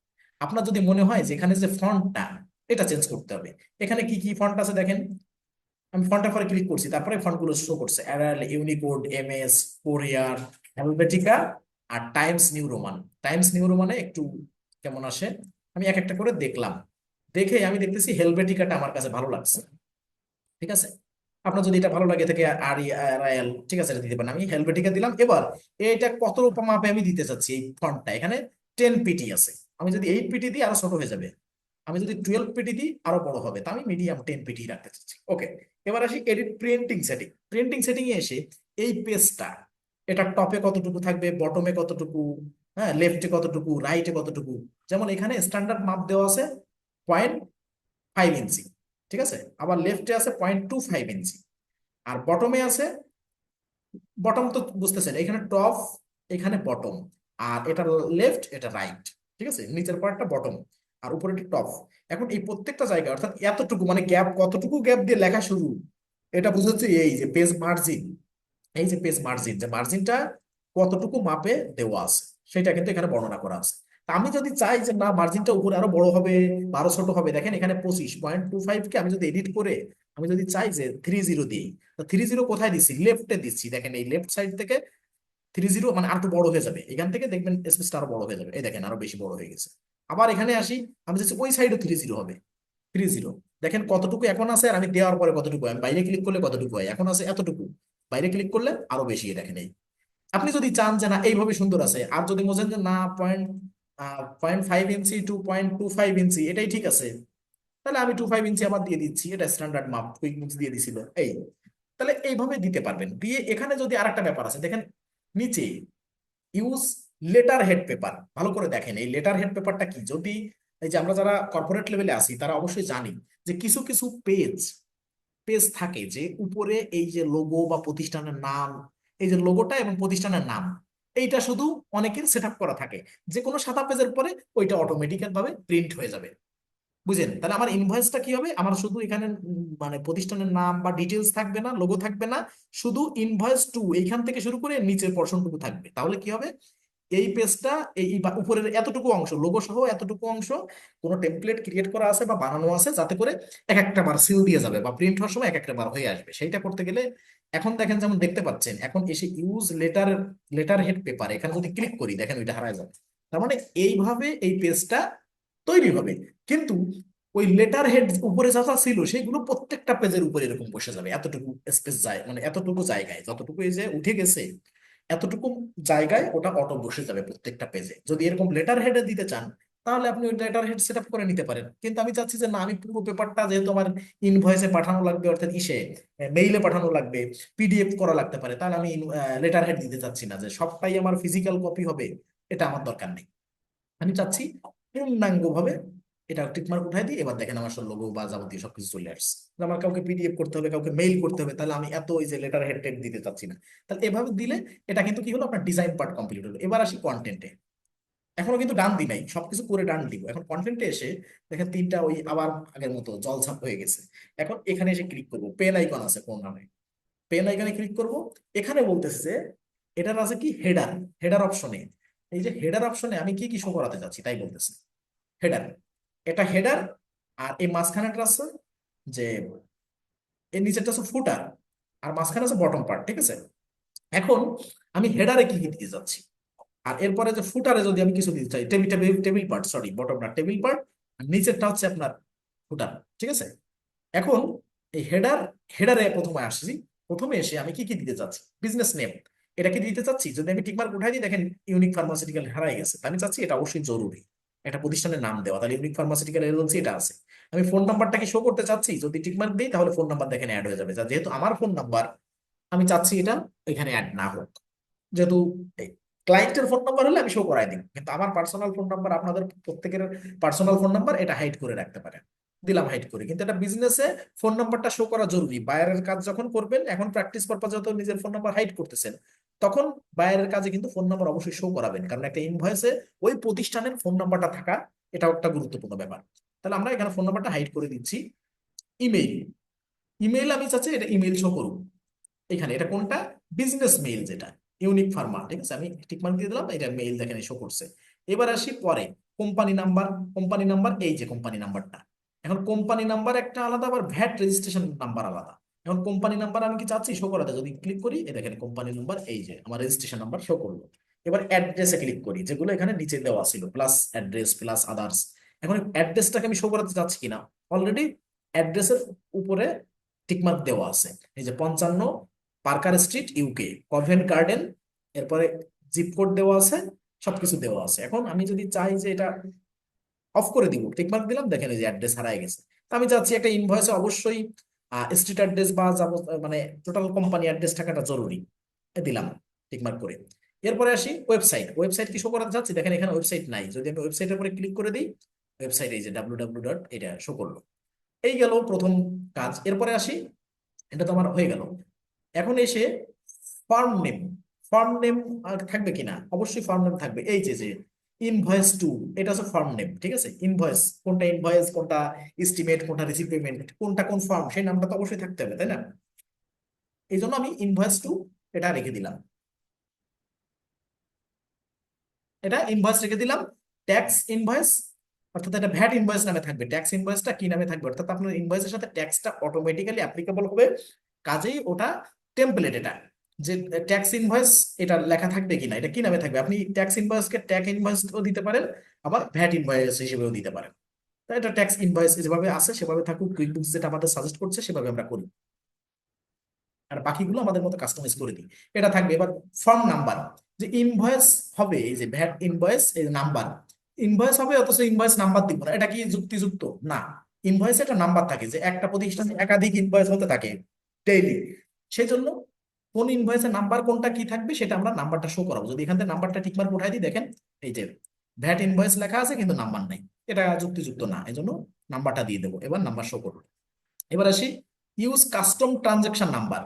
আপনার যদি মনে হয় যে এখানে যে ফন্টটা, এটা চেঞ্জ করতে হবে। এখানে কি কি ফন্ট আছে দেখেন। আমি ফন্টের পরে ক্লিক করছি, তারপরে ফন্ট গুলো শো করছে, Arial, Unicode, MS, Courier, Helvetica, আর Times New Roman. Times New রোমানে একটু কেমন আসে, আমি এক একটা করে দেখলাম। দেখে আমি দেখতেছি হেলভেটিকাটা আমার কাছে ভালো লাগছে। ঠিক আছে, আপনার যদি এটা ভালো লাগে থাকে আর আরএল, ঠিক আছে, এটা দিতে পারেন। আমি হেলভেটিকা দিলাম। এবার এটা কত মাপে আমি দিতে চাচ্ছি, এই ফন্টটা এখানে 10 পিটি আছে। আমি যদি 8 পিটি দিই আরো ছোট হয়ে যাবে, আমি যদি 12 পিটি দিই আরো বড় হবে। তা আমি মিডিয়াম 10 পিটি রাখতে চাচ্ছি। ওকে, এবার আসি edit printing setting. Printing setting এ এসে এই পেজটা, এটা টপে কতটুকু থাকবে, বটমে কতটুকু, হ্যাঁ, লেফটে কতটুকু, রাইটে কতটুকু। যেমন এখানে স্ট্যান্ডার্ড মাপ দেওয়া আছে 0.5 ইঞ্চি, ঠিক আছে। আবার লেফটে আছে 0.25 ইঞ্চি, আর বটমে আছে, বটম তো বুঝতেছেন, এখানে টপ, এখানে বটম, আর এটা লেফট, এটা রাইট। ঠিক আছে, নিচের পার্টটা বটম আর উপরে টপ। এখন এই প্রত্যেকটা জায়গা অর্থাৎ এতটুকু মানে গ্যাপ, কতটুকু গ্যাপ দিয়ে লেখা শুরু, এটা বুঝাচ্ছে এই যে পেজ মার্জিন। এই যে পেজ মার্জিন, যে মার্জিনটা কতটুকু মাপে দেওয়া আছে সেটা কিন্তু এখানে বর্ণনা করা আছে। তা আমি যদি চাই যে না মার্জিনটা উপরে আরো বড় হবে বা আরো ছোট হবে, দেখেন এখানে 25.25 কে আমি যদি এডিট করে, আমি যদি চাই যে 30 দিই, তো 30 কোথায় দিচ্ছি, লেফটে দিচ্ছি। দেখেন এই লেফট সাইড থেকে 30 মানে আরো বড় হয়ে যাবে, এখান থেকে দেখবেন স্পেসটা আরো বড় হয়ে যাবে, এই দেখেন আরো বেশি বড় হয়ে গেছে। আবার এখানে আসি, আমি চাচ্ছি ওই সাইডও 30 হবে। 30, দেখেন কতটুকু এখন আছে, আর আমি দেওয়ার পরে কতটুকু হয়। আমি বাইরে ক্লিক করলে কতটুকু হয়, এখন আছে এতটুকু, বাইরে ক্লিক করলে আরো বেশি, দেখেন এই। আপনি যদি চান যে না এইভাবে সুন্দর আছে, আর যদি বোঝেন যে না 0.5 ইঞ্চি টু 0.25 ইঞ্চি এটাই ঠিক আছে, তাহলে আমি 25 ইঞ্চি আবার দিয়ে দিচ্ছি, এটা স্ট্যান্ডার্ড মাপ, কুইকবুকস দিয়ে দিছিল এই। তাহলে এইভাবে দিতে পারবেন। দিয়ে এখানে যদি আরেকটা ব্যাপার আছে দেখেন, নিচে ইউজ লেটার হেড পেপার। ভালো করে দেখেন এই লেটার হেড পেপারটা কি। যদি এই যে আমরা যারা কর্পোরেট লেভেলে আছি তারা অবশ্যই জানি যে কিছু কিছু পেজ পেজ থাকে যে উপরে এই যে লোগো বা প্রতিষ্ঠানের নাম, এই যে লোগোটা এবং প্রতিষ্ঠানের নাম, এইটা শুধু অনেকের সেট আপ করা থাকে। যে কোনো সাদা পেজের পরে ওইটা অটোমেটিক্যাল ভাবে প্রিন্ট হয়ে যাবে। বুঝেন? তাহলে আমার ইনভয়েসটা কি হবে, আমার শুধু এখানে মানে প্রতিষ্ঠানের নাম বা ডিটেলস থাকবে না, লোগো থাকবে না, শুধু ইনভয়েস টু এইখান থেকে শুরু করে নিচের পর্শনটুকু থাকবে। তাহলে কি হবে, এই পেজটা এই বা উপরের এতটুকু অংশ লোগো সহ এতটুকু অংশ কোনো টেমপ্লেট ক্রিয়েট করা আছে বা বানানো আছে যাতে করে এক একটা বার সিল দিয়ে যাবে বা প্রিন্ট হওয়ার সময় এক একটা বার হয়ে আসবে। সেইটা করতে গেলে এখন দেখেন যেমন দেখতে পাচ্ছেন এখন এসে use letter letter head paper এখানে যদি ক্লিক করি দেখেন ওইটা হারায় যাবে। তার মানে এইভাবে এই পেজটা তৈরি হবে। কিন্তু ওই লেটার হেড উপরে যা যা ছিল সেগুলো প্রত্যেকটা পেজের উপরে এরকম বসে যাবে, এতটুকু স্পেস যায় মানে এতটুকু জায়গায় যতটুকু এই যে উঠে গেছে এতটুকু জায়গায় ওটা অটো বসে যাবে প্রত্যেকটা পেজে। যদি এরকম লেটার হেডে দিতে চান তাহলে আপনি ওই লেটার হেড সেট আপ করে নিতে পারেন। কিন্তু আমি চাচ্ছি যে না, আমি পুরো পেপারটা যেহেতু আমার ইনভয়েসে পাঠানো লাগবে অর্থাৎ ইসে মেইলে পাঠানো লাগবে, পিডিএফ করা লাগতে পারে, তাহলে আমি লেটার হেড দিতে চাচ্ছি না যে সবটাই আমার ফিজিক্যাল কপি হবে। এটা আমার দরকার নেই। আমি চাচ্ছি পূর্ণাঙ্গ ভাবে এটা টিকমার্ক উঠাই দিই। এবার দেখেন আমার সব লোগো বা যাবতীয় সবকিছু চলে আসছে। আমার কাউকে পিডিএফ করতে হবে, কাউকে মেইল করতে হবে, তাহলে আমি এত ওই যে লেটার হেড টেড দিতে চাচ্ছি না। তাহলে এভাবে দিলে এটা কিন্তু কি হলো, আপনার ডিজাইন পার্ট কমপ্লিট হলো। এবার আসি কন্টেন্টে। এখনো কিন্তু ডান দিই নাই, সবকিছু করে ডান দিব। এখন কন্টেন্টে এসে দেখেন তিনটা ওই আবার আগের মতো জলছাপ হয়ে গেছে। এখন এখানে এসে ক্লিক করবো, পেন আইকন আছে কোন নামে, পেন আইকনে ক্লিক করব। এখানে বলতেছে যে এটার আছে কি হেডার, হেডার অপশনে। এই যে হেডার অপশনে আমি কি কি শো করাতে চাচ্ছি তাই বলতেছে। হেডার, এটা হেডার। আর এই মাঝখানেটা আছে যে এর নিচেরটা আছে ফুটার, আর মাঝখানে আছে বটম পার্ট, ঠিক আছে। এখন আমি হেডারে কি কি দিতে যাচ্ছি, আর এরপরে যে ফুটারে যদি আমি কিছু দিতে চাই, table table table part, sorry bottom না টেবিল পার্ট, আর নিচেরটা হচ্ছে আপনার ফুটার, ঠিক আছে। এখন এই হেডার, হেডারে প্রথমে আসছি। প্রথমে এসে আমি কি কি দিতে চাচ্ছি, বিজনেস নেম এটা কি দিতে চাচ্ছি। যদি আমি টিকমার্ক উঠাই দিই দেখেন ইউনিক ফার্মাসিউটিক্যাল হারাই গেছে। তা আমি চাচ্ছি এটা অবশ্যই জরুরি, একটা প্রতিষ্ঠানের নাম দেওয়া, তাহলে ইউনিক ফার্মাসিউটিক্যাল এজেন্সি এটা আছে। আমি ফোন নাম্বারটা কি শো করতে চাচ্ছি, যদি টিকমার্ক দিই তাহলে ফোন নাম্বার দেখেন অ্যাড হয়ে যাবে। যেহেতু আমার ফোন নাম্বার, আমি চাচ্ছি এটা এখানে অ্যাড না হোক। যেহেতু ক্লায়েন্টের ফোন নাম্বার হলে আমি শো করাই দিব, কিন্তু আমার পার্সোনাল ফোন নাম্বার, আপনাদের প্রত্যেকের পার্সোনাল ফোন নাম্বার, এটা হাইড করে রাখতে পারেন। দিলাম হাইড করে। কিন্তু এটা বিজনেসে ফোন নাম্বারটা শো করা জরুরি। বায়ারের কাজ যখন করবেন, এখন প্র্যাকটিস পারপাস যত নিজের ফোন নাম্বার হাইড করতেছেন, তখন বায়ারের কাজে কিন্তু ফোন নাম্বার অবশ্যই শো করাবেন, কারণ একটা ইনভয়েসে ওই প্রতিষ্ঠানের ফোন নাম্বারটা থাকা এটাও একটা গুরুত্বপূর্ণ ব্যাপার। তাহলে আমরা এখানে ফোন নাম্বারটা হাইড করে দিচ্ছি। ইমেইল, ইমেইল আমি চাচ্ছি এটা ইমেইল শো করুন। এখানে এটা কোনটা, বিজনেস মেইল যেটা ইউনিক ফার্মা, ঠিক আছে। আমি টিক মার্ক দিয়ে দিলাম, এটা মেইল দেখেন শো করছে। এবার আসি পরে কোম্পানি নাম্বার। কোম্পানি নাম্বার এই যে কোম্পানি নাম্বারটা। এখন কোম্পানি নাম্বার একটা আলাদা, আবার ভ্যাট রেজিস্ট্রেশন নাম্বার আলাদা। এখন কোম্পানি নাম্বার আমি কি চাচ্ছি শো করাতে, যদি ক্লিক করি এই দেখেন কোম্পানি নাম্বার, এই যে আমার রেজিস্ট্রেশন নাম্বার শো করলো। এবার অ্যাড্রেসে ক্লিক করি, যেগুলো এখানে নিচে দেওয়া ছিল, প্লাস অ্যাড্রেস প্লাস আদার্স। এখন অ্যাড্রেসটাকে আমি শো করাতে চাচ্ছি কিনা, অলরেডি অ্যাড্রেসের উপরে টিকমার্ক দেওয়া আছে। এই যে 55 Parker street UK, Covent garden, এরপরে জিপ কোড দেওয়া আছে, সবকিছু দেওয়া আছে। এখন আমি যদি চাই যে এটা অফ করে দিব, টিকমার্ক দিলাম, দেখেন এই যে অ্যাড্রেস হারায় গেছে। তো আমি চাচ্ছি একটা ইনভয়েসে অবশ্যই স্ট্রিট অ্যাড্রেস বা মানে টোটাল কোম্পানি অ্যাড্রেস থাকাটা জরুরি। দিলাম টিকমার্ক করে। এরপরে আসি ওয়েবসাইট। ওয়েবসাইট কি শো করাতে চাচ্ছি, দেখেন এখানে ওয়েবসাইট নাই। যদি আমি ওয়েবসাইটের উপরে ক্লিক করে দিই, ওয়েবসাইট এই যে ডাব্লিউ ডট এটা শো করলো। এই গেল প্রথম কাজ। এরপরে আসি, এটা তো আমার হয়ে গেল। এখন এসে ফার্ম নেম, ফার্ম নেম থাকবে কিনা, অবশ্যই ফার্ম নেম থাকবে। এই যে যে ইনভয়েস টু, এটা হচ্ছে ফার্ম নেম, ঠিক আছে। ইনভয়েস কোনটা, ইনভয়েস কোনটা, এস্টিমেট কোনটা, রিসিভ পেমেন্ট কোনটা, কোন ফার্ম, সেই নামটা তো অবশ্যই থাকতে হবে, তাই না। এই জন্য আমি ইনভয়েস টু এটা রেখে দিলাম, এটা ইনভয়েস রেখে দিলাম। ট্যাক্স ইনভয়েস, অর্থাৎ এটা ভ্যাট ইনভয়েস নামে থাকবে। ট্যাক্স ইনভয়েসটা কি নামে থাকবে, অর্থাৎ আপনার ইনভয়েসের সাথে ট্যাক্সটা অটোমেটিক্যালি অ্যাপ্লিকেবল হবে। কাজেই ওটা টেমপ্লেট, এটা যে ট্যাক্স ইনভয়েস এটা লেখা থাকবে কিনা, এটা কি নামে থাকবে। আপনি ট্যাক্স ইনভয়েসকে ট্যাক্স ইনভয়েসও দিতে পারেন, আবার ভ্যাট ইনভয়েস হিসেবেও দিতে পারেন। তাই এটা ট্যাক্স ইনভয়েস যেভাবে আছে সেভাবে থাকুক। কুইকবুকস যেটা আমাদের সাজেস্ট করছে সেভাবে আমরা করি, আর বাকিগুলো আমাদের মতো কাস্টমাইজ করে দিই। এটা থাকবে। এবার ফর্ম নাম্বার, যে ইনভয়েস হবে, এই যে ভ্যাট ইনভয়েস এই নাম্বার, ইনভয়েস হবে অথচ ইনভয়েস নাম্বার দিব না, এটা কি যুক্তিযুক্ত না। ইনভয়েসে একটা নাম্বার থাকে, যে একটা প্রতিষ্ঠানে একাধিক ইনভয়েস হতে থাকে ডেইলি, সেই জন্য কোন ইনভয়েসের নাম্বার কোনটা কি থাকবে সেটা আমরা নাম্বারটা শো করাবো। যদি এখান থেকে নাম্বারটা টিকমার্ক উঠাই দিই, দেখেন এই যে ভ্যাট ইনভয়েস লেখা আছে কিন্তু নাম্বার নাই, এটা যুক্তিযুক্ত না, এই জন্য নাম্বারটা দিয়ে দেবো। এবার নাম্বার শো করবো। এবার আসি ইউজ কাস্টম ট্রানজাকশন নাম্বার।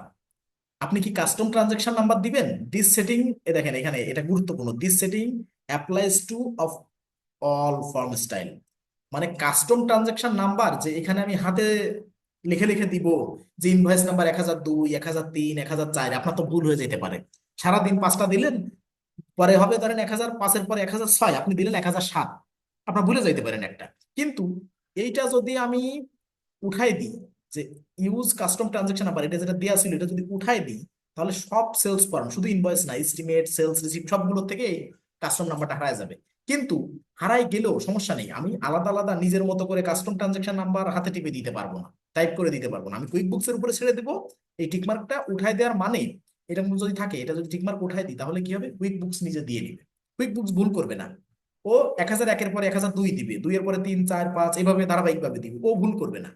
আপনি কি কাস্টম ট্রানজাকশন নাম্বার দিবেন? দিস সেটিং, এ দেখেন এখানে এটা গুরুত্বপূর্ণ, this setting applies to of all form style. মানে কাস্টম ট্রানজাকশন নাম্বার যে এখানে আমি হাতে লিখে লিখে দিব যে ইনভয়েস নাম্বার 1002, 1003, 1004, আপনার তো ভুল হয়ে যেতে পারে। সারাদিন 5টা দিলেন, পরে হবে ধরেন 1005, পরে 1006, আপনি দিলেন 1007, আপনার ভুলে যাইতে পারেন একটা। কিন্তু এইটা যদি আমি উঠাই দিই, যে ইউজ কাস্টম ট্রানজাকশন নাম্বার, এটা যেটা দেওয়া ছিল এটা যদি উঠাই দিই, তাহলে সব সেলস ফর্ম, শুধু ইনভয়েস না, এস্টিমেট, সেলস রিসিপ্ট, সবগুলো থেকে কাস্টম নাম্বারটা হারায় যাবে। কিন্তু হারাই গেলেও সমস্যা নেই, আমি আলাদা আলাদা নিজের মতো করে কাস্টম ট্রানজাকশন নাম্বার হাতে টিপে দিতে পারবো না, টাইপ করে দিতে পারবো না। আমি কুইক বুকস এর উপরে ছেড়ে দেবো। এই টিকমার্কটা উঠাই দেওয়ার মানে, এটা যদি থাকে, এটা যদি টিকমার্ক উঠাই দিই, তাহলে কি হবে, কুইক বুকস নিজে দিয়ে দিবে। কুইক বুকস ভুল করবে না, ও 1001-এর পরে 1002 দিবে, 2-এর পরে 3, 4, 5, এইভাবে ধারাবাহিক ভাবে দিবে, ও ভুল করবে না।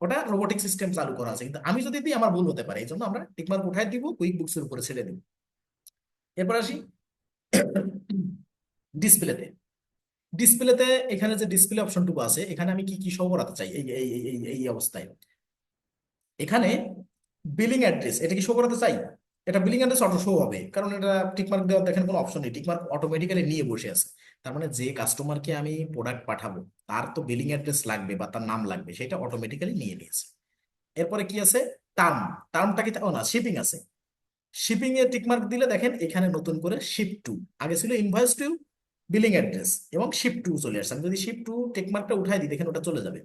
ওটা রোবোটিক সিস্টেম চালু করা আছে, কিন্তু আমি যদি দিই আমার ভুল হতে পারে, এই জন্য আমরা টিকমার্ক উঠাই দিব, কুইক বুকস এর উপরে ছেড়ে দিব। এরপর আসি ডিসপ্লেতে। ডিসপ্লেতে এখানে যে ডিসপ্লে অপশনটুকু আছে, এখানে আমি কি কি শো করাতে চাই, এই এই এই এই এই অবস্থায় এখানে বিলিং অ্যাড্রেস, এটা কি শো করাতে চাই? এটা বিলিং অ্যাড্রেস অটো শো হবে, কারণ এটা টিকমার্ক দেওয়ার দেখেন কোনো অপশন নেই, টিকমার্ক অটোমেটিক্যালি নিয়ে বসে আছে। তার মানে যে কাস্টমারকে আমি প্রোডাক্ট পাঠাবো, তার তো বিলিং অ্যাড্রেস লাগবে বা তার নাম লাগবে, সেটা অটোমেটিক্যালি নিয়ে নিয়েছে। এরপরে কি আছে, টার্ম। টার্মটা কি, ও না, শিপিং আছে। শিপিং এ টিকমার্ক দিলে দেখেন এখানে নতুন করে শিপ টু, আগে ছিল ইনভয়েস টু, বিলিং অ্যাড্রেস, এবং শিপ টু চলে আসছে। আমি যদি শিপ টু টিকমার্কটা উঠাই দিই, দেখেন ওটা চলে যাবে।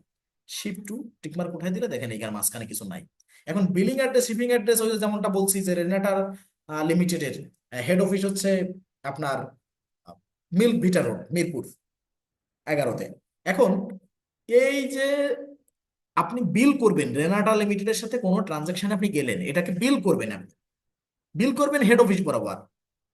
শিপ টু টিকমার্ক উঠাই দিলে দেখেন এখানে মাঝখানে কিছু নাই। এখন বিলিং অ্যাড্রেস, শিপিং অ্যাড্রেস, ওই যে যেমনটা বলছি যে রেনাটার লিমিটেডের হেড অফিস হচ্ছে আপনার মিল্ক ভিটা রোড, মিরপুর 11-তে। এখন এই যে আপনি বিল করবেন রেনাটা লিমিটেডের সাথে কোনো ট্রানজাকশন, আপনি গেলেন, এটাকে বিল করবেন, আপনি বিল করবেন হেড অফিস বরাবর।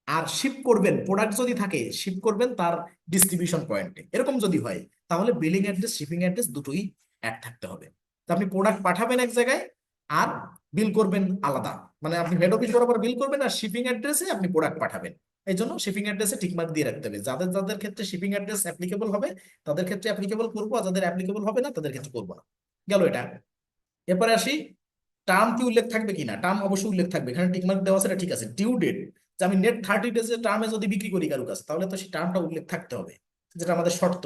আর শিপ করবেন, প্রোডাক্ট যদি থাকে শিপ করবেন তার ডিস্ট্রিবিউশন পয়েন্টে, এরকম যদি হয়, তাহলে বিলিং অ্যাড্রেস, শিপিং অ্যাড্রেস দুটোই এক থাকতে হবে। তো আপনি প্রোডাক্ট পাঠাবেন এক জায়গায়, আর বিল করবেন আলাদা, মানে আপনি হেড অফিস বরাবর বিল করবেন, আর শিপিং অ্যাড্রেসে আপনি প্রোডাক্ট পাঠাবেন। এই জন্য শিপিং অ্যাড্রেসে টিকমার্ক দিয়ে রাখতে হবে, যাদের যাদের ক্ষেত্রে শিপিং অ্যাড্রেস অ্যাপ্লিকেবল হবে তাদের ক্ষেত্রে অ্যাপ্লিকেবল করবো, আর যাদের অ্যাপ্লিকেবল হবে না তাদের ক্ষেত্রে করবো না। গেল এটা। এরপরে আসি টার্ম কি উল্লেখ থাকবে কিনা। টার্ম অবশ্যই উল্লেখ থাকবে, এখানে টিকমার্ক দেওয়া আছে, এটা ঠিক আছে। ডিউ ডেট, যে আমি নেট 30 ডেজের টার্মে যদি বিক্রি করি কারো কাছে, তাহলে তো সেই টার্মটা উল্লেখ থাকতে হবে, যেটা আমাদের শর্ত।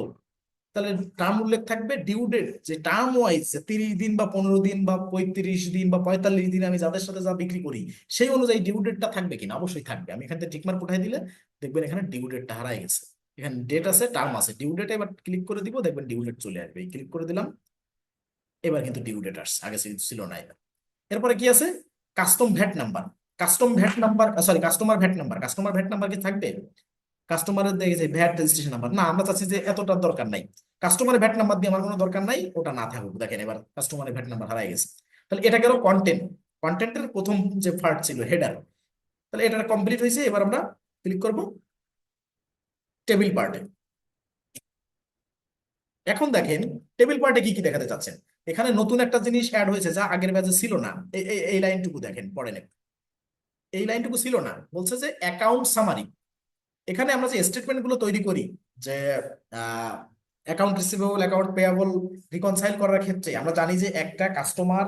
তাহলে টার্ম উল্লেখ থাকবে। ডিউ ডেট, যে টার্ম ওয়াইজ, 30 দিন বা 15 দিন বা 35 দিন বা 45 দিন আমি যাদের সাথে যা বিক্রি করি, সেই অনুযায়ী ডিউ ডেটটা থাকবে কিনা, অবশ্যই থাকবে। আমি এখান থেকে টিকমার্ক উঠাই দিলে দেখবেন এখানে ডিউ ডেটটা হারাই গেছে। এখানে ডেট আছে, টার্ম আছে, ডিউ ডেট, এবার ক্লিক করে দিব, দেখবেন ডিউ ডেট চলে আসবে। ক্লিক করে দিলাম, এবার কিন্তু ডিউ ডেট আসছে, আগে ছিল না এটা। এরপরে কি আছে, custom VAT number. Custom VAT number, sorry, customer VAT number. Customer VAT number কি থাকবে? কাস্টমারের দেখেছে ভ্যাট রেজিস্ট্রেশন নাম্বার, না, আমরা চাচ্ছি যে এতটা দরকার নাই, কাস্টমারের ভ্যাট নাম্বার দিয়ে আমার কোনো দরকার নাই, ওটা না থাকুক। দেখেন এবার কাস্টমারের ভ্যাট নাম্বার হারাই গেছে। তাহলে এটা গেল কন্টেন্ট। কন্টেন্টের প্রথম যে পার্ট ছিল হেডার, তাহলে এটা কমপ্লিট হয়েছে। এবার আমরা ক্লিক করব টেবিল পার্টে। এখন দেখেন টেবিল পার্টে কি কি দেখাতে চাচ্ছেন। এখানে নতুন একটা জিনিস অ্যাড হয়েছে, যা আগের ব্যাচে ছিল না। এই লাইনটুকু দেখেন, পড়েন একটু। এই লাইনটুকু ছিল না, বলছে যে অ্যাকাউন্ট সামারি। এখানে আমরা যে স্টেটমেন্ট গুলো তৈরি করি, যে account receivable, account payable reconcile করার ক্ষেত্রে আমরা জানি যে একটা কাস্টমার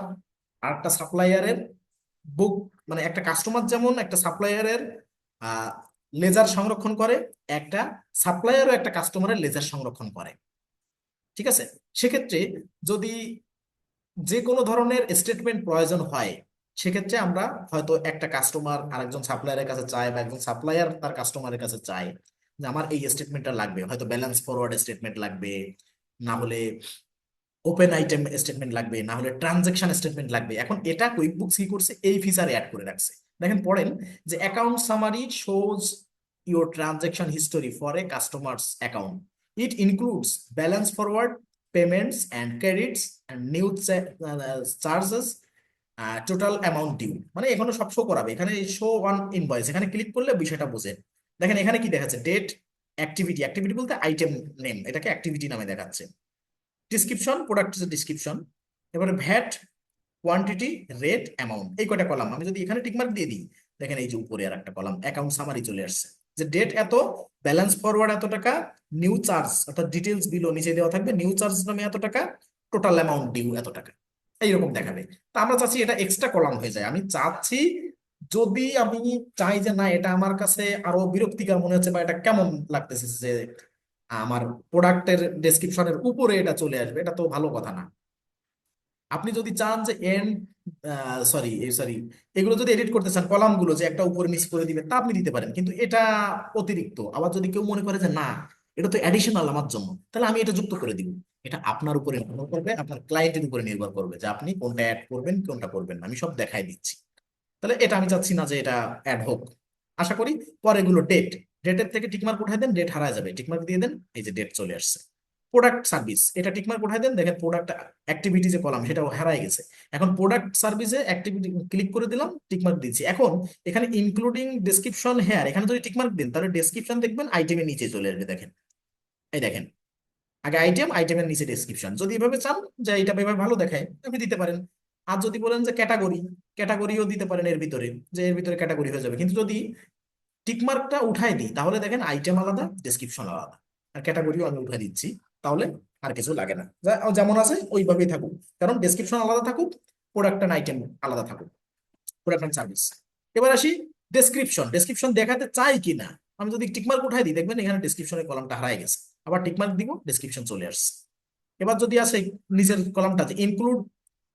আর একটা সাপ্লায়ারের বুক, মানে একটা কাস্টমার যেমন একটা সাপ্লায়ারের লেজার সংরক্ষণ করে, একটা সাপ্লায়ারও একটা কাস্টমারের লেজার সংরক্ষণ করে। ঠিক আছে, সেক্ষেত্রে যদি যে কোনো ধরনের স্টেটমেন্ট প্রয়োজন হয়, সেক্ষেত্রে আমরা হয়তো একটা কাস্টমার আরেকজন সাপ্লায়ারের কাছে চায়, বা একজন সাপ্লায়ার তার কাস্টমারের কাছে চায় যে আমার এই স্টেটমেন্টটা লাগবে, হয়তো ব্যালেন্স ফরওয়ার্ড স্টেটমেন্ট লাগবে, না হলে ওপেন আইটেম স্টেটমেন্ট লাগবে, না হলে ট্রানজেকশন স্টেটমেন্ট লাগবে। এখন এটা কুইকবুকস কি করছে, এই ফিচার অ্যাড করে রাখছে। দেখেন পড়েন, যে account summary shows your transaction history for a customers account. It includes balance forward, payments and credits and new charges, total amount due. মানে এখানে সব শো করাবে। এখানে শো ওয়ান ইনভয়েস, এখানে ক্লিক করলে বিষয়টা বোঝে। দেখেন এখানে কি দেখাচ্ছে, ডেট, অ্যাক্টিভিটি, অ্যাক্টিভিটি বলতে আইটেম নেম, এটাকে অ্যাক্টিভিটি নামে দেখাচ্ছে। Description, product description. এবারে ভ্যাট, কোয়ান্টিটি, রেট, অ্যামাউন্ট, এই কয়টা কলাম আমি যদি এখানে টিকমার্ক দিয়ে দিই, দেখেন এই যে উপরে আর একটা কলাম অ্যাকাউন্ট সামারি চলে আসছে, যে ডেট এত, ব্যালেন্স ফরওয়ার্ড এত টাকা, নিউ চার্জ অর্থাৎ ডিটেলস বিলো নিচে দেওয়া থাকবে, নিউ চার্জ নামে এত টাকা, টোটাল অ্যামাউন্ট ডিউ এত টাকা, এইরকম দেখাবে। তা আমরা চাচ্ছি এটা এক্সট্রা কলাম হয়ে যায়, আমি চাচ্ছি যদি আমি চাই যে না এটা আমার কাছে আরো বিরক্তিকর মনে হচ্ছে বা এটা কেমন লাগতেছে যে আমার প্রোডাক্টের ডেসক্রিপশনের উপরে এটা চলে আসবে, এটা তো ভালো কথা না। আপনি যদি চান যে এন্ড সরি সরি এগুলো যদি এডিট করতে চান কলামগুলো যে একটা উপরে নিচ করে দিবেন তা আপনি দিতে পারেন, কিন্তু এটা অতিরিক্ত। আবার যদি কেউ মনে করে যে না এটা তো অ্যাডিশনাল আমার জন্য, তাহলে আমি এটা যুক্ত করে দিব। এটা আপনার উপরে নির্ভর করবে, আপনার ক্লায়েন্টের উপরে নির্ভর করবে যে আপনি কোনটা অ্যাড করবেন কোনটা করবেন না, আমি সব দেখাই দিচ্ছি। তাহলে এটা আমি চাচ্ছি না যে এটা অ্যাড হোক। আশা করি পরে এগুলো ডেটের থেকে টিকমার্ক উঠাই দেন, ডেট হারায় যাবে, টিকমার্ক দিয়ে দেন, এই যে ডেট চলে আসছে। প্রোডাক্ট সার্ভিস, এটা টিকমার্ক উঠাই দেন, দেখেন প্রোডাক্ট অ্যাক্টিভিটি যে কলাম সেটাও হারায় গেছে। এখন প্রোডাক্ট সার্ভিসে অ্যাক্টিভিটি ক্লিক করে দিলাম, টিকমার্ক দিচ্ছি। এখন এখানে ইনক্লুডিং ডেসক্রিপশন হেয়ার, এখানে যদি টিকমার্ক দিন তাহলে ডেসক্রিপশন দেখবেন আইটেমের নিচে চলে আসবে, দেখেন এই দেখেন আগে আইটেম, আইটেমের নিচে ডেসক্রিপশন। যদি এভাবে চান যে এটা এভাবে ভালো দেখায় আপনি দিতে পারেন। আর যদি বলেন যে ক্যাটাগরি, ক্যাটাগরিও দিতে পারেন এর ভিতরে, যে এর ভিতরে ক্যাটাগরি হয়ে যাবে। কিন্তু যদি টিকমার্কটা উঠাই দিই তাহলে দেখেন আইটেম আলাদা, ডেসক্রিপশন আলাদা, আর ক্যাটাগরিও আমি উঠাই দিচ্ছি, তাহলে আর কিছু লাগে না, যেমন আছে ওইভাবেই থাকুক। কারণ ডেসক্রিপশন আলাদা থাকুক, প্রোডাক্ট অ্যান্ড আইটেম আলাদা থাকুক, প্রোডাক্ট অ্যান্ড সার্ভিস। এবার আসি ডেসক্রিপশন, ডেসক্রিপশন দেখাতে চাই কি না। আমি যদি টিকমার্ক উঠাই দিই দেখবেন এখানে ডেসক্রিপশনের কলামটা হারাই গেছে, আবার টিকমার্ক দিব ডেসক্রিপশন চলে আসছে। এবার যদি আসে নিচের কলামটা ইনক্লুড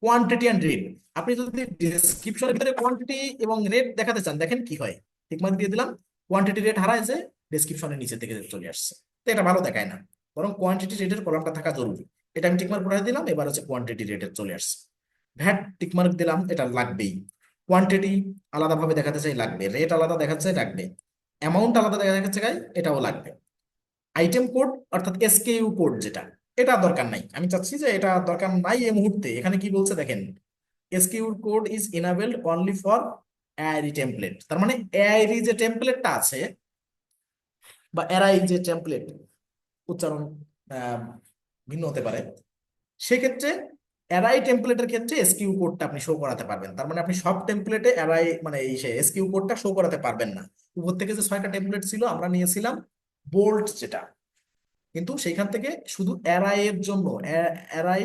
কোয়ান্টিটি অ্যান্ড রেট, আপনি যদি ডেসক্রিপশনের ভিতরে কোয়ান্টিটি এবং রেট দেখাতে চান দেখেন কি হয়, টিকমার্ক দিয়ে দিলাম, কোয়ান্টিটি রেট হারায় যে ডেসক্রিপশনের নিচে থেকে চলে আসছে। তো এটা ভালো দেখায় না, বরং কোয়ান্টিটি রেটের কলামটা থাকা জরুরি। এটা আমি টিকমার্ক উঠাই দিলাম, এবার হচ্ছে কোয়ান্টিটি রেটের চলে আসছে। ভ্যাট টিকমার্ক দিলাম, এটা লাগবেই। কোয়ান্টিটি আলাদাভাবে দেখাতে চাই লাগবে, রেট আলাদা দেখাতে চাই লাগবে, অ্যামাউন্ট আলাদা দেখাতে চাই এটাও লাগবে। আইটেম কোড অর্থাৎ এসকেইউ কোড যেটা, এটা দরকার নাই, আমি চাচ্ছি যে এটা দরকার নাই এই মুহূর্তে। এখানে কি বলছে দেখেন, SQ code is enabled only for Airy template, তার মানে অ্যারি যে টেমপ্লেটটা আছে বা অ্যারাই যে টেমপ্লেট, উচ্চারণ আহ, ভিন্ন হতে পারে, সেক্ষেত্রে অ্যারাই টেমপ্লেটের ক্ষেত্রে এসকিউ কোডটা আপনি শো করাতে পারবেন। তার মানে আপনি সব টেমপ্লেটে অ্যারাই মানে এই এসকিউ কোডটা শো করাতে পারবেন না। উপর থেকে যে 6টা টেমপ্লেট ছিল আমরা নিয়েছিলাম বোল্ট যেটা, কিন্তু সেইখান থেকে শুধু অ্যারাই এর জন্য, অ্যারাই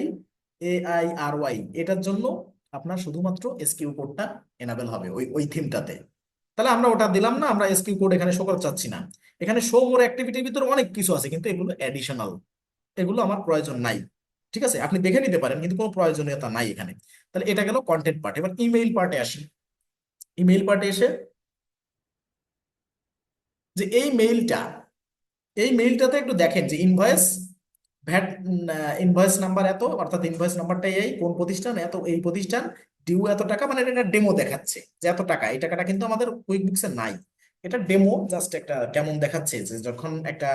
AIRY এটার জন্য আপনার শুধুমাত্র এসকিউ কোডটা এনাবেল হবে ওই ওই থিমটাতে। তাহলে আমরা ওটা দিলাম না, আমরা এসকিউ কোড এখানে শো করতে চাচ্ছি না। এখানে শো মোর অ্যাক্টিভিটির ভিতরে অনেক কিছু আছে কিন্তু এগুলো অ্যাডিশনাল, এগুলো আমার প্রয়োজন নাই। ঠিক আছে, আপনি দেখে নিতে পারেন কিন্তু কোনো প্রয়োজনীয়তা নাই এখানে। তাহলে এটা গেল কন্টেন্ট পার্ট। এবার ইমেইল পার্টে আসি। ইমেইল পার্টে এসে যে এই মেইলটাতে একটু দেখেন যে ইনভয়েস, ভ্যাট, ইনভয়েস নাম্বার এত, অর্থাৎ ইনভয়েস নাম্বারটা এই কোন প্রতিষ্ঠান এত, এই প্রতিষ্ঠান, ডিউ এত টাকা, মানে এটা ডেমো দেখাচ্ছে যে এত টাকা। এই টাকাটা কিন্তু আমাদের কুইক বুকসে নাই, এটা ডেমো, জাস্ট একটা কেমন দেখাচ্ছে যে যখন একটা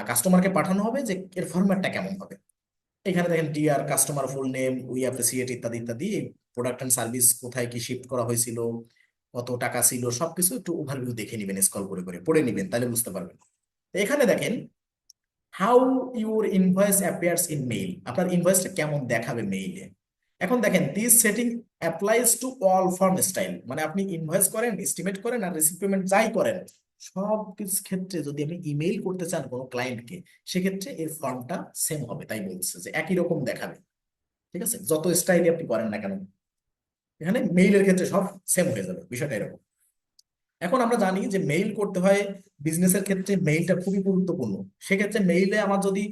কাস্টমারকে পাঠানো হবে যে এর ফরম্যাটটা কেমন হবে। এখানে দেখেন dear customer full name, we appreciate ইত্যাদি ইত্যাদি, প্রোডাক্ট এন্ড সার্ভিস কোথায় কি শিফট করা হয়েছিল, কত টাকা ছিল, সবকিছু একটু ওভারভিউ দেখে নিবেন, স্ক্রল করে করে পড়ে নিবেন, তাহলে বুঝতে পারবেন। তো এখানে দেখেন how your invoice appears in mail, আপনার ইনভয়েসটা কেমন দেখাবে মেইলে। এখন দেখেন this setting applies to all form style, মানে আপনি ইনভয়েস করেন, এস্টিমেট করেন আর রিসিভ পেমেন্ট যাই করেন, সব কিছু ক্ষেত্রে যদি আপনি ইমেইল করতে চান কোনো ক্লায়েন্টকে, সেক্ষেত্রে এর ফর্মটা সেম হবে, তাই বলছে যে একই রকম দেখাবে। ঠিক আছে, যত স্টাইলে আপনি করেন না কেন এখানে মেইলের ক্ষেত্রে সব সেম হয়ে যাবে, বিষয়টা এরকম। এখন আমরা জানি যে মেইল করতে হয় বিজনেসের ক্ষেত্রে, মেইলটা খুবই গুরুত্বপূর্ণ। সেক্ষেত্রে মেইলে আমার যদি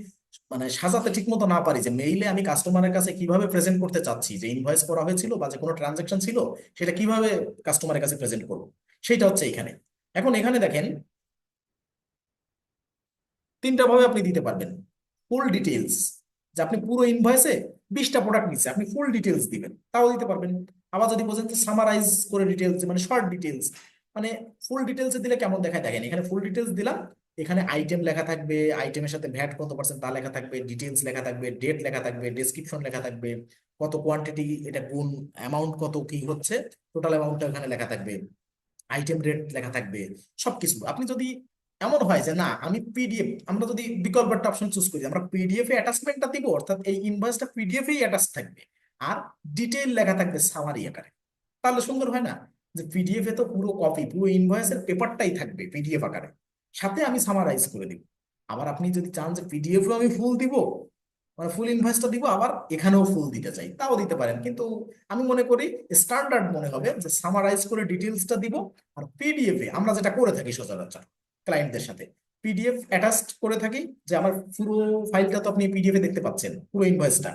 মানে সাজাতে ঠিক মতো না পারি যে মেইলে আমি কাস্টমারের কাছে কিভাবে প্রেজেন্ট করতে চাচ্ছি, যে ইনভয়েস করা হয়েছিল বা যে কোনো ট্রানজাকশন ছিল সেটা কিভাবে কাস্টমারের কাছে প্রেজেন্ট করবো, সেটা হচ্ছে এখানে। এখন এখানে দেখেন 3টা ভাবে আপনি দিতে পারবেন। ফুল ডিটেইলস, যে আপনি পুরো ইনভয়েসে 20টা প্রোডাক্ট নিচ্ছে, আপনি ফুল ডিটেইলস দিবেন তাও দিতে পারবেন। আবার যদি বলেন যে সামারাইজ করে ডিটেইলস, মানে শর্ট ডিটেইলস, মানে ফুল ডিটেইলসে দিলে কেমন দেখায় দেখেন, এখানে ফুল ডিটেইলস দিলাম, এখানে আইটেম লেখা থাকবে, আইটেমের সাথে ভ্যাট কত পার্সেন্ট তা লেখা থাকবে, ডিটেইলস লেখা থাকবে, ডেট লেখা থাকবে, ডেসক্রিপশন লেখা থাকবে, কত কোয়ান্টিটি এটা গুণ, অ্যামাউন্ট কত কি হচ্ছে, টোটাল অ্যামাউন্টটা এখানে লেখা থাকবে, আইটেম রেট লেখা থাকবে, সবকিছু। আপনি যদি এমন হয় যে না আমি পিডিএফ, আমরা যদি বিকল্প একটা অপশন চুজ করি আমরা পিডিএফ এ অ্যাটাচমেন্টটা দিব, অর্থাৎ এই ইনভয়েসটা পিডিএফ এই অ্যাটাচ থাকবে, আর ডিটেইল লেখা থাকবে সামারি আকারে। তাহলে সুন্দর হয় না? যে পিডিএফ এ তো পুরো কপি, পুরো ইনভয়েসের পেপারটাই থাকবে পিডিএফ আকারে, সাথে আমি সামারাইজ করে দিব। আবার আপনি যদি চান যে পিডিএফ আমি ফুল দিব, মানে ফুল ইনভয়েসটা দিব, আবার এখানেও ফুল দিতে চাই, তাও দিতে পারেন, কিন্তু আমি মনে করি স্ট্যান্ডার্ড মনে হবে যে সামারাইজ করে ডিটেলসটা দিব। আর পিডিএফ এ আমরা যেটা করে থাকি সচরাচর ক্লায়েন্টদের সাথে, পিডিএফ অ্যাটাচড করে থাকি, যে আমার পুরো ফাইলটা তো আপনি পিডিএফ এ দেখতে পাচ্ছেন, পুরো ইনভয়েসটা।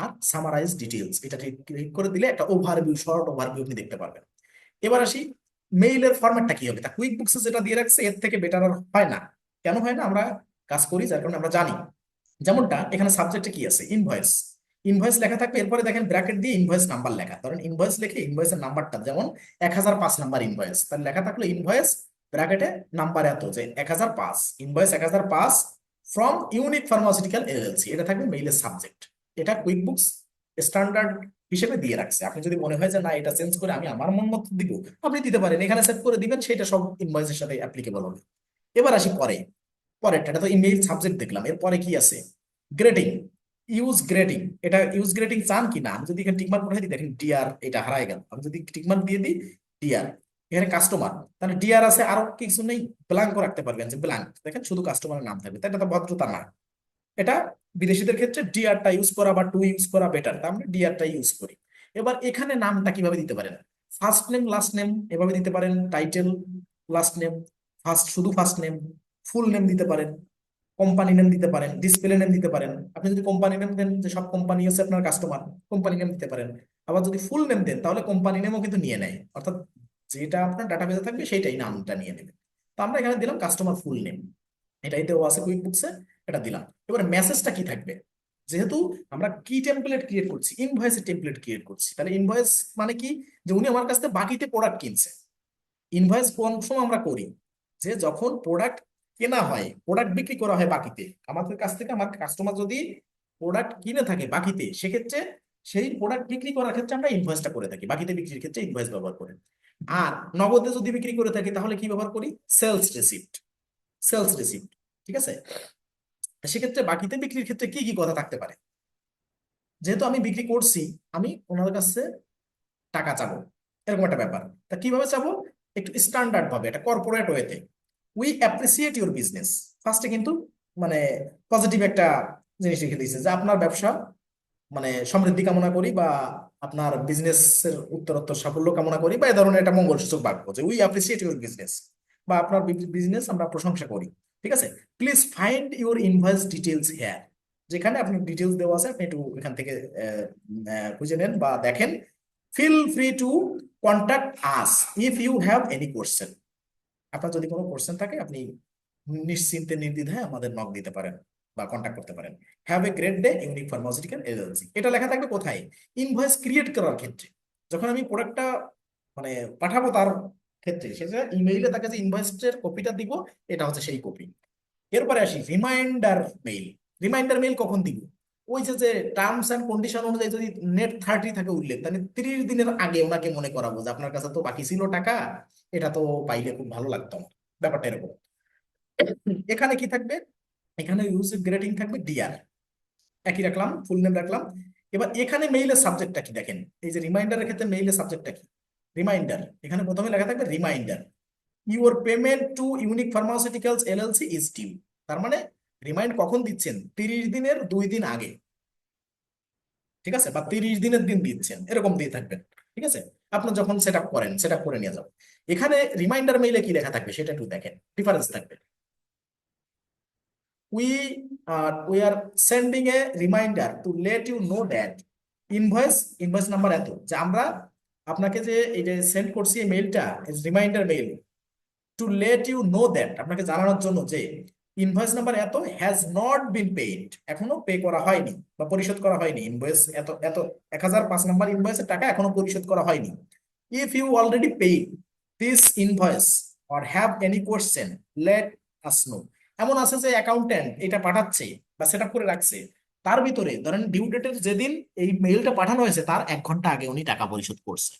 আর সামারাইজ ডিটেলস এটা ঠিক ক্লিক করে দিলে একটা ওভারভিউ, শর্ট ওভারভিউ আপনি দেখতে পারবেন। এবার আসি, মেইলের ফরম্যাটটা কি হবে? তা কুইক বুকসে যেটা দিয়ে রাখছে এর থেকে বেটার আর হয় না। কেন হয় না? আমরা কাজ করি যার কারণে আমরা জানি। যেমনটা এখানে সাবজেক্টে কি আছে, ইনভয়েস। ইনভয়েস লেখা থাকবে, এরপরে দেখেন ব্র্যাকেট দিয়ে ইনভয়েস নাম্বার লেখা, ধরেন ইনভয়েস লিখে ইনভয়েসের নাম্বারটা, যেমন 1005 নাম্বার ইনভয়েস, তাহলে লেখা থাকলো ইনভয়েস ব্র্যাকেটে নাম্বার এত, যে 1005, invoice 1005 from unique pharmaceutical LLC, এটা থাকবে মেইলের সাবজেক্ট। এটা কুইক বুকস স্ট্যান্ডার্ড হিসেবে দিয়ে রাখছে। আপনি যদি মনে হয় যে না এটা চেঞ্জ করে আমি আমার মন মতো দিব, আপনি দিতে পারেন, এখানে সেট করে দিবেন, সেটা সব ইনভয়েসের সাথে অ্যাপ্লিকেবল হবে। এবার আসি পরেরটা, এটা তো ইমেইল সাবজেক্ট দেখলাম, এরপরে কি আছে? গ্রেটিং। ইউজ গ্রেটিং, এটা ইউজ গ্রেটিং চান কি না? আমি যদি এখানে টিকমার্ক পাঠাই দিই, দেখেন ডিআর, এটা হারায় গেল। আমি যদি টিকমার্ক দিয়ে দিই ডিআর, এখানে কাস্টমার, তাহলে ডিআর আছে, আরো কিছু নেই, ব্ল্যাঙ্কও রাখতে পারবেন, যে ব্ল্যাঙ্ক, দেখেন শুধু কাস্টমারের নাম থাকবে, তাই এটা তো ভদ্রতা না। এটা বিদেশিদের ক্ষেত্রে ডিআরটা ইউজ করা বা টু ইউজ করা বেটার, তা আমরা ডিআরটা ইউজ করি। এবার এখানে নামটা কিভাবে দিতে পারেন? ফার্স্ট নেম লাস্ট নেম এভাবে দিতে পারেন, টাইটেল, লাস্ট নেম, ফার্স্ট শুধু ফার্স্ট নেম, ফুল নেম দিতে পারেন, কোম্পানি নেম দিতে পারেন, ডিসপ্লে নেম দিতে পারেন। আপনি যদি কোম্পানি নেম দেন, যে সব কোম্পানি আছে আপনার কাস্টমার, কোম্পানি নেম দিতে পারেন। আবার যদি ফুল নেম দেন তাহলে কোম্পানি নেমও কিন্তু নিয়ে নেয়, অর্থাৎ যেটা আপনার ডাটাবেসে থাকবে সেটাই নামটা নিয়ে নেবে। তো আমরা এখানে দিলাম কাস্টমার ফুল নেম, এটাই দেওয়া আছে কুইক বুকসে, এটা দিলাম। এবার মেসেজটা কি থাকবে? যেহেতু আমরা কি টেমপ্লেট ক্রিয়েট করছি, ইনভয়েসের টেমপ্লেট ক্রিয়েট করছি, তাহলে ইনভয়েস মানে কি? যে উনি আমার কাছ থেকে বাকিতে প্রোডাক্ট কিনছে। ইনভয়েস কোন সময় আমরা করি? যে যখন প্রোডাক্ট কেনা হয়, প্রোডাক্ট বিক্রি করা হয় বাকিতে আমাদের কাছ থেকে, আমার কাস্টমার যদি প্রোডাক্ট কিনে থাকে বাকিতে, সেক্ষেত্রে সেই প্রোডাক্ট বিক্রি করার ক্ষেত্রে আমরা ইনভয়েসটা করে থাকি, বাকিতে বিক্রির ক্ষেত্রে ইনভয়েস ব্যবহার করি। আর নগদে যদি বিক্রি করে থাকি তাহলে কি ব্যবহার করি? Sales receipt. সেলস রিসিপ্ট, ঠিক আছে। সেক্ষেত্রে বাকিতে বিক্রির ক্ষেত্রে কি কি কথা থাকতে পারে? যেহেতু আমি বিক্রি করছি, আমি ওনাদের কাছে টাকা চাবো, এরকম একটা ব্যাপার। তা কিভাবে চাবো? একটু স্ট্যান্ডার্ড ভাবে, একটা কর্পোরেট ওয়েতে, উই অ্যাপ্রিসিয়েট ইউর বিজনেস। ফার্স্টে কিন্তু মানে পজিটিভ একটা জিনিস লিখে দিয়েছে, যে আপনার ব্যবসা মানে সমৃদ্ধি কামনা করি, বা আপনার বিজনেসের উত্তরোত্তর সাফল্য কামনা করি, বা এই ধরনের একটা মঙ্গলসূচক বাক্য, যে উই অ্যাপ্রিসিয়েট ইউর বিজনেস, বা আপনার বিজনেস আমরা প্রশংসা করি। ঠিক আছে, please find your invoice details here. যেখানে আপনি ডিটেলস দেওয়া আছে, আপনি একটু এখান থেকে খুঁজে নেন বা দেখেন। Feel free to contact us if you have any question. আপনার যদি কোনো কোশ্চেন থাকে, আপনি নিশ্চিন্তে নির্দ্বিধায় আমাদের নক দিতে পারেন বা কন্ট্যাক্ট করতে পারেন। Have a great day, unique pharmaceutical agency, এটা লেখা থাকবে কোথায়? ইনভয়েস ক্রিয়েট করার ক্ষেত্রে, যখন আমি প্রোডাক্টটা মানে পাঠাবো তার ক্ষেত্রে, সেটা ইমেইলে তাকে যে ইনভয়েসের কপিটা দিব, এটা হচ্ছে সেই কপি। এরপরে আসি রিমাইন্ডার মেইল। রিমাইন্ডার মেইল কখন দিব? ওই যে যে টার্মস এন্ড কন্ডিশন অনুযায়ী যদি নেট 30 থাকে উল্লেখ, তাহলে 30 দিনের আগে ওনাকে মনে করাবো যে আপনার কাছে তো বাকি ছিল টাকা, এটা তো পাইলে খুব ভালো লাগতো আমার। ব্যাপারটা এরকম। এখানে কি থাকবে? এখানে ইউজ গ্রেটিং থাকবে ডিআর, একই রাখলাম, ফুল নেম রাখলাম। এবার এখানে মেইলের সাবজেক্টটা কি দেখেন, এই যে রিমাইন্ডারের ক্ষেত্রে মেইলের সাবজেক্টটা কি? রিমাইন্ডার, এখানে প্রথমে লেখা থাকবে reminder, your payment to Unique Pharmaceuticals LLC is due. তার মানে রিমাইন্ড কখন দিচ্ছেন? 30 দিনের 2 দিন আগে, ঠিক আছে, বা 30 দিনের দিন দিচ্ছেন, এরকম দিয়ে থাকবেন। ঠিক আছে, আপনার যখন সেট আপ করেন, সেট আপ করে নিয়ে যাবেন। এখানে রিমাইন্ডার মেইলে কি লেখা থাকবে সেটা একটু দেখেন, ডিফারেন্স থাকবে। We are sending a reminder to let you know that invoice number এত, যে আমরা আপনাকে যে এই যে সেন্ড করছি এই মেইলটা, reminder mail, to let you know that, আপনাকে জানানোর জন্য যে ইনভয়েস নাম্বার এত হ্যাজ নট বিন পেইড, এখনো পে করা হয়নি বা পরিশোধ করা হয়নি। ইনভয়েস এত এত 1005 ইনভয়েসের টাকা এখনো পরিশোধ করা হয়নি। If you already paid this invoice or have any question, let us know. এমন আছে যে অ্যাকাউন্টেন্ট এটা পাঠাচ্ছে বা সেট আপ করে রাখছে, তার ভিতরে ধরেন ডিউ ডেটের যেদিন এই মেইলটা পাঠানো হয়েছে তার 1 ঘন্টা আগে উনি টাকা পরিশোধ করছে,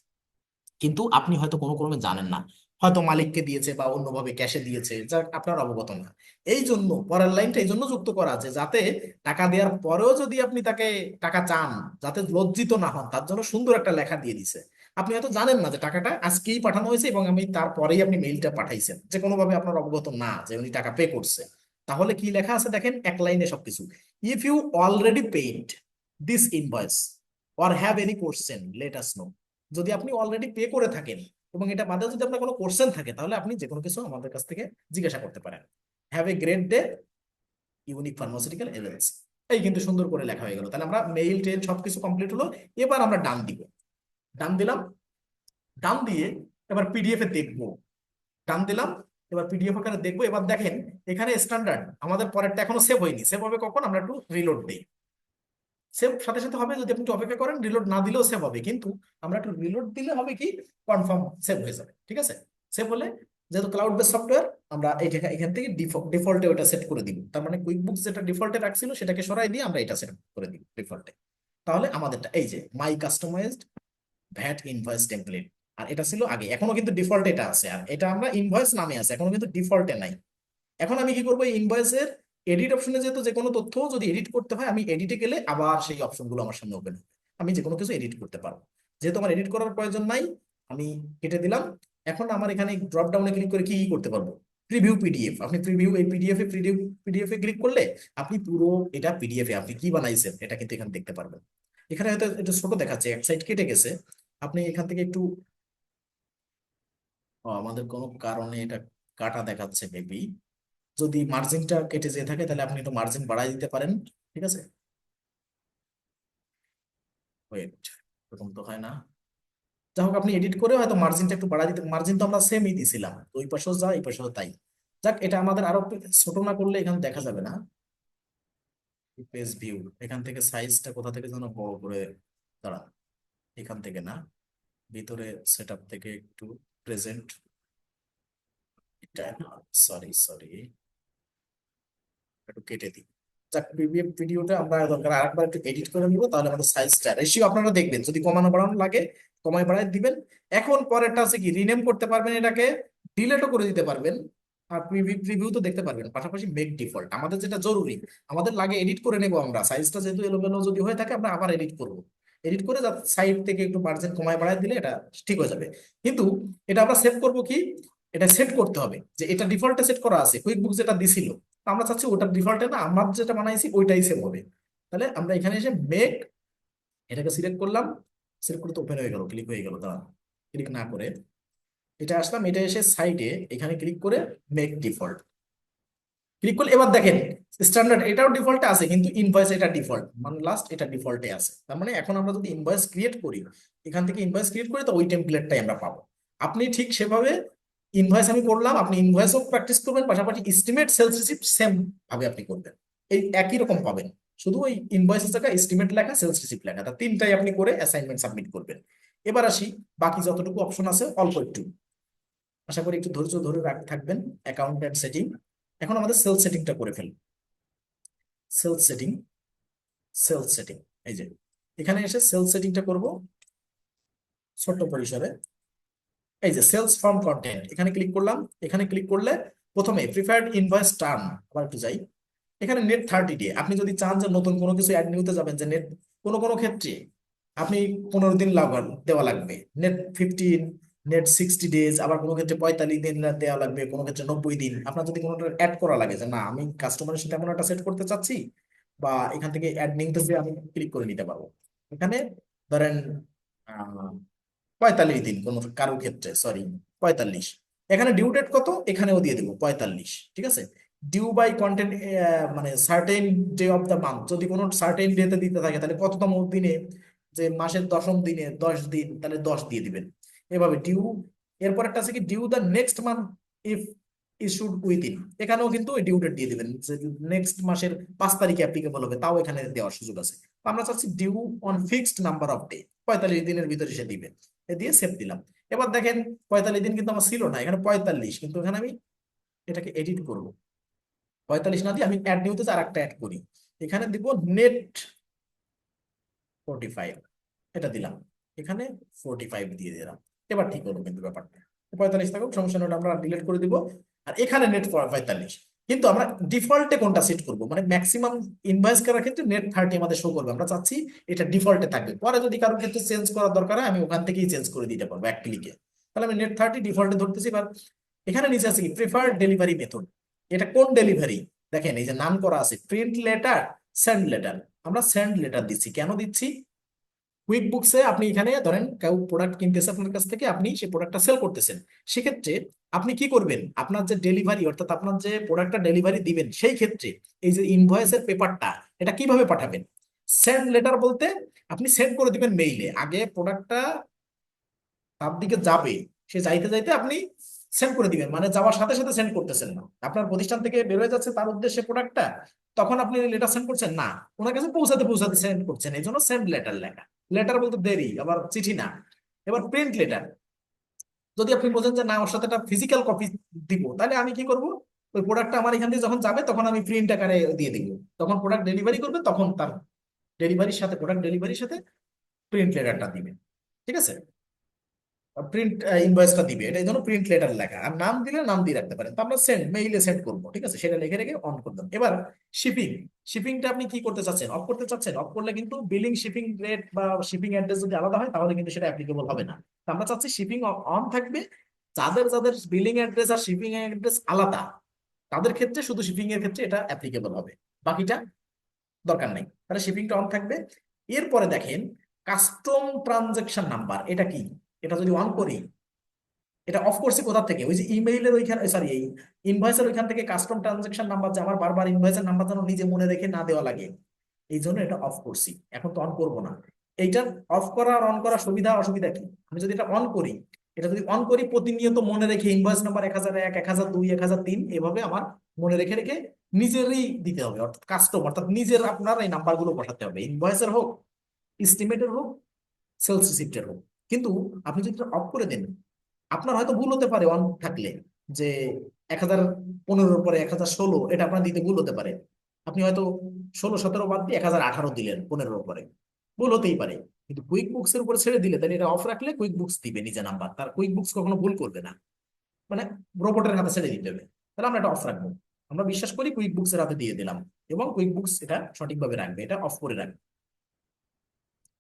কিন্তু আপনি হয়তো কোনো ক্রমে জানেন না, হয়তো মালিককে দিয়েছে বা অন্যভাবে ক্যাশে দিয়েছে, যা আপনার অবগত না। এই জন্য পরের লাইনটা এই জন্য যুক্ত করা আছে, যাতে টাকা দেওয়ার পরেও যদি আপনি তাকে টাকা চান, যাতে লজ্জিত না হন, তার জন্য সুন্দর একটা লেখা দিয়ে দিছে। আপনি হয়তো জানেন না যে টাকাটা আজকেই পাঠানো হয়েছে এবং আমি তারপরেই আপনি মেইলটা পাঠাইছেন, যে কোনোভাবে আপনার অবগত না যে উনি টাকা পে করছে। তাহলে কি লেখা আছে দেখেন, এক লাইনে সবকিছু। If you already paid this invoice or have any question let us know. যদি আপনি অলরেডি পে করে থাকেন এবং এটা বাদে যদি আপনার কোনো কোশ্চেন থাকে, তাহলে আপনি যে কোনো কিছু আমাদের কাছ থেকে জিজ্ঞাসা করতে পারেন। Have a great day, unique pharmaceutical agency. এই কিন্তু সুন্দর করে লেখা হয়ে গেল। তাহলে আমরা মেইল টেল সবকিছু কমপ্লিট হলো। এবার আমরা ডান দিব। ডান দিলাম। ডান দিয়ে এবার পিডিএফ এ দেখবো। ডান দিলাম। এবার পিডিএফ আকারে দেখবো। এবার দেখেন এখানে স্ট্যান্ডার্ড আমাদের পরেরটা এখনো সেভ হয়নি। সেভ হবে কখন? আমরা একটু রিলোড দিই। সেভ সাথে সাথে হবে, যদি আপনি একটু অপেক্ষা করেন। রিলোড না দিলেও সেভ হবে, কিন্তু আমরা একটু রিলোড দিলে হবে কি, কনফার্ম সেভ হয়ে যাবে। ঠিক আছে? সেভ হলে, যেহেতু ক্লাউড বেস সফটওয়্যার, আমরা এখান থেকে ডিফল্টে ওটা সেট করে দিব। তার মানে কুইক বুকস যেটা ডিফল্টে রাখছিল সেটাকে সরাই দিয়ে আমরা এটা সেট করে দিব ডিফল্টে। তাহলে আমাদেরটা এই যে মাই কাস্টমাইজড ভ্যাট ইনভয়েস টেমপ্লেট, আর এটা ছিল আগে, এখনো কিন্তু ডিফল্ট এটা আছে, আর এটা আমরা ইনভয়েস নামে আছে, এখনো কিন্তু ডিফল্টে নাই। এখন আমি কি করবো, এই ইনভয়েসের এডিট অপশনে, যেহেতু যে কোনো তথ্য যদি এডিট করতে হয়, আমি এডিটে গেলে আবার সেই অপশনগুলো আমার সামনে ওপেন হবে। আমি যে কোনো কিছু এডিট করতে পারবো। যেহেতু আমার এডিট করার প্রয়োজন নাই, আমি কেটে দিলাম। এখন আমার এখানে ড্রপ ডাউনে ক্লিক করে কি কি করতে পারবো? Preview PDF. আপনি প্রিভিউ, এই পিডিএফ এ ক্লিক করলে আপনি পুরো এটা পিডিএফ এ আপনি কি বানাইছেন এটা কিন্তু এখানে দেখতে পারবেন। এখানে হয়তো একটু ছোট দেখাচ্ছে, এক সাইড কেটে গেছে। আপনি এখান থেকে একটু, আমাদের কোনো কারণে এটা কাটা দেখাচ্ছে মেবি। যদি মার্জিনটা কেটে যেয়ে থাকে তাহলে আপনি একটু মার্জিন বাড়াই দিতে পারেন। ঠিক আছে? ওয়েট, এরকম তো হয় না। যাই হোক, আপনি এডিট করে হয়তো মার্জিনটা একটু বাড়াই দিতে, মার্জিন তো আমরা সেমই দিছিলাম, তো ওই পাশেও যা এই পাশেও তাই। যাক, এটা আমাদের আরো একটু ছোট না করলে এখানে দেখা যাবে না। পেজ ভিউ, এখান থেকে সাইজটা কোথা থেকে যেন বড় করে, দাঁড়ান, এখান থেকে না, ভিতরে সেট আপ থেকে একটু প্রেজেন্ট, এটা সরি সরি, একটু কেটে দিই। যাক, পিডিএফ ভিডিওটা আমরা দরকার আরেকবার একটু এডিট করে নিব, তাহলে আমাদের সাইজটা রেশিও আপনারা দেখবেন, যদি কমানো বাড়ানো লাগে কমায় বাড়ায় দিবেন। এখন পরেরটা আছে কি, রিনেম করতে পারবেন এটাকে, ডিলেটও করে দিতে পারবেন, আর প্রিভিউ তো দেখতে পারবেন। পাশাপাশি মেক ডিফল্ট আমাদের যেটা জরুরি, আমাদের লাগে এডিট করে নেব আমরা, সাইজটা যেহেতু এলোমেলো যদি হয়ে থাকে আমরা আবার এডিট করব। এডিট করে সাইড থেকে একটু মার্জিন কমায় বাড়ায় দিলে এটা ঠিক হয়ে যাবে। কিন্তু এটা আমরা সেভ করব কি, এটা সেট করতে হবে যে এটা ডিফল্টে সেট করা আছে, কুইক বুক যেটা দিছিল, আমরা চাচ্ছি ওটা ডিফল্টে না, আমরা যেটা বানাইছি ওইটাই সেভ হবে। তাহলে আমরা এখানে এসে মেক, এটাকে সিলেক্ট করলাম। সিলেক্ট করে তো ওপেন হয়ে গেল, ক্লিক হয়ে গেল, দাঁড়ান, ক্লিক না করে এটা আসলাম, এটা এসে সাইডে এখানে ক্লিক করে মেক ডিফল্ট ক্লিক করলে এবার দেখেন স্ট্যান্ডার্ড এটাও ডিফল্টে আছে, কিন্তু ইনভয়েস এটা ডিফল্ট, মানে লাস্ট এটা ডিফল্টে আছে। তার মানে এখন আমরা যদি ইনভয়েস ক্রিয়েট করি, এখান থেকে ইনভয়েস ক্রিয়েট করি, তো ওই টেমপ্লেটটাই আমরা পাবো। আপনি ঠিক সেভাবে ইনভয়েস আমি করলাম, আপনি ইনভয়েসও প্র্যাকটিস করবেন, পাশাপাশি এস্টিমেট সেলস রিসিপ্ট সেম ভাবে আপনি করবেন। এই একই রকম পাবেন, শুধু ওই ইনভয়েসের জায়গায় এস্টিমেট লেখা, সেলস রিসিপ্ট লেখা, তা তিনটাই আপনি করে অ্যাসাইনমেন্ট সাবমিট করবেন। এবার আসি, বাকি যতটুকু অপশন আছে অল্প একটু, আশা করি একটু ধৈর্য ধরে থাকবেন। অ্যাকাউন্ট সেটিং, এখন আমাদের সেলস সেটিংটা করে ফেলবো। সেলস সেটিং, সেলস সেটিং, এই যে এখানে এসে সেলস সেটিংটা করব ছোট্ট পরিসরে। এই যে সেলস ফর্ম কন্টেন্ট, এখানে ক্লিক করলাম। এখানে ক্লিক করলে প্রথমে প্রিফার্ড ইনভয়েস টার্ম, আবার একটু যাই, এখানে নেট 30 ডে। আপনি যদি চান যে নতুন কোনো কিছু অ্যাড নিতে যাবেন, যে নেট কোনো কোনো ক্ষেত্রে আপনি 15 দিন দেওয়া লাগবে, নেট 15, নেট 60 ডেজ, আবার কোনো ক্ষেত্রে 45 দিন দেওয়া লাগবে, কোনো ক্ষেত্রে 90 দিন। আপনার যদি কোনোটা অ্যাড করা লাগে, যে না আমি কাস্টমারের সাথে এমন একটা সেট করতে চাচ্ছি, বা এখান থেকে অ্যাড নিতে যে আমি ক্লিক করে নিতে পারবো। এখানে ধরেন 45 দিন কোন কারোর ক্ষেত্রে, সরি 45। এখানে ডিউ ডেট কত, এখানেও দিয়ে দেবো 45। ঠিক আছে? ডিউ বাই কন্টেন্ট, মানে certain day of the month, যদি কোনো সার্টেন ডেতে দিতে থাকে তাহলে কততম দিনে, যে মাসের 10ম দিনে 10 দিন, তাহলে 10 দিয়ে দিবেন। এভাবে ডিউ। এরপর একটা আছে কি, due the next month if issued within, এখানেও কিন্তু ওই ডিউ ডেট দিয়ে দিবেন, যে নেক্সট মাসের 5 তারিখে অ্যাপ্লিকেবল হবে, তাও এখানে দেওয়ার সুযোগ আছে। তো আমরা চাচ্ছি due on fixed number of day, 45 দিনের ভিতরে সে দিবে। এ দিয়ে সেভ দিলাম। এবার দেখেন 45 দিন কিন্তু আমার ছিল না, এখানে 45, কিন্তু এখানে আমি এটাকে এডিট করব। 45 না দিয়ে আমি অ্যাড নিউতে আর একটা অ্যাড করি, এখানে দিব নেট 45, এটা দিলাম। এখানে 45 দিয়ে দিলাম। এবার ঠিক হলো কিন্তু ব্যাপারটা। 45 থাকুক, সমস্যা নেই, ওটা আমরা ডিলিট করে দিব। আর এখানে নেট 45, কিন্তু আমরা ডিফল্টে কোনটা সেট করব, মানে ম্যাক্সিমাম ইনভয়েস করার ক্ষেত্রে নেট 30 আমাদের শো করবে, আমরা চাচ্ছি এটা ডিফল্টে থাকবে। পরে যদি কারোর ক্ষেত্রে চেঞ্জ করার দরকার হয় আমি ওখান থেকেই চেঞ্জ করে দিতে পারবো এক ক্লিকে। তাহলে আমি নেট 30 ডিফল্টে ধরতেছি। এবার এখানে নিচে আছে কি প্রিফার্ড ডেলিভারি মেথড, এটা কোন ডেলিভারি? দেখেন এই যে নাম করা আছে প্রিন্ট লেটার, সেন্ড লেটার। আমরা সেন্ড লেটার দিচ্ছি, কেন দিচ্ছি? কুইক বুকসে আপনি এখানে ধরেন কেউ প্রোডাক্ট কিনতেছে আপনার কাছ থেকে, আপনি সেই প্রোডাক্টটা সেল করতেছেন, সেক্ষেত্রে আপনি কি করবেন, আপনার যে ডেলিভারি অর্থাৎ আপনার যে প্রোডাক্টটা ডেলিভারি দিবেন সেই ক্ষেত্রে এই যে ইনভয়েসের পেপারটা এটা কিভাবে পাঠাবেন? সেন্ড লেটার বলতে আপনি সেন্ড করে দিবেন মেইলে, আগে প্রোডাক্টটা তার দিকে যাবে, সে যাইতে যাইতে আপনি সেন্ড করে দিবেন, মানে যাওয়ার সাথে সাথে সেন্ড করতেছেন না, আপনার প্রতিষ্ঠান থেকে বের হয়ে যাচ্ছে তার উদ্দেশ্যে প্রোডাক্টটা, তখন আপনি লেটার সেন্ড করছেন না, ওনার কাছে পৌঁছাতে পৌঁছাতে সেন্ড করছেন, এই জন্য সেন্ড লেটার লেখা। লেটার বলতে দেরি, আবার চিঠি না। এবার প্রিন্ট লেটার, যদি আপনি বোঝেন যে না ওর সাথে একটা ফিজিক্যাল কপি দিব, তাহলে আমি কি করব, ওই প্রোডাক্টটা আমার এখান থেকে যখন যাবে তখন আমি প্রিন্ট আকারে দিয়ে দিব, তখন প্রোডাক্ট ডেলিভারি করবে তখন তার ডেলিভারির সাথে প্রোডাক্ট ডেলিভারির সাথে প্রিন্ট লেটারটা দিবে। ঠিক আছে, প্রিন্ট ইনভয়েসটা দিবে, এটা এই জন্য প্রিন্ট লেটার লেখা। আর নাম দিলে নাম দিয়ে রাখতে পারেন, তো আমরা সেন্ড মেইলে সেন্ড করবো, ঠিক আছে, সেটা লিখে রেখে অন করলাম। এবার শিপিং, শিপিংটা আপনি কি করতে চাচ্ছেন, অফ করতে চাচ্ছেন? অফ করলে কিন্তু বিলিং শিপিং রেট বা শিপিং অ্যাড্রেস যদি আলাদা হয় তাহলে কিন্তু সেটা অ্যাপ্লিকেবল হবে না। তো আমরা চাচ্ছি শিপিং অন থাকবে, যাদের যাদের বিলিং অ্যাড্রেস আর শিপিং অ্যাড্রেস আলাদা তাদের ক্ষেত্রে শুধু শিপিং এর ক্ষেত্রে এটা অ্যাপ্লিকেবল হবে, বাকিটা দরকার নেই। তাহলে শিপিংটা অন থাকবে। এরপরে দেখেন কাস্টম ট্রানজেকশন নাম্বার, এটা কি? এটা যদি অন করি, এটা অফ করছি কোথা থেকে? ওই যে ইমেইলের ওইখানে, সরি এই ইনভয়েসের ওইখান থেকে কাস্টম ট্রানজাকশন নাম্বার, যে আমার বারবার ইনভয়েসের নাম্বার যেন নিজে মনে রেখে না দেওয়া লাগে, এই জন্য এটা অফ করছি। এখন তো অন করবো না। এইটা অফ করা আর অন করা সুবিধা অসুবিধা কি? আমি যদি এটা অন করি, এটা যদি অন করি প্রতিনিয়ত মনে রেখে ইনভয়েস নাম্বার 1001, 1002, 1003 এভাবে আমার মনে রেখে রেখে নিজেরই দিতে হবে, অর্থাৎ কাস্টম অর্থাৎ নিজের আপনার এই নাম্বারগুলো পাঠাতে হবে, ইনভয়েসের হোক, এস্টিমেটের হোক, সেলস রিসিপ্টের হোক। কিন্তু আপনি যদি অফ করে দেন, আপনার হয়তো ভুল হতে পারে অন থাকলে, যে 1015 পরে 1016 এটা আপনার দিতে ভুল হতে পারে, আপনি হয়তো 16, 17 বাদ দিয়ে 1018 দিলেন 15 পরে, ভুল হতেই পারে। কিন্তু কুইক বুকস এর উপরে ছেড়ে দিলে, তাহলে এটা অফ রাখলে কুইক বুকস দিবে নিজে নাম্বার, তার কুইক বুকস কখনো ভুল করবে না, মানে রোবটের হাতে ছেড়ে দিতে হবে। তাহলে আমরা এটা অফ রাখবো, আমরা বিশ্বাস করি কুইক বুকস এর হাতে দিয়ে দিলাম, এবং কুইক বুকস এটা সঠিকভাবে রাখবে, এটা অফ করে রাখবে।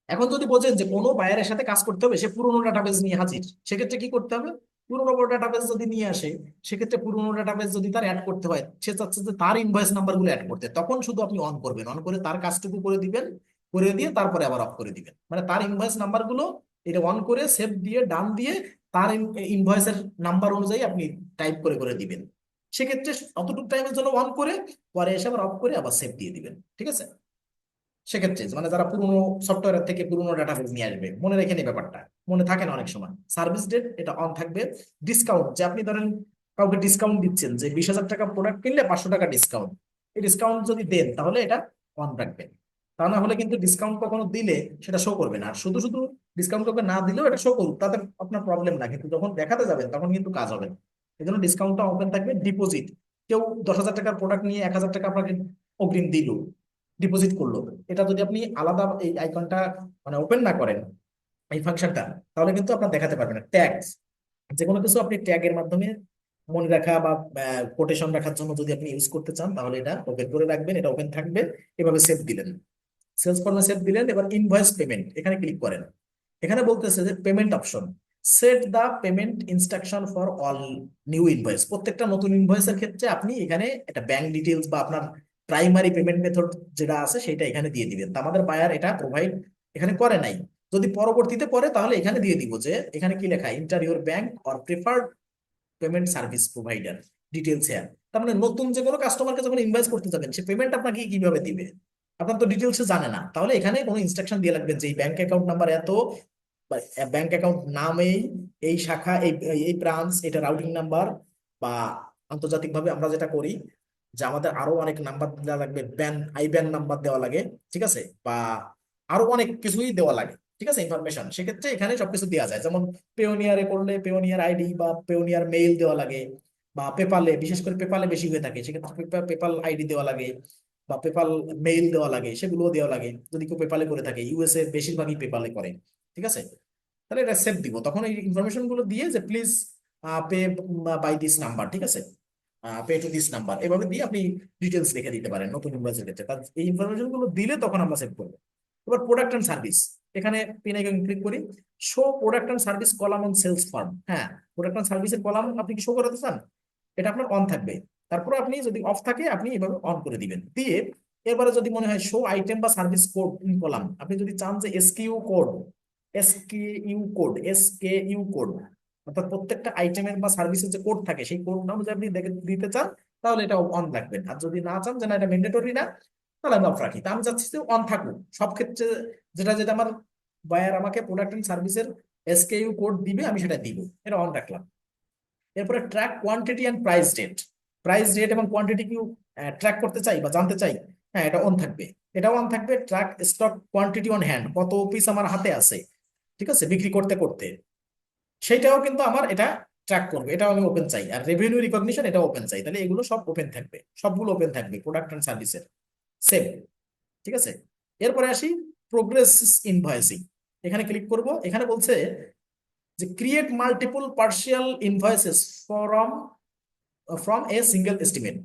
এখন যদি বোঝেন যে কোনো বায়ারের সাথে কাজ করতে হবে, সে পুরোনো ডাটাবেস নিয়ে হাজির, সেক্ষেত্রে কি করতে হবে? পুরোনো ডাটাবেস যদি নিয়ে আসে, সেক্ষেত্রে পুরোনো ডাটাবেস যদি তার অ্যাড করতে হয়, সে চাচ্ছে যে তার ইনভয়েস নাম্বার গুলো অ্যাড করতে, তখন শুধু আপনি অন করবেন, অন করে তার কাজটুকু করে দিবেন, করে দিয়ে তারপরে আবার অফ করে দিবেন, মানে তার ইনভয়েস নাম্বার গুলো এটা অন করে সেভ দিয়ে ডান দিয়ে তার ইনভয়েসের নাম্বার অনুযায়ী আপনি টাইপ করে করে দিবেন। সেক্ষেত্রে অতটুকু টাইমের জন্য অন করে পরে এসে আবার অফ করে আবার সেভ দিয়ে দিবেন। ঠিক আছে, সেক্ষেত্রে মানে যারা পুরোনো সফটওয়্যার থেকে পুরোনো ডাটাবেস নিয়ে আসবে, মনে রেখে নেই ব্যাপারটা, মনে থাকে না অনেক সময়। সার্ভিস ডেট এটা অন থাকবে। ডিসকাউন্ট, যে আপনি ধরেন কাউকে ডিসকাউন্ট দিচ্ছেন, যে 20,000 টাকা প্রোডাক্ট কিনলে 500 টাকা ডিসকাউন্ট, এই ডিসকাউন্ট যদি দেন তাহলে এটা অন রাখবেন। তা না হলে কিন্তু ডিসকাউন্ট কখনো দিলে সেটা শো করবে না, আর শুধু শুধু ডিসকাউন্ট কাউকে না দিলেও এটা শো করুক, তাতে আপনার প্রবলেম না, কিন্তু যখন দেখাতে যাবেন তখন কিন্তু কাজ হবে না। এই জন্য ডিসকাউন্টটা ওপেন থাকবে। ডিপোজিট, কেউ 10,000 টাকার প্রোডাক্ট নিয়ে 1,000 টাকা আপনাকে অগ্রিম দিল, ডিপোজিট করলো, এটা যদি আপনি আলাদা এই আইকনটা মানে ওপেন না করেন, এই ফাংশনটা, তাহলে কিন্তু আপনার দেখাতে পারবেন না। ট্যাগস, যে কোনো কিছু আপনি ট্যাগের মাধ্যমে মনে রাখা বা কোটেশন রাখার জন্য যদি আপনি ইউজ করতে চান, তাহলে এটা ওপেন করে রাখবেন, এটা ওপেন থাকবে। এভাবে সেভ দিলেন, সেলস ফর্মে সেভ দিলেন। এবার ইনভয়েস পেমেন্ট এখানে ক্লিক করেন। এখানে বলতেছে যে payment option, set the payment instruction for all new invoice, প্রত্যেকটা নতুন ইনভয়েসের ক্ষেত্রে আপনি এখানে একটা ব্যাংক ডিটেলস বা আপনার প্রাইমারি পেমেন্ট মেথড যেটা আছে সেটা এখানে দিয়ে দিবেন। তা আমাদের বায়ার এটা প্রোভাইড এখানে করে নাই, যদি পরবর্তীতে করে তাহলে এখানে দিয়ে দিব যে এখানে কি লেখা, enter your bank or preferred payment service provider details here. তার মানে নতুন যে কোনো কাস্টমারকে যখন ইনভয়েস করতে যাবেন, সে পেমেন্ট আপনাকে কিভাবে দিবে, আপনার তো ডিটেলস জানে না, তাহলে এখানে কোনো ইনস্ট্রাকশন দিয়ে রাখবেন যে এই ব্যাংক অ্যাকাউন্ট নাম্বার এত, ব্যাংক অ্যাকাউন্ট নাম এই, এই শাখা এই, এই ব্রাঞ্চ, এটা রাউটিং নাম্বার, বা আন্তর্জাতিকভাবে আমরা যেটা করি যে আমাদের আরো অনেক নাম্বার দেওয়া লাগবে, ব্যান আইব্যান নাম্বার দেওয়া লাগে, ঠিক আছে, বা আরো অনেক কিছুই দেওয়া লাগে, ঠিক আছে, ইনফরমেশন। সেক্ষেত্রে এখানে সবকিছু দেওয়া যায়, যেমন পেওনিয়ারে করলে পেওনিয়ার আইডি বা পেওনিয়ার মেইল দেওয়া লাগে, বা পেপালে, বিশেষ করে পেপালে বেশি হয়ে থাকে, সেক্ষেত্রে পেপাল আইডি দেওয়া লাগে, বা পেপাল মেইল দেওয়া লাগে, সেগুলোও দেওয়া লাগে যদি কেউ পেপালে করে থাকে, ইউএসএ বেশিরভাগই পেপালে করে। ঠিক আছে, তাহলে এটা সেভ দিব, তখন এই ইনফরমেশন গুলো দিয়ে যে please pay by this number, ঠিক আছে, পে টু দিস নাম্বার, এভাবে দিয়ে আপনি ডিটেলস লিখে দিতে পারেন নতুন ইনভয়েসের ক্ষেত্রে। তার এই ইনফরমেশন গুলো দিলে তখন আমরা সেভ করবো। এবার প্রোডাক্ট অ্যান্ড সার্ভিস, এখানে পিন আইকন ক্লিক করি, show product and service column on sales form. হ্যাঁ, প্রোডাক্ট অ্যান্ড সার্ভিসের কলাম আপনি কি শো করাতে চান, এটা আপনার অন থাকবে। তারপর আপনি যদি অফ থাকে আপনি এভাবে অন করে দিবেন, দিয়ে এবারে যদি মনে হয় শো আইটেম বা সার্ভিস কোড ইন কলাম, আপনি যদি চান যে এসকিউ কোড, এসকেইউ কোড, অর্থাৎ প্রত্যেকটা আইটেমের বা সার্ভিসের যে কোড থাকে সেই কোড নাম যদি আপনি দিতে চান, তাহলে এটা অন রাখবেন। আর যদি না চান যে না এটা ম্যান্ডেটরি না, তাহলে আমি অফ রাখি। তা আমি চাচ্ছি যে অন থাকুক সব ক্ষেত্রে, যেটা যেটা আমার বায়ার আমাকে প্রোডাক্ট এন্ড সার্ভিসের এসকেইউ কোড দিবে আমি সেটা দিব, এটা অন রাখলাম। এরপরে track quantity and price rate, price rate এবং কোয়ান্টিটি কি ট্র্যাক করতে চাই বা জানতে চাই, হ্যাঁ এটা অন থাকবে। এটাও অন থাকবে। Track stock quantity on hand, কত পিস আমার হাতে আছে, ঠিক আছে, বিক্রি করতে করতে, সেটাও কিন্তু আমার এটা ট্র্যাক করবে, এটাও আমি ওপেন চাই। আর রেভিনিউ রিকগনিশন এটাও ওপেন চাই, তাহলে এগুলো সব ওপেন থাকবে, সবগুলো ওপেন থাকবে প্রোডাক্ট এন্ড সার্ভিসের। সেভ, ঠিক আছে। এরপরে আসি প্রোগ্রেস ইনভয়েসিং, এখানে ক্লিক করব। এখানে বলছে যে create multiple partial invoices from from a single estimate.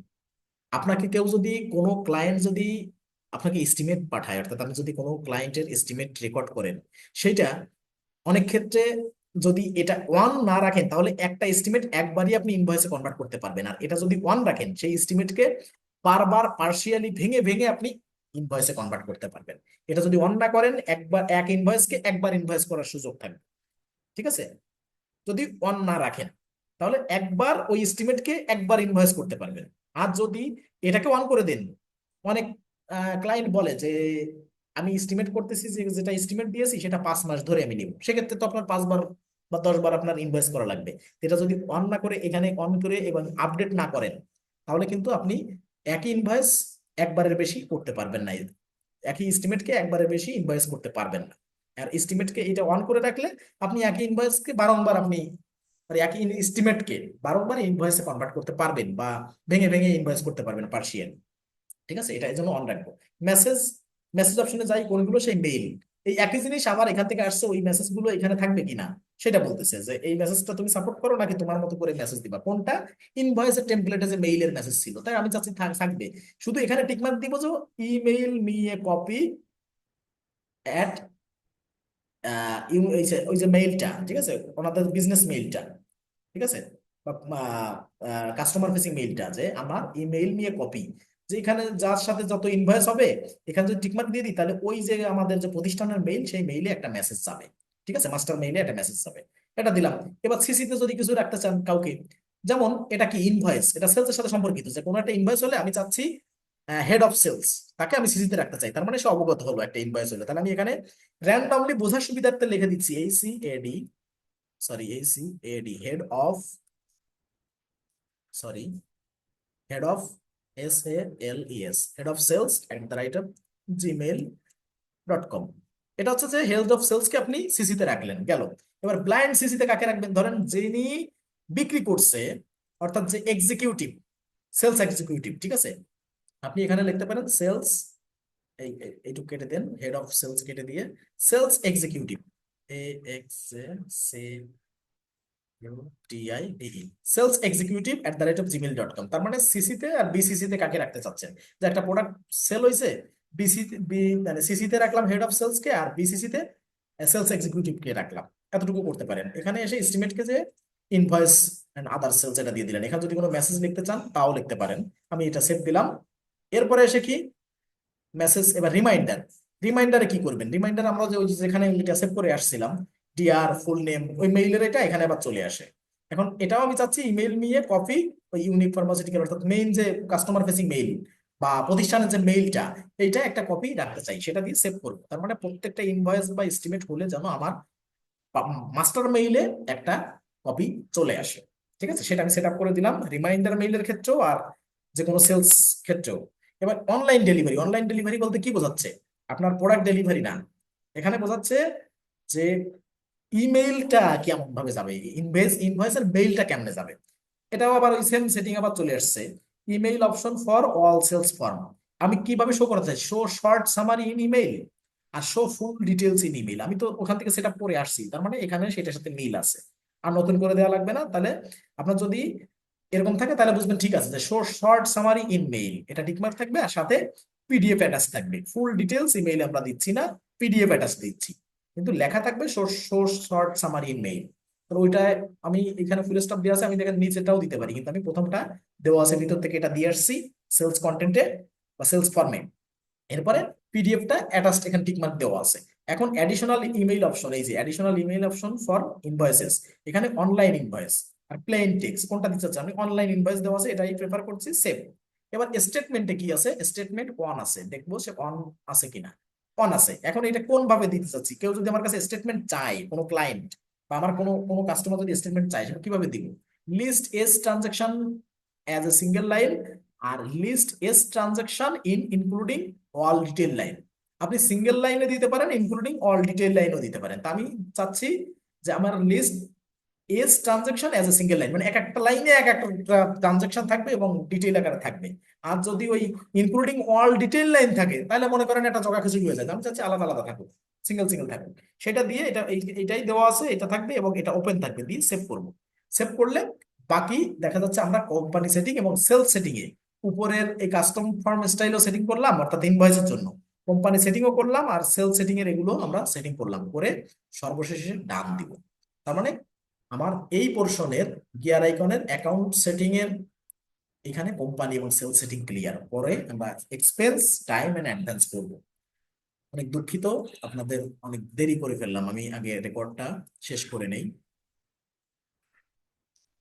আপনাকে কেউ যদি, কোনো ক্লায়েন্ট যদি আপনাকে এস্টিমেট পাঠায়, অর্থাৎ আপনি যদি কোনো ক্লায়েন্টের এস্টিমেট রেকর্ড করেন, সেটা অনেক ক্ষেত্রে যদি এটা ওয়ান না রাখেন, তাহলে একটা এস্টিমেট একবারই আপনি ইনভয়েসে কনভার্ট করতে পারবেন। আর এটা যদি ওয়ান রাখেন, সেই এস্টিমেটকে বারবার পার্শিয়ালি ভেঙে ভেঙে আপনি ইনভয়েসে কনভার্ট করতে পারবেন। এটা যদি অন না করেন, একবার এক ইনভয়েসকে একবার ইনভয়েস করার সুযোগ থাকবে, ঠিক আছে। যদি অন না রাখেন, তাহলে একবার ওই এস্টিমেটকে একবার ইনভয়েস করতে পারবেন। আর যদি এটাকে অন করে দেন, অনেক ক্লায়েন্ট বলে যে আমি এস্টিমেট করতেছি, যে যেটা এস্টিমেট দিয়েছি সেটা 5 মাস ধরে আমি নিব, সেক্ষেত্রে তো আপনার 5 বার বা 10 বার আপনার ইনভয়েস করা লাগবে। এটা যদি অন না করে, এখানে অন করে এবং আপডেট না করেন, তাহলে কিন্তু আপনি একই ইনভয়েস একবারের বেশি করতে পারবেন না, একই এস্টিমেটকে একবারের বেশি ইনভয়েস করতে পারবেন না। আর এস্টিমেটকে এটা অন করে রাখলে আপনি একই ইনভয়েসকে বারংবার আপনি, মানে একই এস্টিমেটকে বারংবার ইনভয়েসে কনভার্ট করতে পারবেন, বা ভেঙে ভেঙে ইনভয়েস করতে পারবেন পার্সিয়াল, ঠিক আছে। এটা এই জন্য অন রাখবো। মেসেজ, মেসেজ অপশনে যাই, কোনগুলো, সেই মেইল, এই একই জিনিস আবার এখান থেকে আসছে, ওই মেসেজ গুলো এখানে থাকবে কিনা সেটা বলতেছে, যে এই মেসেজটা তুমি সাপোর্ট করো নাকি তোমার মতো করে মেসেজ দিবা, কোনটা ইনভয়েসের টেমপ্লেটে যে মেইলের মেসেজ ছিল, তাই আমি চাচ্ছি থাকবে। শুধু এখানে টিকমার্ক দিব যে email me a copy at ওই যে মেইলটা, ঠিক আছে, ওনাদের বিজনেস মেইলটা, ঠিক আছে, বা কাস্টমার ফেসিং মেইলটা, যে আমার ইমেইল নিয়ে কপি, যে এখানে যার সাথে যত ইনভয়েস হবে, এখানে যদি টিকমার্ক দিয়ে দিই, তাহলে ওই যে আমাদের যে প্রতিষ্ঠানের মেইল, সেই মেইলে একটা মেসেজ যাবে, ঠিক আছে, মাস্টার মেইলে একটা মেসেজ যাবে। এটা দিলাম। এবার সিসিতে যদি কিছু রাখতে চান কাউকে, যেমন এটা কি ইনভয়েস, এটা সেলস এর সাথে সম্পর্কিত, যে কোনো একটা ইনভয়েস হলে আমি চাচ্ছি হেড অফ সেলস, তাকে আমি সিসিতে রাখতে চাই, তার মানে সে অবগত হলো একটা ইনভয়েস হলে, তাহলে আমি এখানে র্যান্ডমলি বোঝার সুবিধার্থে লিখে দিচ্ছি এইসিএডি, সরি এইসিএডি, head of, sorry, head of, SALES, head of sales @gmail.com। এটা হচ্ছে যে হেড অফ সেলস কে আপনি সিসিতে রাখলেন, গেল। এবার ব্লাইন্ড সিসিতে কাকে রাখবেন, ধরেন যিনি বিক্রি করছে, অর্থাৎ যে এক্সিকিউটিভ, সেলস এক্সিকিউটিভ, ঠিক আছে, আপনি এখানে লিখতে পারেন সেলস, এইটুকু কেটে দেন, হেড অফ সেলস কেটে দিয়ে sales executive, AXACUTIVE, sales executive @gmail.com। তার মানে সিসিতে আর বিসিসিতে কাকে রাখতে চাচ্ছেন, যে একটা প্রোডাক্ট সেল হয়েছে, মানে সিসিতে রাখলাম হেড অফ সেলস কে, আর বিসিসিতে সেলস এক্সিকিউটিভ কে রাখলাম। এতটুকু করতে পারেন। এখানে এসে এস্টিমেট কে যে ইনভয়েস এন্ড আদার সেলস এটা দিয়ে দিলেন। এখানে যদি কোনো মেসেজ লিখতে চান তাও লিখতে পারেন। আমি এটা সেভ দিলাম। এরপরে এসে কি মেসেজ, এবার রিমাইন্ডার। রিমাইন্ডারে কি করবেন, রিমাইন্ডার আমরা যে ওই যে যেখানে এটা সেভ করে আসছিলাম, ডিআর ফুল নেম, ওই মেইলের এটা এখানে আবার চলে আসে। এখন এটাও আমি চাচ্ছি ইমেল নিয়ে কপি, ওই ইউনিক ফার্মাসিউটিক্যাল, অর্থাৎ মেইন যে কাস্টমার ফেসিং মেইল বা প্রতিষ্ঠানের যে মেইলটা, এইটা একটা কপি রাখতে চাই, সেটা দিয়ে সেভ করবো। তার মানে প্রত্যেকটা ইনভয়েস বা এস্টিমেট হলে যেন আমার মাস্টার মেইলে একটা কপি চলে আসে, ঠিক আছে, সেটা আমি সেট আপ করে দিলাম রিমাইন্ডার মেইলের ক্ষেত্রেও আর যে কোনো সেলস ক্ষেত্রেও। এবার অনলাইন ডেলিভারি, অনলাইন ডেলিভারি বলতে কি বোঝাচ্ছে, আপনার প্রোডাক্ট ডেলিভারি না, এখানে বোঝাচ্ছে যে ইমেইলটা কেমন ভাবে যাবে, ইনভয়েসের মেইলটা কেমনে যাবে। এটাও আবার ওই সেম সেটিং আবার চলে আসছে, email option for all sales form. আমি কিভাবে শো করতে চাই, show short summary in email আর show full details in email, আমি তো ওখান থেকে সেটা পরে আসছি, তার মানে এখানে সেটার সাথে মিল আছে। আর নতুন করে দেওয়া লাগবে না। তাহলে আপনার যদি এরকম থাকে তাহলে বুঝবেন ঠিক আছে যে শর্ট সামারি ইন মেইল, এটা টিকমার্ক থাকবে, আর সাথে পিডিএফ অ্যাটাচ থাকবে। ফুল ডিটেলস ইমেইলে আমরা দিচ্ছি না, পিডিএফ অ্যাটাচ দিচ্ছি, কিন্তু লেখা থাকবে শর্ট সামারি ইন মেইল। তো ওইটা আমি এখানে ফুল স্টপ দেওয়া আছে, আমি দেখেন নিচেটাও দিতে পারি, কিন্তু আমি প্রথমটা দেওয়া আছে ভিতর থেকে এটা দিয়ে আসছি সেলস কন্টেন্টে বা সেলস ফর্মে। এরপরে পিডিএফটা অ্যাটাচড এখানে টিকমার্ক দেওয়া আছে। এখন অ্যাডিশনাল ইমেইল অপশন, এই যে additional email option for invoices, এখানে অনলাইন ইনভয়েস আর প্লেন টেক্সট কোনটা দিতে চাচ্ছি, আমি অনলাইন ইনভয়েস দেওয়া আছে এটাই প্রেফার করছি, সেভ। এবার স্টেটমেন্টে কি আছে, স্টেটমেন্ট অন আছে, দেখবো সে অন আছে কিনা। অন আছে। এখন এটা কোন ভাবে দিতে চাচ্ছি, কেউ যদি আমার কাছে স্টেটমেন্ট চায়, কোনো ক্লায়েন্ট বা আমার কোনো কোনো কাস্টমার যদি স্টেটমেন্ট চায়, সেটা কিভাবে দিব? Lists transaction as a single line, আর lists transaction in including all detail line. আপনি সিঙ্গেল লাইনে দিতে পারেন, ইনক্লুডিং অল ডিটেল লাইনও দিতে পারেন। তা আমি চাচ্ছি যে আমার lists transaction as a single line, মানে এক একটা লাইনে এক একটা ট্রানজাকশন থাকবে এবং ডিটেইল আকারে থাকবে। আর যদি ওই ইনক্লুডিং অল ডিটেইল লাইন থাকে, তাহলে মনে করেন এটা জগাখিচুড়ি হয়ে যায়। আমি চাচ্ছি আলাদা আলাদা থাকুক, সিঙ্গেল সিঙ্গেল থাকুক। সেটা দিয়ে এটা এটাই দেওয়া আছে, এটা থাকবে এবং এটা ওপেন থাকবে, দিয়ে সেভ করব। সেভ করলে বাকি দেখা যাচ্ছে আমরা কোম্পানি সেটিং এবং সেলস সেটিং এ উপরের এই কাস্টম ফর্ম স্টাইলও সেটিং করলাম, অর্থাৎ ইনভয়েসের জন্য কোম্পানি সেটিংও করলাম, আর সেলস সেটিং এর এগুলো আমরা সেটিং করলাম, করে সর্বশেষে ডান দিব। তার মানে আমার এই পোর্শনের গিয়ার আইকনের অ্যাকাউন্ট সেটিং এর এখানে কোম্পানি এবং সেলস সেটিং ক্লিয়ার। পরে আমরা এক্সপেন্স, টাইম এন্ড অ্যাডভান্স করব। অনেক দুঃখিত, আপনাদের অনেক দেরি করে ফেললাম, আমি আগে রেকর্ডটা শেষ করে নেই।